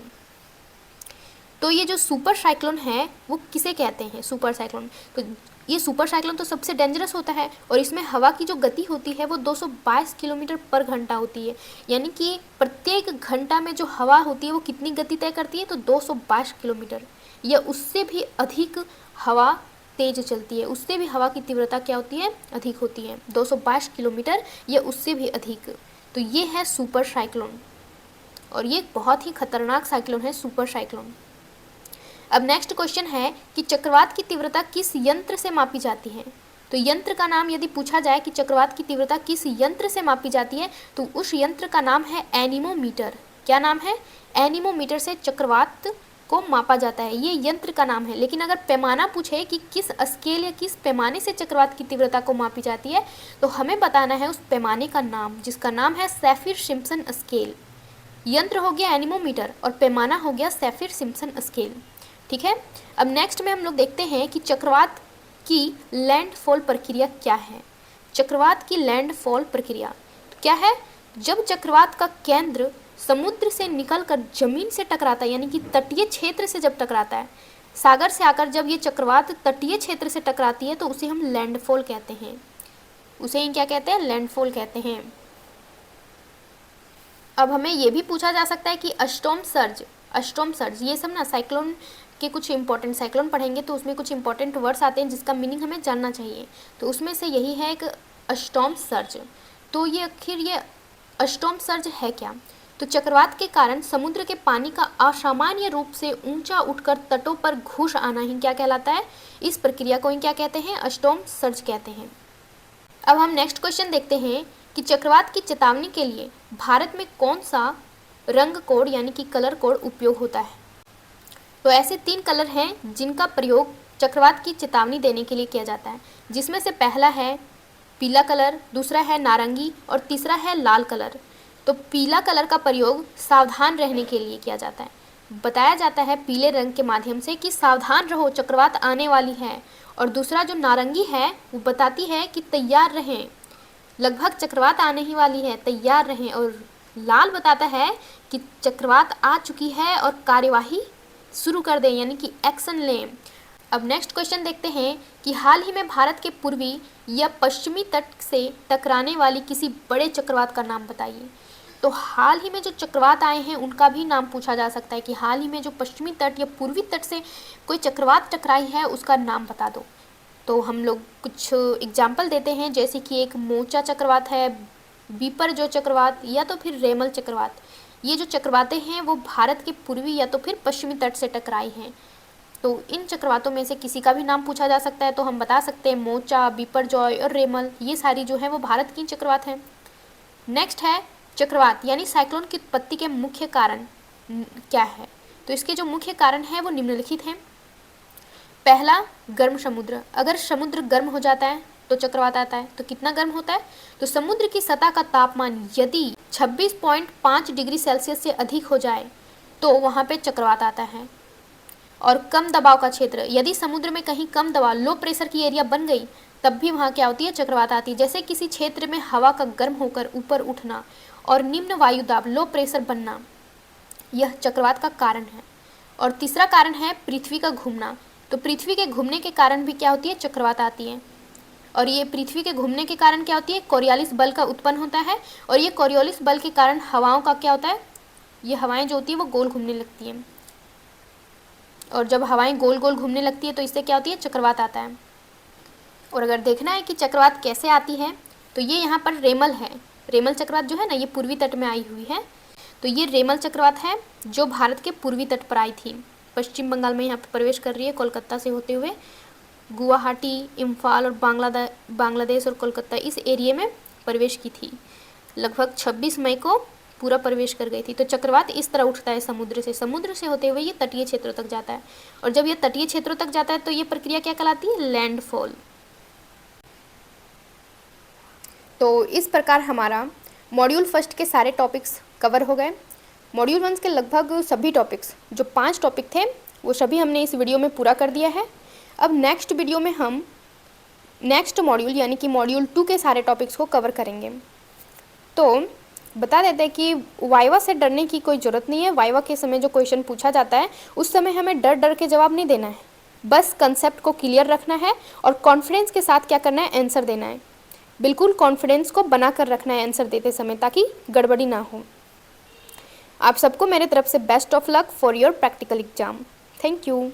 तो ये जो सुपर साइक्लोन है वो किसे कहते हैं, सुपर साइक्लोन। तो ये सुपर साइक्लोन तो सबसे डेंजरस होता है, और इसमें हवा की जो गति होती है वो 222 किलोमीटर पर घंटा होती है। यानी कि प्रत्येक घंटा में जो हवा होती है वो कितनी गति तय करती है, तो 222 किलोमीटर या उससे भी अधिक हवा तेज चलती है, उससे भी हवा की तीव्रता क्या होती है, अधिक होती है, 222 किलोमीटर या उससे भी अधिक। तो ये है सुपर साइक्लोन, और ये बहुत ही खतरनाक साइक्लोन है सुपर साइक्लोन। अब नेक्स्ट क्वेश्चन है कि चक्रवात की तीव्रता किस यंत्र से मापी जाती है। तो यंत्र का नाम यदि पूछा जाए कि चक्रवात की तीव्रता किस यंत्र से मापी जाती है, तो उस यंत्र का नाम है एनीमोमीटर। क्या नाम है, एनीमोमीटर से चक्रवात को मापा जाता है, ये यंत्र का नाम है। लेकिन अगर पैमाना पूछे कि किस स्केल या किस पैमाने से चक्रवात की तीव्रता को मापी जाती है, तो हमें बताना है उस पैमाने का नाम, जिसका नाम है सैफिर सिम्पसन स्केल। यंत्र हो गया एनीमोमीटर और पैमाना हो गया सैफिर सिम्पसन स्केल। ठीक है, अब नेक्स्ट में हम लोग देखते हैं कि चक्रवात की लैंडफॉल प्रक्रिया क्या है। चक्रवात की लैंडफॉल प्रक्रिया क्या है? जब चक्रवात का केंद्र समुद्र से निकलकर जमीन से टकराता है, यानी कि तटीय क्षेत्र से जब टकराता है, सागर से आकर जब ये चक्रवात तटीय क्षेत्र से टकराती है तो उसे हम लैंडफॉल कहते हैं। उसे ही क्या कहते हैं? लैंडफॉल कहते हैं। अब हमें ये भी पूछा जा सकता है कि स्टॉर्म सर्ज, ये सब ना साइक्लोन के कुछ इंपॉर्टेंट, साइक्लोन पढ़ेंगे तो उसमें कुछ इंपॉर्टेंट वर्ड्स आते हैं जिसका मीनिंग हमें जानना चाहिए। तो उसमें से यही है एक स्टॉर्म सर्ज। तो ये आखिर ये स्टॉर्म सर्ज है क्या? तो चक्रवात के कारण समुद्र के पानी का असामान्य रूप से ऊंचा उठकर तटों पर घुस आना ही क्या कहलाता है? इस प्रक्रिया को ही क्या कहते हैं? स्टॉर्म सर्ज कहते हैं। अब हम नेक्स्ट क्वेश्चन देखते हैं कि चक्रवात की चेतावनी के लिए भारत में कौन सा रंग कोड यानी कि कलर कोड उपयोग होता है? तो ऐसे 3 कलर हैं जिनका प्रयोग चक्रवात की चेतावनी देने के लिए किया जाता है, जिसमें से पहला है पीला कलर, दूसरा है नारंगी और तीसरा है लाल कलर। तो पीला कलर का प्रयोग सावधान रहने के लिए किया जाता है। बताया जाता है पीले रंग के माध्यम से कि सावधान रहो, चक्रवात आने वाली है। और दूसरा जो नारंगी है वो बताती है कि तैयार रहें, लगभग चक्रवात आने ही वाली है, तैयार रहें। और लाल बताता है कि चक्रवात आ चुकी है और कार्यवाही शुरू कर दें, यानी कि एक्शन लें। अब नेक्स्ट क्वेश्चन देखते हैं कि हाल ही में भारत के पूर्वी या पश्चिमी तट से टकराने वाली किसी बड़े चक्रवात का नाम बताइए। तो हाल ही में जो चक्रवात आए हैं उनका भी नाम पूछा जा सकता है कि हाल ही में जो पश्चिमी तट या पूर्वी तट से कोई चक्रवात टकराई है उसका नाम बता दो। तो हम लोग कुछ एग्जाम्पल देते हैं, जैसे कि एक मोचा चक्रवात है, बीपर जो चक्रवात, या तो फिर रेमल चक्रवात। ये जो चक्रवातें हैं वो भारत के पूर्वी या तो फिर पश्चिमी तट से टकराई हैं। तो इन चक्रवातों में से किसी का भी नाम पूछा जा सकता है, तो हम बता सकते हैं मोचा, बिपरजॉय और रेमल, ये सारी जो है वो भारत की चक्रवात हैं। नेक्स्ट है चक्रवात यानी साइक्लोन की उत्पत्ति के मुख्य कारण क्या है? तो इसके जो मुख्य कारण हैं वो निम्नलिखित हैं। पहला, गर्म समुद्र। अगर समुद्र गर्म हो जाता है तो चक्रवात आता है। तो कितना गर्म होता है? तो समुद्र की सतह का तापमान यदि 26.5 डिग्री सेल्सियस से अधिक हो जाए तो वहाँ पे चक्रवात आता है। और कम दबाव का क्षेत्र, यदि समुद्र में कहीं कम दबाव, लो प्रेशर की एरिया बन गई, तब भी वहाँ क्या होती है? चक्रवात आती है। जैसे किसी क्षेत्र में हवा का गर्म होकर ऊपर उठना और निम्न वायु दाब, लो प्रेशर बनना, यह चक्रवात का कारण है। और तीसरा कारण है पृथ्वी का घूमना। तो पृथ्वी के घूमने के कारण भी क्या होती है? चक्रवात आती है। और ये पृथ्वी के घूमने के कारण क्या होती है? कोरियोलिस बल का उत्पन्न होता है। और ये कोरियोलिस बल के कारण हवाओं का क्या होता है? ये हवाएं जो होती है वो गोल घूमने लगती हैं। और जब हवाएं गोल गोल घूमने लगती है तो इससे क्या होती है? चक्रवात आता है। और अगर देखना है कि चक्रवात कैसे आती है तो ये यहाँ पर रेमल है। रेमल चक्रवात जो है ना, ये पूर्वी तट में आई हुई है। तो ये रेमल चक्रवात है जो भारत के पूर्वी तट पर आई थी, पश्चिम बंगाल में यहाँ पर प्रवेश कर रही है, कोलकाता से होते हुए गुवाहाटी, इम्फाल और बांग्लादेश और कोलकाता, इस एरिया में प्रवेश की थी। लगभग 26 मई को पूरा प्रवेश कर गई थी। तो चक्रवात इस तरह उठता है समुद्र से होते हुए ये तटीय क्षेत्रों तक जाता है। और जब ये तटीय क्षेत्रों तक जाता है तो ये प्रक्रिया क्या कहलाती है? लैंडफॉल। तो इस प्रकार हमारा मॉड्यूल फर्स्ट के सारे टॉपिक्स कवर हो गए। मॉड्यूल 1 के लगभग सभी टॉपिक्स, जो 5 टॉपिक थे, वो सभी हमने इस वीडियो में पूरा कर दिया है। अब नेक्स्ट वीडियो में हम नेक्स्ट मॉड्यूल यानी कि मॉड्यूल 2 के सारे टॉपिक्स को कवर करेंगे। तो बता देते हैं कि वाइवा से डरने की कोई ज़रूरत नहीं है। वाइवा के समय जो क्वेश्चन पूछा जाता है उस समय हमें डर डर के जवाब नहीं देना है, बस कंसेप्ट को क्लियर रखना है और कॉन्फिडेंस के साथ क्या करना है? आंसर देना है। बिल्कुल कॉन्फिडेंस को बना कर रखना है आंसर देते समय, ताकि गड़बड़ी ना हो। आप सबको मेरे तरफ से best of luck for your practical exam. Thank you.